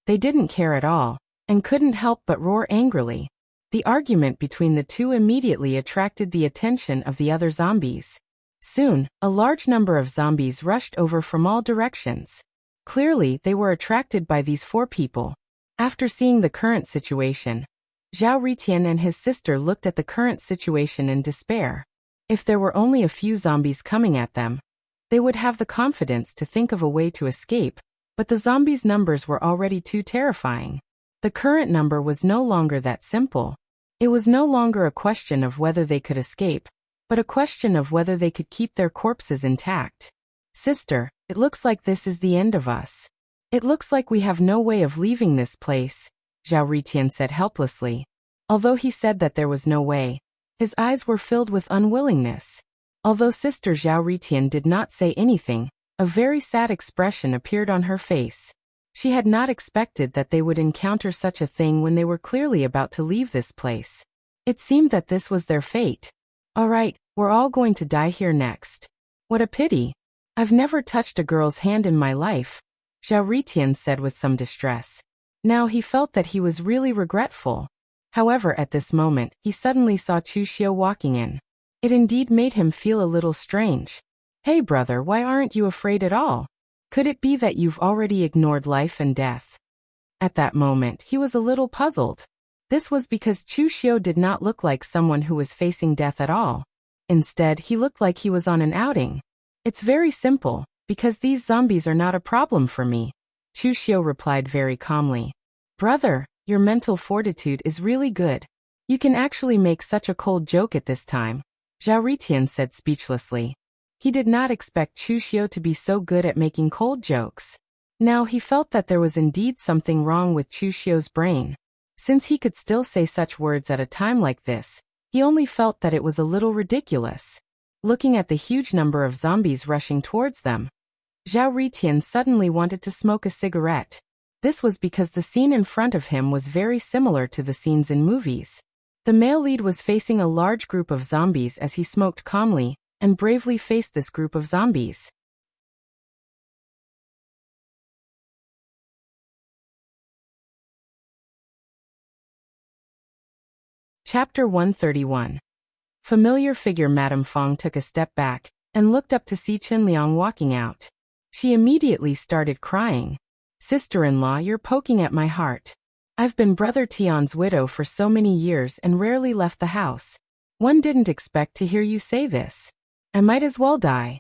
They didn't care at all, and couldn't help but roar angrily. The argument between the 2 immediately attracted the attention of the other zombies. Soon, a large number of zombies rushed over from all directions. Clearly, they were attracted by these 4 people. After seeing the current situation, Zhou Ritian and his sister looked at the current situation in despair. If there were only a few zombies coming at them, they would have the confidence to think of a way to escape, but the zombies' numbers were already too terrifying. The current number was no longer that simple. It was no longer a question of whether they could escape, but a question of whether they could keep their corpses intact. Sister, it looks like this is the end of us. It looks like we have no way of leaving this place, Zhou Ritian said helplessly. Although he said that there was no way, his eyes were filled with unwillingness. Although Sister Zhou Ritian did not say anything, a very sad expression appeared on her face. She had not expected that they would encounter such a thing when they were clearly about to leave this place. It seemed that this was their fate. All right, we're all going to die here next. What a pity. I've never touched a girl's hand in my life, Zhou Ritian said with some distress. Now he felt that he was really regretful. However, at this moment, he suddenly saw Chu Xiu walking in. It indeed made him feel a little strange. Hey brother, why aren't you afraid at all? Could it be that you've already ignored life and death? At that moment, he was a little puzzled. This was because Chu Xiu did not look like someone who was facing death at all. Instead, he looked like he was on an outing. It's very simple, because these zombies are not a problem for me, Chu Xiu replied very calmly. Brother, your mental fortitude is really good. You can actually make such a cold joke at this time, Zhou Ritian said speechlessly. He did not expect Chu Xiu to be so good at making cold jokes. Now he felt that there was indeed something wrong with Chu Xiu's brain. Since he could still say such words at a time like this, he only felt that it was a little ridiculous. Looking at the huge number of zombies rushing towards them, Zhou Ritian suddenly wanted to smoke a cigarette. This was because the scene in front of him was very similar to the scenes in movies. The male lead was facing a large group of zombies as he smoked calmly, and bravely faced this group of zombies. Chapter 131. Familiar figure. Madame Fang took a step back, and looked up to see Qingyuan walking out. She immediately started crying. Sister-in-law, you're poking at my heart. I've been Brother Tian's widow for so many years and rarely left the house. One didn't expect to hear you say this. I might as well die.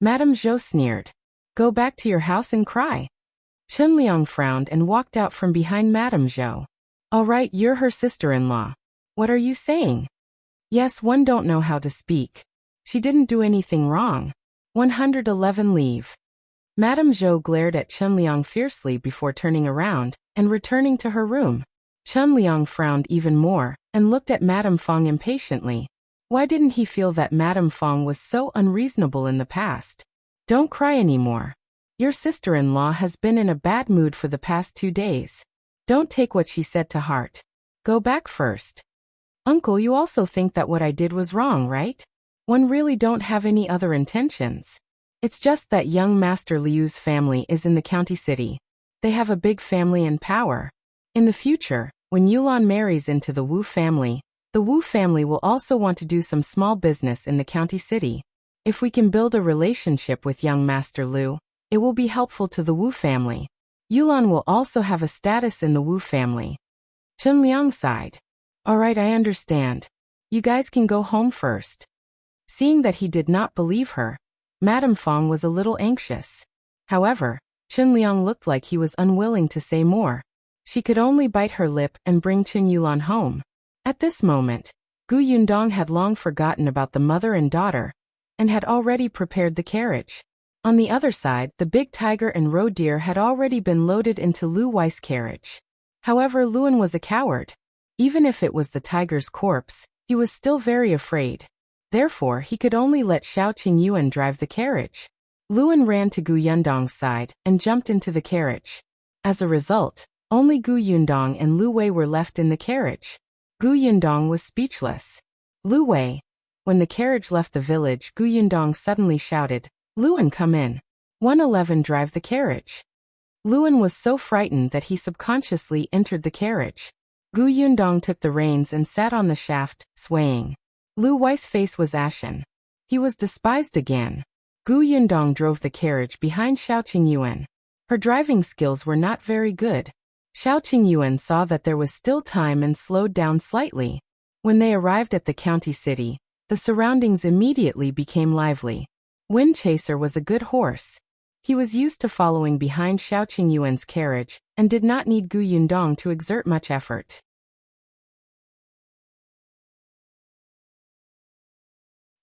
Madame Zhou sneered. Go back to your house and cry. Qingyuan frowned and walked out from behind Madame Zhou. All right, you're her sister-in-law. What are you saying? Yes, one don't know how to speak. She didn't do anything wrong. 111 leave. Madame Zhou glared at Qingyuan fiercely before turning around and returning to her room. Qingyuan frowned even more and looked at Madame Fang impatiently. Why didn't he feel that Madame Fang was so unreasonable in the past? Don't cry anymore. Your sister-in-law has been in a bad mood for the past 2 days. Don't take what she said to heart. Go back first. Uncle, you also think that what I did was wrong, right? One really don't have any other intentions. It's just that young Master Liu's family is in the county city. They have a big family and power. In the future, when Yulan marries into the Wu family, the Wu family will also want to do some small business in the county city. If we can build a relationship with young Master Liu, it will be helpful to the Wu family. Yulan will also have a status in the Wu family. Qingyuan sighed. Alright, I understand. You guys can go home first. Seeing that he did not believe her, Madame Fang was a little anxious. However, Qingyuan looked like he was unwilling to say more. She could only bite her lip and bring Qingyuan home. At this moment, Gu Yundong had long forgotten about the mother and daughter, and had already prepared the carriage. On the other side, the big tiger and roe deer had already been loaded into Lu Wei's carriage. However, Luan was a coward. Even if it was the tiger's corpse, he was still very afraid. Therefore, he could only let Qingyuan drive the carriage. Liu An ran to Gu Yundong's side and jumped into the carriage. As a result, only Gu Yundong and Lu Wei were left in the carriage. Gu Yundong was speechless. Lu Wei. When the carriage left the village, Gu Yundong suddenly shouted, "Liu An, come in. 111 drive the carriage." Liu An was so frightened that he subconsciously entered the carriage. Gu Yundong took the reins and sat on the shaft, swaying. Lu Wei's face was ashen. He was despised again. Gu Yundong drove the carriage behind Qingyuan. Her driving skills were not very good. Qingyuan saw that there was still time and slowed down slightly. When they arrived at the county city, the surroundings immediately became lively. Wind Chaser was a good horse. He was used to following behind Qingyuan's carriage and did not need Gu Yundong to exert much effort.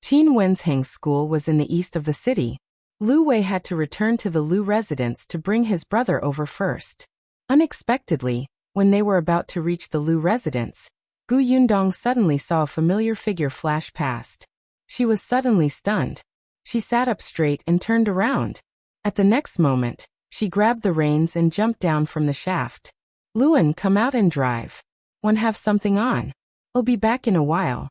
Qin Wensheng's school was in the east of the city. Lu Wei had to return to the Lu residence to bring his brother over first. Unexpectedly, when they were about to reach the Lu residence, Gu Yundong suddenly saw a familiar figure flash past. She was suddenly stunned. She sat up straight and turned around. At the next moment, she grabbed the reins and jumped down from the shaft. "Liu An, come out and drive. Want have something on? I'll be back in a while."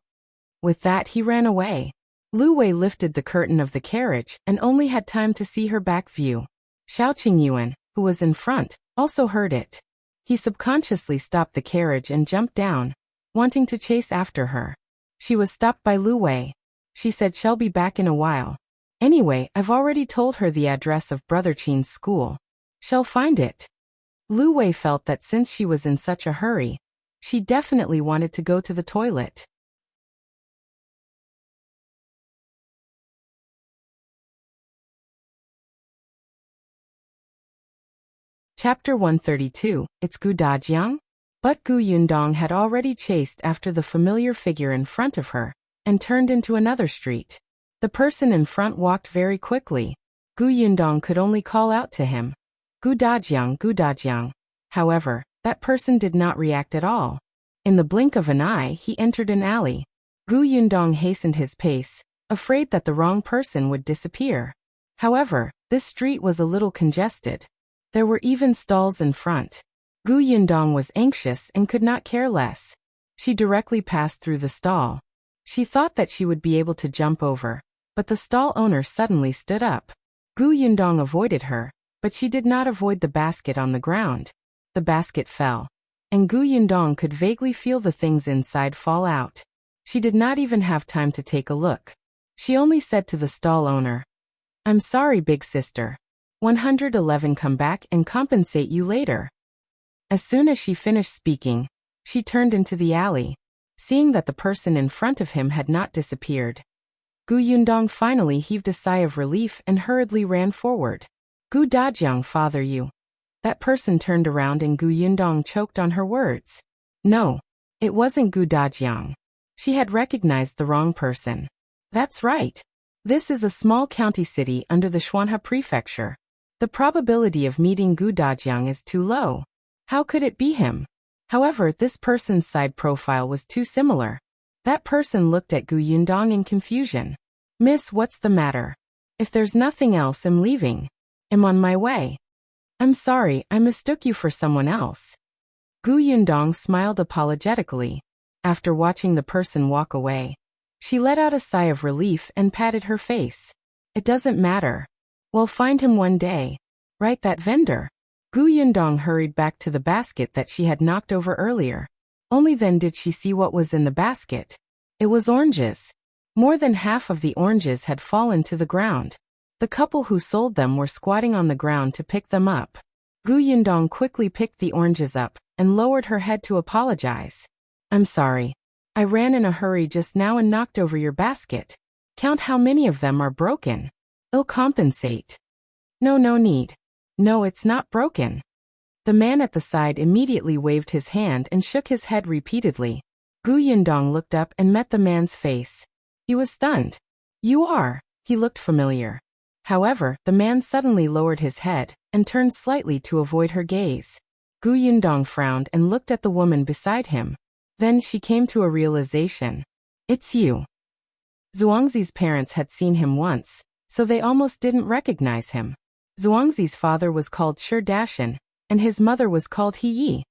With that, he ran away. Lu Wei lifted the curtain of the carriage and only had time to see her back view. Qingyuan, who was in front, also heard it. He subconsciously stopped the carriage and jumped down, wanting to chase after her. She was stopped by Lu Wei. She said she'll be back in a while. "Anyway, I've already told her the address of Brother Qin's school. She'll find it." Lu Wei felt that since she was in such a hurry, she definitely wanted to go to the toilet. Chapter 132, It's Gu Dajiang? But Gu Yundong had already chased after the familiar figure in front of her, and turned into another street. The person in front walked very quickly. Gu Yundong could only call out to him, "Gu Dajiang, Gu Dajiang." However, that person did not react at all. In the blink of an eye, he entered an alley. Gu Yundong hastened his pace, afraid that the wrong person would disappear. However, this street was a little congested. There were even stalls in front. Gu Yundong was anxious and could not care less. She directly passed through the stall. She thought that she would be able to jump over, but the stall owner suddenly stood up. Gu Yundong avoided her, but she did not avoid the basket on the ground. The basket fell, and Gu Yundong could vaguely feel the things inside fall out. She did not even have time to take a look. She only said to the stall owner, "I'm sorry, big sister. 111 come back and compensate you later." As soon as she finished speaking, she turned into the alley. Seeing that the person in front of him had not disappeared, Gu Yundong finally heaved a sigh of relief and hurriedly ran forward. "Gu Dajiang, father you." That person turned around and Gu Yundong choked on her words. No, it wasn't Gu Dajiang. She had recognized the wrong person. That's right. This is a small county city under the Xuanhe prefecture. The probability of meeting Gu Dajiang is too low. How could it be him? However, this person's side profile was too similar. That person looked at Gu Yundong in confusion. "Miss, what's the matter? If there's nothing else, I'm leaving. I'm on my way." "I'm sorry, I mistook you for someone else." Gu Yundong smiled apologetically. After watching the person walk away, she let out a sigh of relief and patted her face. "It doesn't matter. We'll find him one day. Right, that vendor?" Gu Yundong hurried back to the basket that she had knocked over earlier. Only then did she see what was in the basket. It was oranges. More than half of the oranges had fallen to the ground. The couple who sold them were squatting on the ground to pick them up. Gu Yundong quickly picked the oranges up and lowered her head to apologize. "I'm sorry. I ran in a hurry just now and knocked over your basket. Count how many of them are broken. I'll compensate." "No, no need. No, it's not broken." The man at the side immediately waved his hand and shook his head repeatedly. Gu Yundong looked up and met the man's face. He was stunned. "You are." He looked familiar. However, the man suddenly lowered his head and turned slightly to avoid her gaze. Gu Yundong frowned and looked at the woman beside him. Then she came to a realization. "It's you." Zhuangzi's parents had seen him once, so they almost didn't recognize him. Zhuangzi's father was called Shao, and his mother was called Yi.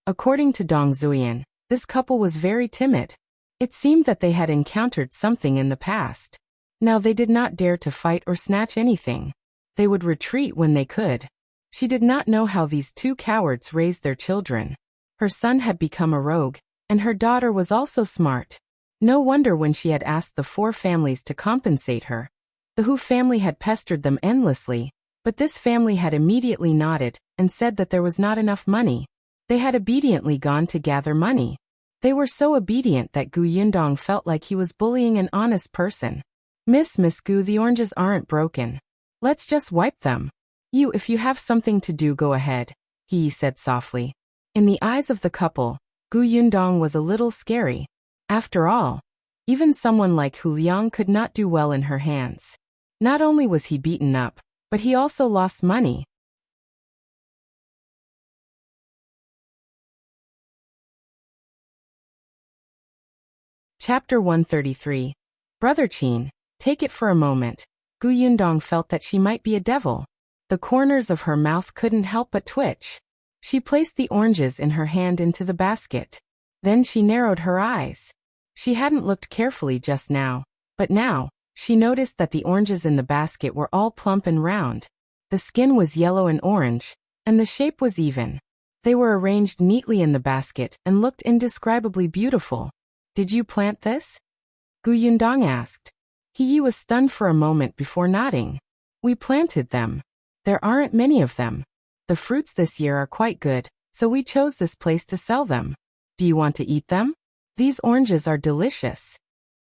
According to Dong Zuyan, this couple was very timid. It seemed that they had encountered something in the past. Now they did not dare to fight or snatch anything. They would retreat when they could. She did not know how these two cowards raised their children. Her son had become a rogue, and her daughter was also smart. No wonder when she had asked the four families to compensate her. The Hu family had pestered them endlessly, but this family had immediately nodded and said that there was not enough money. They had obediently gone to gather money. They were so obedient that Gu Yundong felt like he was bullying an honest person. Miss Gu, the oranges aren't broken. Let's just wipe them. If you have something to do, go ahead, he said softly. In the eyes of the couple, Gu Yundong was a little scary. After all, even someone like Hu Liang could not do well in her hands. Not only was he beaten up, but he also lost money. Chapter 133. Brother Qin, take it for a moment. Gu Yundong felt that she might be a devil. The corners of her mouth couldn't help but twitch. She placed the oranges in her hand into the basket. Then she narrowed her eyes. She hadn't looked carefully just now, but now, she noticed that the oranges in the basket were all plump and round. The skin was yellow and orange, and the shape was even. They were arranged neatly in the basket and looked indescribably beautiful. Did you plant this? Gu Yundong asked. He was stunned for a moment before nodding. We planted them. There aren't many of them. The fruits this year are quite good, so we chose this place to sell them. Do you want to eat them? These oranges are delicious.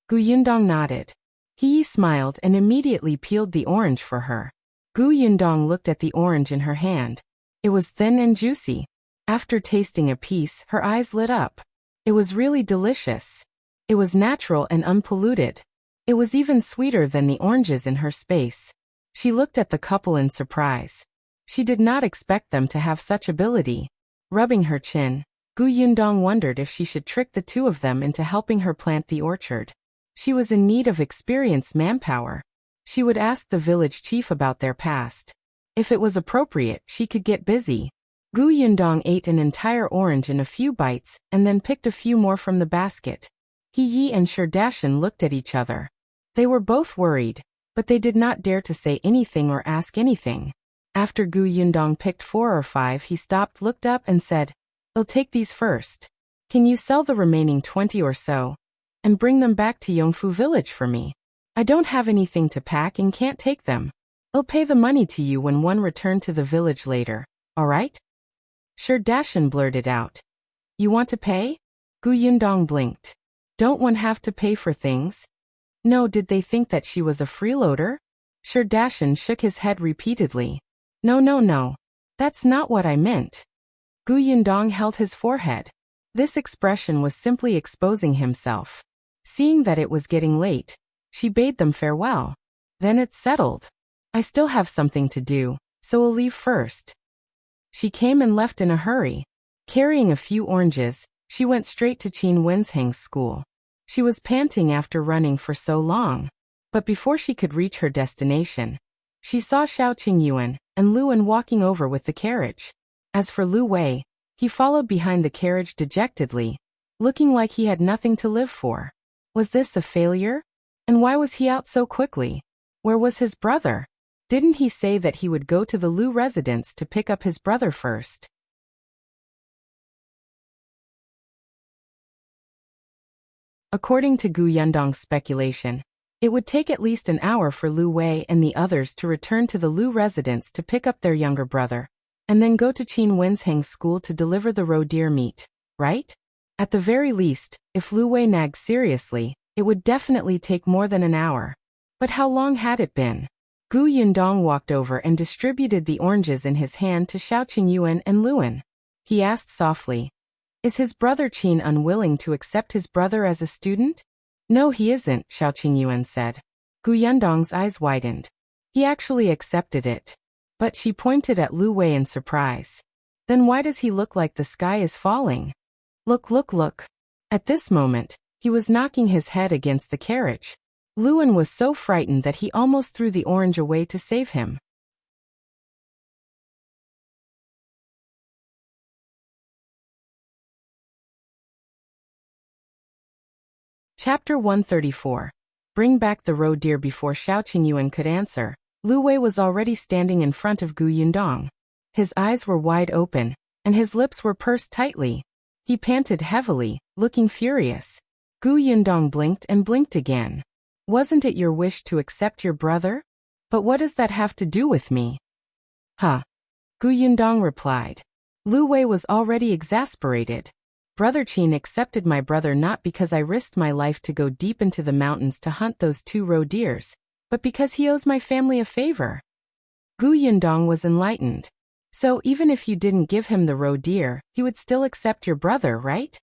Gu Yundong nodded. He smiled and immediately peeled the orange for her. Gu Yundong looked at the orange in her hand. It was thin and juicy. After tasting a piece, her eyes lit up. It was really delicious. It was natural and unpolluted. It was even sweeter than the oranges in her space. She looked at the couple in surprise. She did not expect them to have such ability. Rubbing her chin, Gu Yundong wondered if she should trick the two of them into helping her plant the orchard. She was in need of experienced manpower. She would ask the village chief about their past. If it was appropriate, she could get busy. Gu Yundong ate an entire orange in a few bites and then picked a few more from the basket. Yi and Shao looked at each other. They were both worried, but they did not dare to say anything or ask anything. After Gu Yundong picked 4 or 5, he stopped, looked up and said, I'll take these first. Can you sell the remaining 20 or so? And bring them back to Yongfu village for me. I don't have anything to pack and can't take them. I'll pay the money to you when one return to the village later, alright? Shao blurted out. You want to pay? Gu Yundong blinked. Don't one have to pay for things? No, did they think that she was a freeloader? Shao shook his head repeatedly. No. That's not what I meant. Gu Yundong held his forehead. This expression was simply exposing himself. Seeing that it was getting late, she bade them farewell. Then it's settled. I still have something to do, so I'll leave first. She came and left in a hurry. Carrying a few oranges, she went straight to Qin Wensheng's school. She was panting after running for so long. But before she could reach her destination, she saw Shao Qingyuan and Liu An walking over with the carriage. As for Lu Wei, he followed behind the carriage dejectedly, looking like he had nothing to live for. Was this a failure? And why was he out so quickly? Where was his brother? Didn't he say that he would go to the Liu residence to pick up his brother first? According to Gu Yundong's speculation, it would take at least an hour for Lu Wei and the others to return to the Liu residence to pick up their younger brother, and then go to Qin Wensheng's school to deliver the roe deer meat, right? At the very least, if Lu Wei nagged seriously, it would definitely take more than an hour. But how long had it been? Gu Yundong walked over and distributed the oranges in his hand to Shao Qingyuan and Liu An. He asked softly, Is his brother Qin unwilling to accept his brother as a student? No, he isn't, Shao Qingyuan said. Gu Yundong's eyes widened. He actually accepted it. But she pointed at Lu Wei in surprise. Then why does he look like the sky is falling? Look. At this moment, he was knocking his head against the carriage. Liu An was so frightened that he almost threw the orange away to save him. Chapter 134. Bring back the roe deer. Before Shao Qingyuan could answer, Lu Wei was already standing in front of Gu Yundong. His eyes were wide open, and his lips were pursed tightly. He panted heavily, looking furious. Gu Yundong blinked and blinked again. Wasn't it your wish to accept your brother? But what does that have to do with me? Huh? Gu Yundong replied. Lu Wei was already exasperated. Brother Qin accepted my brother not because I risked my life to go deep into the mountains to hunt those 2 roe deers, but because he owes my family a favor. Gu Yundong was enlightened. So even if you didn't give him the roe deer, he would still accept your brother, right?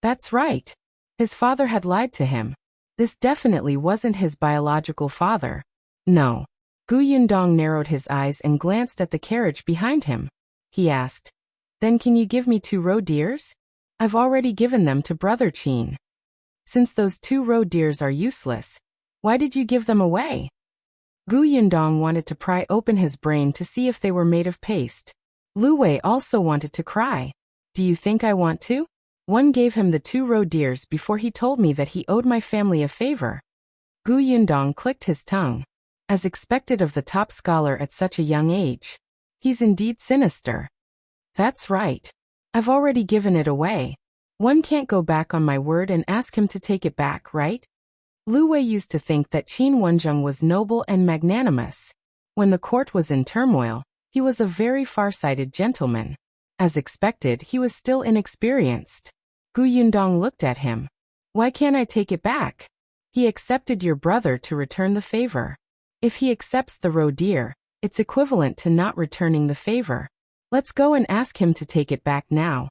That's right. His father had lied to him. This definitely wasn't his biological father. No. Gu Yundong narrowed his eyes and glanced at the carriage behind him. He asked, "Then can you give me 2 roe deers? I've already given them to Brother Qin. Since those 2 roe deers are useless, why did you give them away?" Gu Yundong wanted to pry open his brain to see if they were made of paste. Lu Wei also wanted to cry. "Do you think I want to? One gave him the 2 roe deers before he told me that he owed my family a favor." Gu Yundong clicked his tongue. As expected of the top scholar at such a young age. He's indeed sinister. "That's right. I've already given it away. One can't go back on my word and ask him to take it back, right?" Lu Wei used to think that Qin Wenzheng was noble and magnanimous. When the court was in turmoil, he was a very far-sighted gentleman. As expected, he was still inexperienced. Gu Yundong looked at him. "Why can't I take it back? He accepted your brother to return the favor. If he accepts the roe deer, it's equivalent to not returning the favor. Let's go and ask him to take it back now."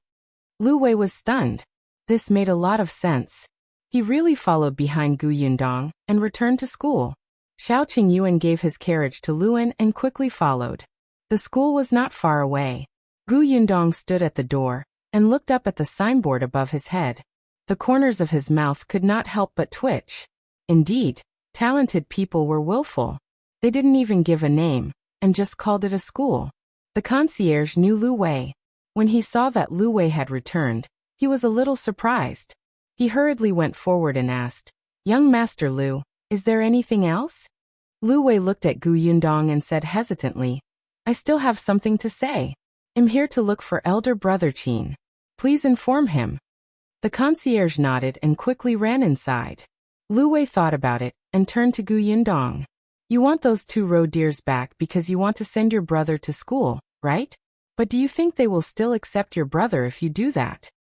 Lu Wei was stunned. This made a lot of sense. He really followed behind Gu Yundong and returned to school. Shao Qingyuan gave his carriage to Liu An and quickly followed. The school was not far away. Gu Yundong stood at the door and looked up at the signboard above his head. The corners of his mouth could not help but twitch. Indeed, talented people were willful. They didn't even give a name, and just called it a school. The concierge knew Lu Wei. When he saw that Lu Wei had returned, he was a little surprised. He hurriedly went forward and asked, "Young Master Liu, is there anything else?" Lu Wei looked at Gu Yundong and said hesitantly, "I still have something to say. I'm here to look for elder brother Qin. Please inform him." The concierge nodded and quickly ran inside. Lu Wei thought about it and turned to Gu Yundong. "You want those 2 roe deers back because you want to send your brother to school, right? But do you think they will still accept your brother if you do that?"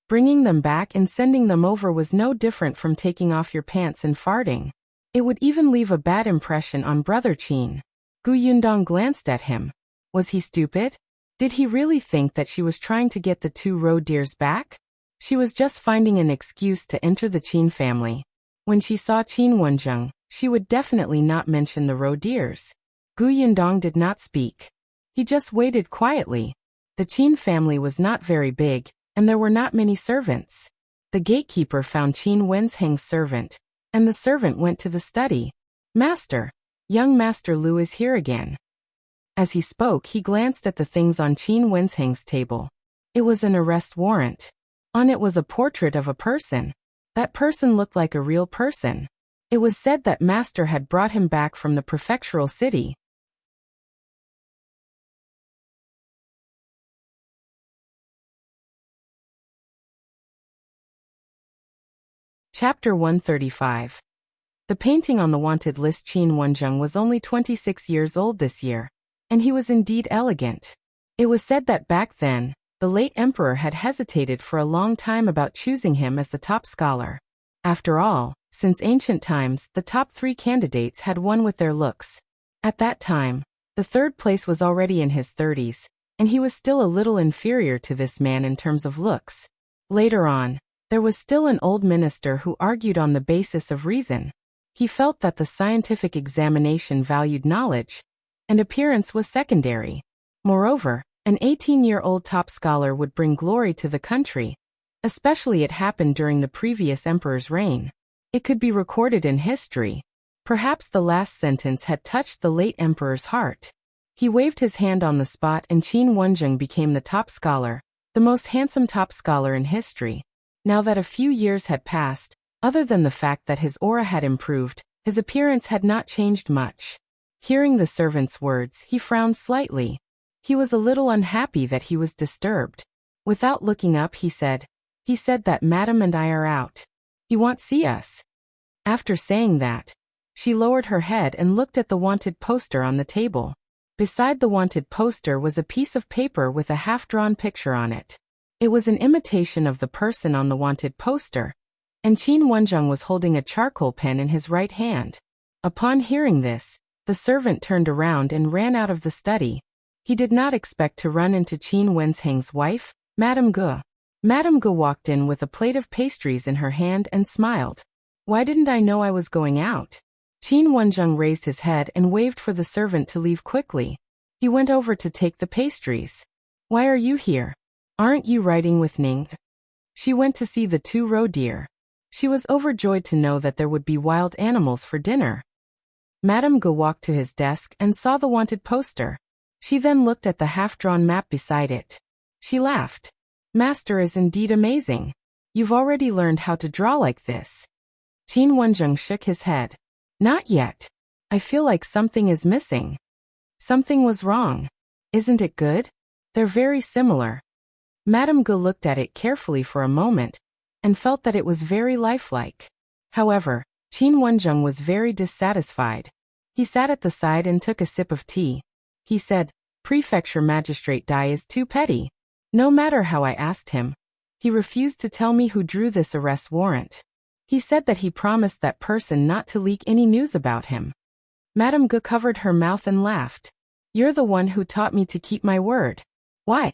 Bringing them back and sending them over was no different from taking off your pants and farting. It would even leave a bad impression on Brother Qin. Gu Yundong glanced at him. Was he stupid? Did he really think that she was trying to get the 2 roe deers back? She was just finding an excuse to enter the Qin family. When she saw Qin Wenzheng, she would definitely not mention the roe deers. Gu Yundong did not speak. He just waited quietly. The Qin family was not very big, and there were not many servants. The gatekeeper found Qin Wenzheng's servant, and the servant went to the study. "Master, young Master Liu is here again." As he spoke, he glanced at the things on Qin Wenzheng's table. It was an arrest warrant. On it was a portrait of a person. That person looked like a real person. It was said that Master had brought him back from the prefectural city. Chapter 135. The painting on the wanted list. Qin Wenzheng was only 26 years old this year, and he was indeed elegant. It was said that back then, the late emperor had hesitated for a long time about choosing him as the top scholar. After all, since ancient times, the top 3 candidates had won with their looks. At that time, the 3rd place was already in his 30s, and he was still a little inferior to this man in terms of looks. Later on, there was still an old minister who argued on the basis of reason. He felt that the scientific examination valued knowledge, and appearance was secondary. Moreover, An 18-year-old top scholar would bring glory to the country. Especially it happened during the previous emperor's reign. It could be recorded in history. Perhaps the last sentence had touched the late emperor's heart. He waved his hand on the spot and Qin Wenjing became the top scholar, the most handsome top scholar in history. Now that a few years had passed, other than the fact that his aura had improved, his appearance had not changed much. Hearing the servant's words, he frowned slightly. He was a little unhappy that he was disturbed. Without looking up, he said that Madam and I are out. You won't see us. After saying that, she lowered her head and looked at the wanted poster on the table. Beside the wanted poster was a piece of paper with a half-drawn picture on it. It was an imitation of the person on the wanted poster, and Qin Wenjing was holding a charcoal pen in his right hand. Upon hearing this, the servant turned around and ran out of the study. He did not expect to run into Qin Wenjing's wife, Madame Gu. Madame Gu walked in with a plate of pastries in her hand and smiled. Why didn't I know I was going out? Qin Wenjing raised his head and waved for the servant to leave quickly. He went over to take the pastries. Why are you here? Aren't you riding with Ning? She went to see the 2 roe deer. She was overjoyed to know that there would be wild animals for dinner. Madame Gu walked to his desk and saw the wanted poster. She then looked at the half-drawn map beside it. She laughed. Master is indeed amazing. You've already learned how to draw like this. Qin Wenjing shook his head. Not yet. I feel like something is missing. Something was wrong. Isn't it good? They're very similar. Madame Gu looked at it carefully for a moment, and felt that it was very lifelike. However, Qin Wenjing was very dissatisfied. He sat at the side and took a sip of tea. He said, Prefecture Magistrate Dai is too petty. No matter how I asked him, he refused to tell me who drew this arrest warrant. He said that he promised that person not to leak any news about him. Madame Gu covered her mouth and laughed. You're the one who taught me to keep my word. Why?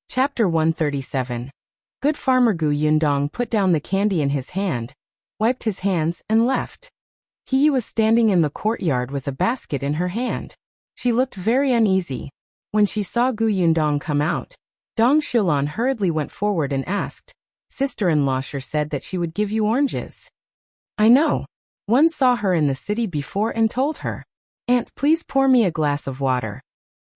Chapter 137. Good farmer Gu Yundong put down the candy in his hand, wiped his hands, and left. He was standing in the courtyard with a basket in her hand. She looked very uneasy. When she saw Gu Yundong come out, Dong Xiulan hurriedly went forward and asked, Sister-in-law sure said that she would give you oranges. I know. One saw her in the city before and told her. Aunt, please pour me a glass of water.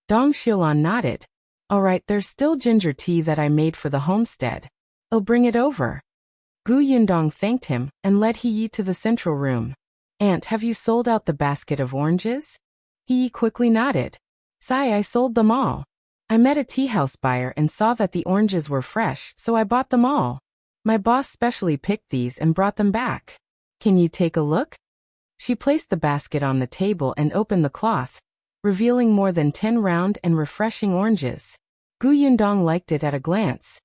Dong Xiulan nodded. All right, there's still ginger tea that I made for the homestead. I'll bring it over. Gu Yundong thanked him and led He Yi to the central room. Aunt, have you sold out the basket of oranges? He Yi quickly nodded. Sai, I sold them all. I met a tea house buyer and saw that the oranges were fresh, so I bought them all. My boss specially picked these and brought them back. Can you take a look? She placed the basket on the table and opened the cloth, revealing more than 10 round and refreshing oranges. Gu Yundong liked it at a glance.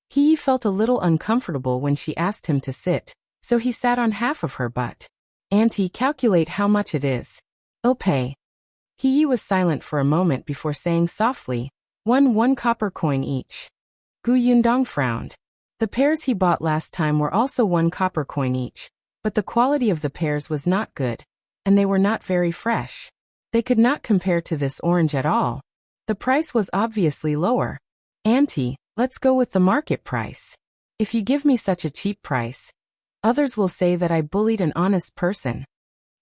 He felt a little uncomfortable when she asked him to sit, so he sat on half of her butt. Auntie, calculate how much it is. I'll pay. He was silent for a moment before saying softly, one copper coin each. Gu Yundong frowned. The pears he bought last time were also 1 copper coin each, but the quality of the pears was not good, and they were not very fresh. They could not compare to this orange at all. The price was obviously lower. Auntie, let's go with the market price. If you give me such a cheap price, others will say that I bullied an honest person.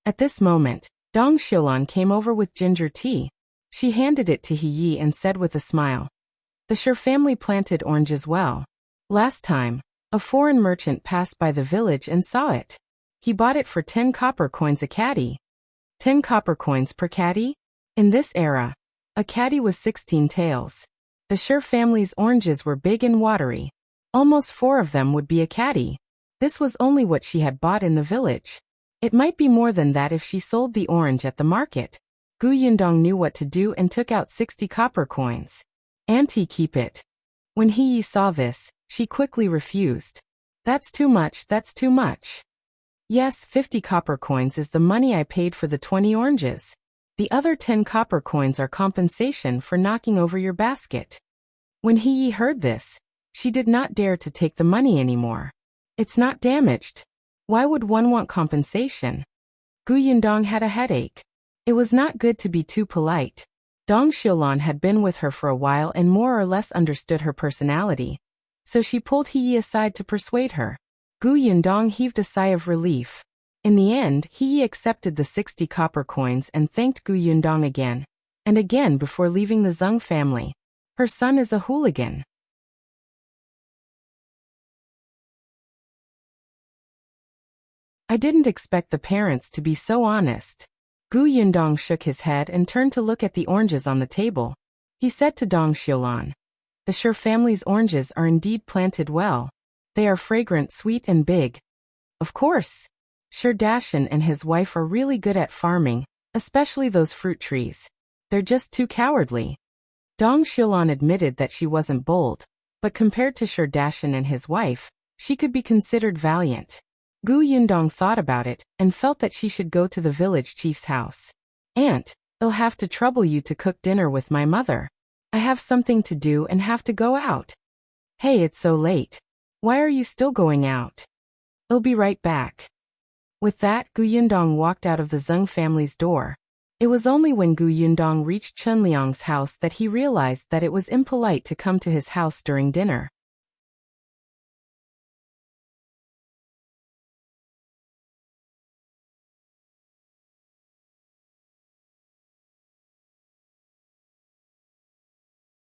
At this moment, Dong Xiulan came over with ginger tea. She handed it to He Yi and said with a smile, The Sher family planted oranges well. Last time, a foreign merchant passed by the village and saw it. He bought it for 10 copper coins a catty. 10 copper coins per catty? In this era, a catty was 16 taels. The Sher family's oranges were big and watery. Almost 4 of them would be a catty. This was only what she had bought in the village. It might be more than that if she sold the orange at the market. Gu Yundong knew what to do and took out 60 copper coins. Auntie, keep it. When He Yi saw this, she quickly refused. That's too much, that's too much. Yes, 50 copper coins is the money I paid for the 20 oranges. The other 10 copper coins are compensation for knocking over your basket. When He heard this, she did not dare to take the money anymore. It's not damaged. Why would one want compensation? Gu Yundong had a headache. It was not good to be too polite. Dong Xiulan had been with her for a while and more or less understood her personality, so she pulled He aside to persuade her. Gu Yundong heaved a sigh of relief. In the end, He accepted the 60 copper coins and thanked Gu Yundong again and again before leaving the Zhou family. Her son is a hooligan. I didn't expect the parents to be so honest. Gu Yundong shook his head and turned to look at the oranges on the table. He said to Dong Xiulan, "The Shi family's oranges are indeed planted well. They are fragrant, sweet and big." Of course. Shi Dashan and his wife are really good at farming, especially those fruit trees. They're just too cowardly. Dong Xiulan admitted that she wasn't bold, but compared to Shi Dashan and his wife, she could be considered valiant. Gu Yundong thought about it and felt that she should go to the village chief's house. "Aunt, I'll have to trouble you to cook dinner with my mother. I have something to do and have to go out." "Hey, it's so late. Why are you still going out?" "I'll be right back." With that, Gu Yundong walked out of the Zhou family's door. It was only when Gu Yundong reached Chen Liang's house that he realized that it was impolite to come to his house during dinner.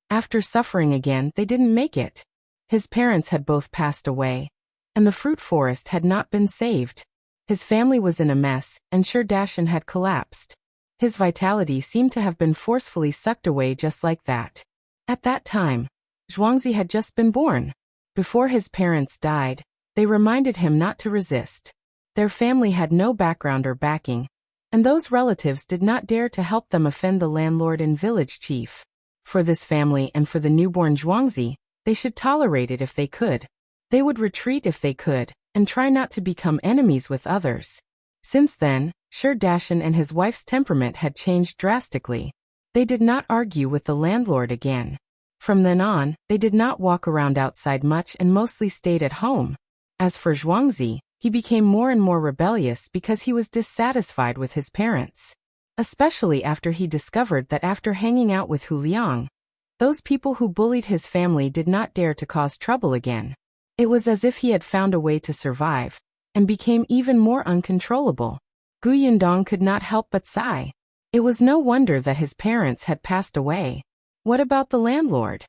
After suffering again, they didn't make it. His parents had both passed away, and the fruit forest had not been saved. His family was in a mess, and Shi Dashan had collapsed. His vitality seemed to have been forcefully sucked away just like that. At that time, Zhuangzi had just been born. Before his parents died, they reminded him not to resist. Their family had no background or backing, and those relatives did not dare to help them offend the landlord and village chief. For this family and for the newborn Zhuangzi, they should tolerate it if they could. They would retreat if they could, and try not to become enemies with others. Since then, Shi Dashan and his wife's temperament had changed drastically. They did not argue with the landlord again. From then on, they did not walk around outside much and mostly stayed at home. As for Zhuangzi, he became more and more rebellious because he was dissatisfied with his parents. Especially after he discovered that after hanging out with Hu Liang, those people who bullied his family did not dare to cause trouble again. It was as if he had found a way to survive, and became even more uncontrollable. Gu Yundong could not help but sigh. It was no wonder that his parents had passed away. What about the landlord?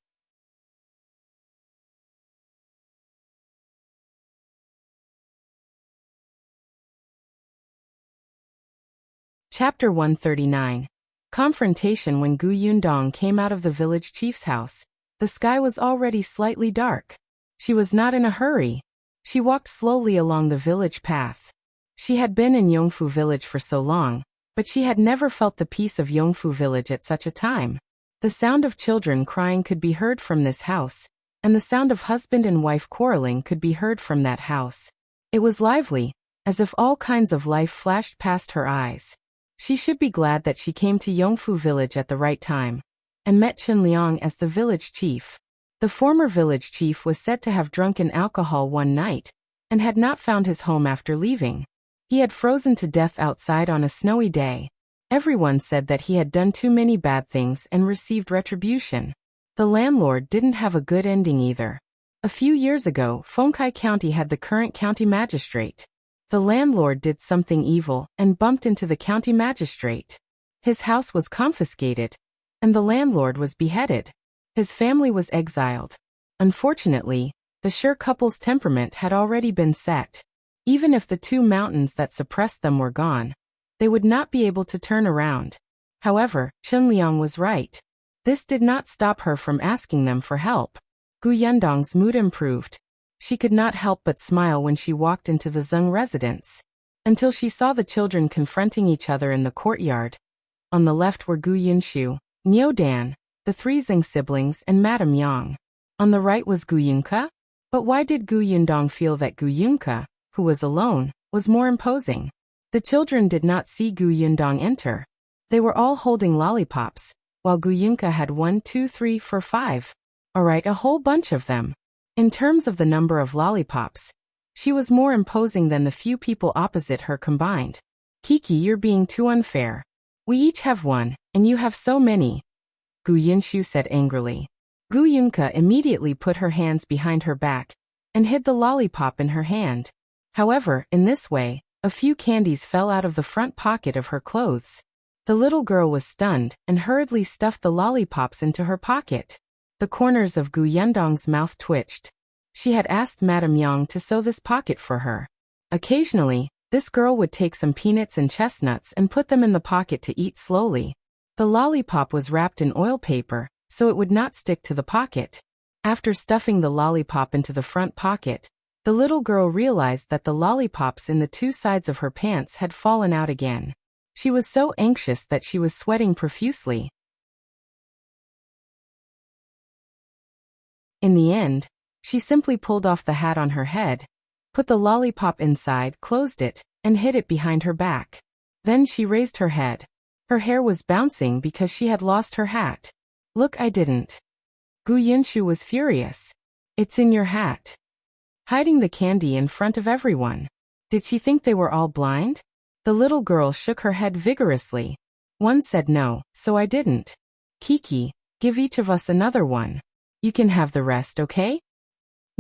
Chapter 139. Confrontation. When Gu Yundong came out of the village chief's house, the sky was already slightly dark. She was not in a hurry. She walked slowly along the village path. She had been in Yongfu village for so long, but she had never felt the peace of Yongfu village at such a time. The sound of children crying could be heard from this house, and the sound of husband and wife quarreling could be heard from that house. It was lively, as if all kinds of life flashed past her eyes. She should be glad that she came to Yongfu village at the right time, and met Chen Liang as the village chief. The former village chief was said to have drunken alcohol one night, and had not found his home after leaving. He had frozen to death outside on a snowy day. Everyone said that he had done too many bad things and received retribution. The landlord didn't have a good ending either. A few years ago, Fengkai County had the current county magistrate. The landlord did something evil and bumped into the county magistrate. His house was confiscated, and the landlord was beheaded. His family was exiled. Unfortunately, the Shi couple's temperament had already been set. Even if the two mountains that suppressed them were gone, they would not be able to turn around. However, Chen Liang was right. This did not stop her from asking them for help. Gu Yundong's mood improved. She could not help but smile when she walked into the Zhou residence, until she saw the children confronting each other in the courtyard. On the left were Gu Yunshu, Niu Dan, the three Zheng siblings and Madame Yang. On the right was Gu Yunke, But why did Gu Yundong feel that Gu Yunke, who was alone, was more imposing? The children did not see Gu Yundong enter. They were all holding lollipops, while Gu Yunke had 1, 2, 3, 4, 5. Alright, a whole bunch of them. In terms of the number of lollipops, she was more imposing than the few people opposite her combined. Kiki, you're being too unfair. We each have one, and you have so many, Gu Yinshu said angrily. Gu Yunke immediately put her hands behind her back and hid the lollipop in her hand. However, in this way, a few candies fell out of the front pocket of her clothes. The little girl was stunned and hurriedly stuffed the lollipops into her pocket. The corners of Gu Yundong's mouth twitched. She had asked Madame Yang to sew this pocket for her. Occasionally, this girl would take some peanuts and chestnuts and put them in the pocket to eat slowly. The lollipop was wrapped in oil paper, so it would not stick to the pocket. After stuffing the lollipop into the front pocket, the little girl realized that the lollipops in the two sides of her pants had fallen out again. She was so anxious that she was sweating profusely. In the end, she simply pulled off the hat on her head, put the lollipop inside, closed it, and hid it behind her back. Then she raised her head. Her hair was bouncing because she had lost her hat. Look, I didn't. Gu Yinshu was furious. It's in your hat. Hiding the candy in front of everyone. Did she think they were all blind? The little girl shook her head vigorously. One said no, so I didn't. Kiki, give each of us another one. You can have the rest, okay?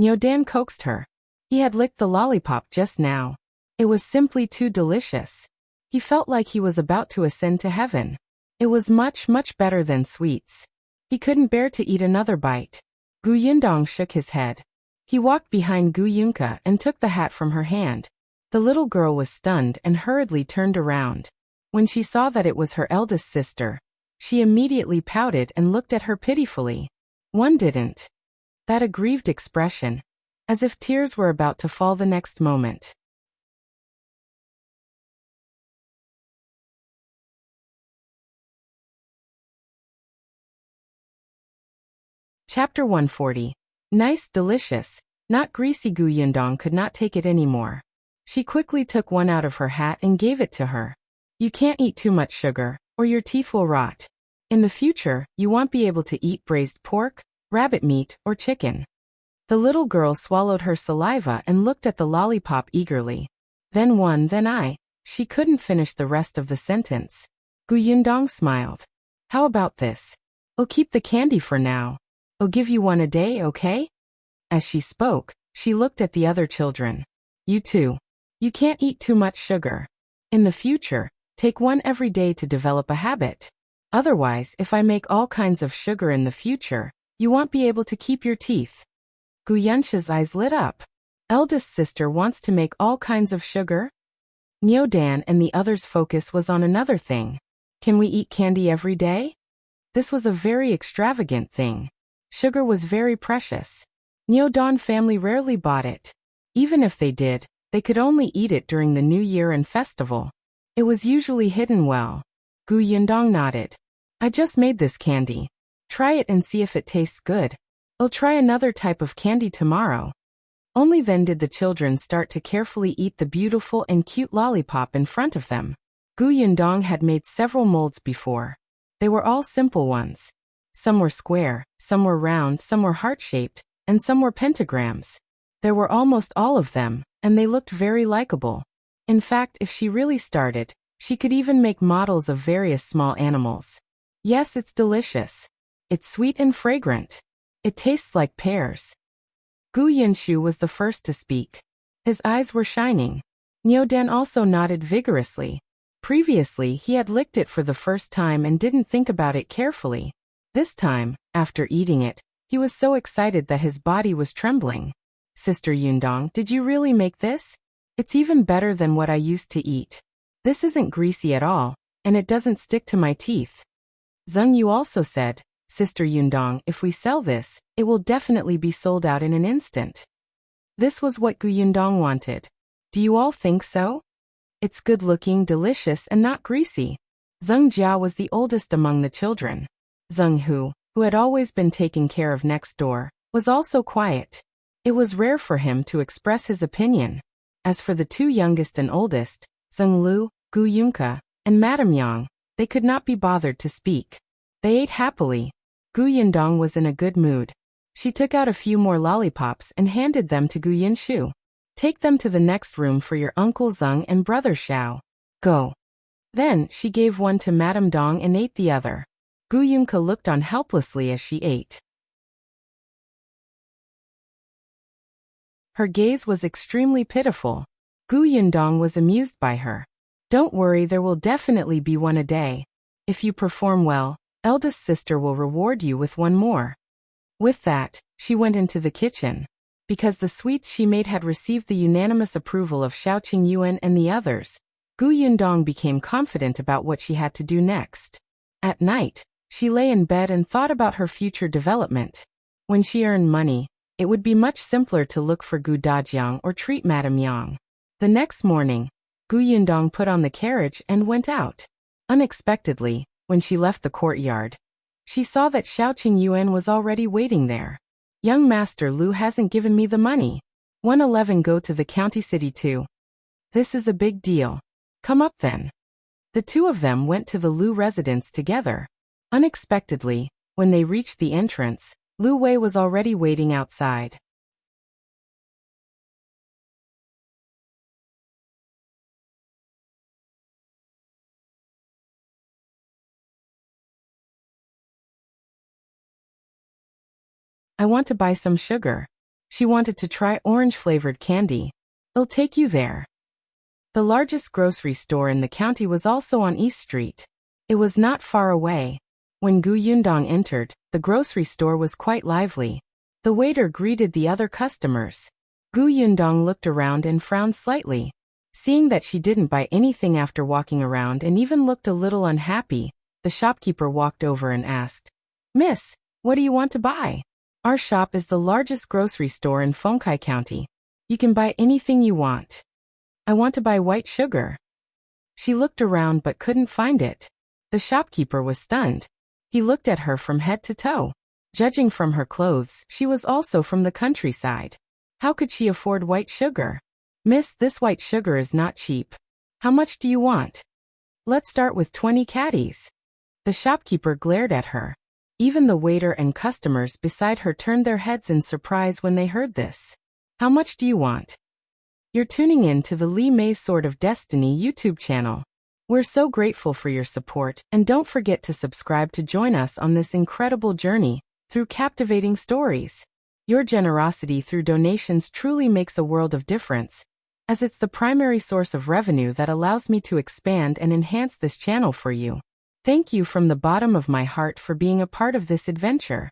Nyodan coaxed her. He had licked the lollipop just now. It was simply too delicious. He felt like he was about to ascend to heaven. It was much, much better than sweets. He couldn't bear to eat another bite. Gu Yundong shook his head. He walked behind Gu Yunke and took the hat from her hand. The little girl was stunned and hurriedly turned around. When she saw that it was her eldest sister, she immediately pouted and looked at her pitifully. One didn't. That aggrieved expression, as if tears were about to fall the next moment. Chapter 140. Nice, delicious, not greasy. Gu Yundong could not take it anymore. She quickly took one out of her hat and gave it to her. You can't eat too much sugar, or your teeth will rot. In the future, you won't be able to eat braised pork, rabbit meat, or chicken. The little girl swallowed her saliva and looked at the lollipop eagerly. Then one, then I. She couldn't finish the rest of the sentence. Gu Yundong smiled. How about this? I'll keep the candy for now. I'll give you one a day, okay? As she spoke, she looked at the other children. You too. You can't eat too much sugar. In the future, take one every day to develop a habit. Otherwise, if I make all kinds of sugar in the future, you won't be able to keep your teeth. Gu Yunsha's eyes lit up. Eldest sister wants to make all kinds of sugar? Nyodan and the others' focus was on another thing. Can we eat candy every day? This was a very extravagant thing. Sugar was very precious. Nyodan family rarely bought it. Even if they did, they could only eat it during the New Year and festival. It was usually hidden well. Gu Yundong nodded. I just made this candy. Try it and see if it tastes good. I'll try another type of candy tomorrow. Only then did the children start to carefully eat the beautiful and cute lollipop in front of them. Gu Yundong had made several molds before. They were all simple ones. Some were square, some were round, some were heart-shaped, and some were pentagrams. There were almost all of them, and they looked very likable. In fact, if she really started, she could even make models of various small animals. Yes, it's delicious. It's sweet and fragrant. It tastes like pears. Gu Yinshu was the first to speak. His eyes were shining. Nyodan also nodded vigorously. Previously, he had licked it for the first time and didn't think about it carefully. This time, after eating it, he was so excited that his body was trembling. Sister Yundong, did you really make this? It's even better than what I used to eat. This isn't greasy at all, and it doesn't stick to my teeth. Zhou Yu also said, Sister Yundong, if we sell this, it will definitely be sold out in an instant. This was what Gu Yundong wanted. Do you all think so? It's good-looking, delicious, and not greasy. Zheng Jia was the oldest among the children. Zheng Hu, who had always been taken care of next door, was also quiet. It was rare for him to express his opinion. As for the two youngest and oldest, Zheng Lu, Gu Yunke, and Madame Yang, they could not be bothered to speak. They ate happily. Gu Yindong was in a good mood. She took out a few more lollipops and handed them to Gu Yinshu. Take them to the next room for your Uncle Zheng and Brother Shao. Go. Then, she gave one to Madame Dong and ate the other. Gu Yunke looked on helplessly as she ate. Her gaze was extremely pitiful. Gu Yindong was amused by her. Don't worry, there will definitely be one a day. If you perform well, eldest sister will reward you with one more. With that, she went into the kitchen. Because the sweets she made had received the unanimous approval of Shao Qingyuan and the others, Gu Yindong became confident about what she had to do next. At night, she lay in bed and thought about her future development. When she earned money, it would be much simpler to look for Gu Dajiang or treat Madame Yang. The next morning, Gu Yindong put on the carriage and went out. Unexpectedly, when she left the courtyard, she saw that Shao Qingyuan was already waiting there. Young Master Liu hasn't given me the money. 111 go to the county city too. This is a big deal. Come up then. The two of them went to the Liu residence together. Unexpectedly, when they reached the entrance, Liu Wei was already waiting outside. I want to buy some sugar. She wanted to try orange-flavored candy. I'll take you there. The largest grocery store in the county was also on East Street. It was not far away. When Gu Yundong entered, the grocery store was quite lively. The waiter greeted the other customers. Gu Yundong looked around and frowned slightly. Seeing that she didn't buy anything after walking around and even looked a little unhappy, the shopkeeper walked over and asked, "Miss, what do you want to buy? Our shop is the largest grocery store in Fengkai County. You can buy anything you want." "I want to buy white sugar." She looked around but couldn't find it. The shopkeeper was stunned. He looked at her from head to toe. Judging from her clothes, she was also from the countryside. How could she afford white sugar? "Miss, this white sugar is not cheap. How much do you want?" "Let's start with 20 catties." The shopkeeper glared at her. Even the waiter and customers beside her turned their heads in surprise when they heard this. "How much do you want?" You're tuning in to the Li Mei's Sword of Destiny YouTube channel. We're so grateful for your support, and don't forget to subscribe to join us on this incredible journey through captivating stories. Your generosity through donations truly makes a world of difference, as it's the primary source of revenue that allows me to expand and enhance this channel for you. Thank you from the bottom of my heart for being a part of this adventure.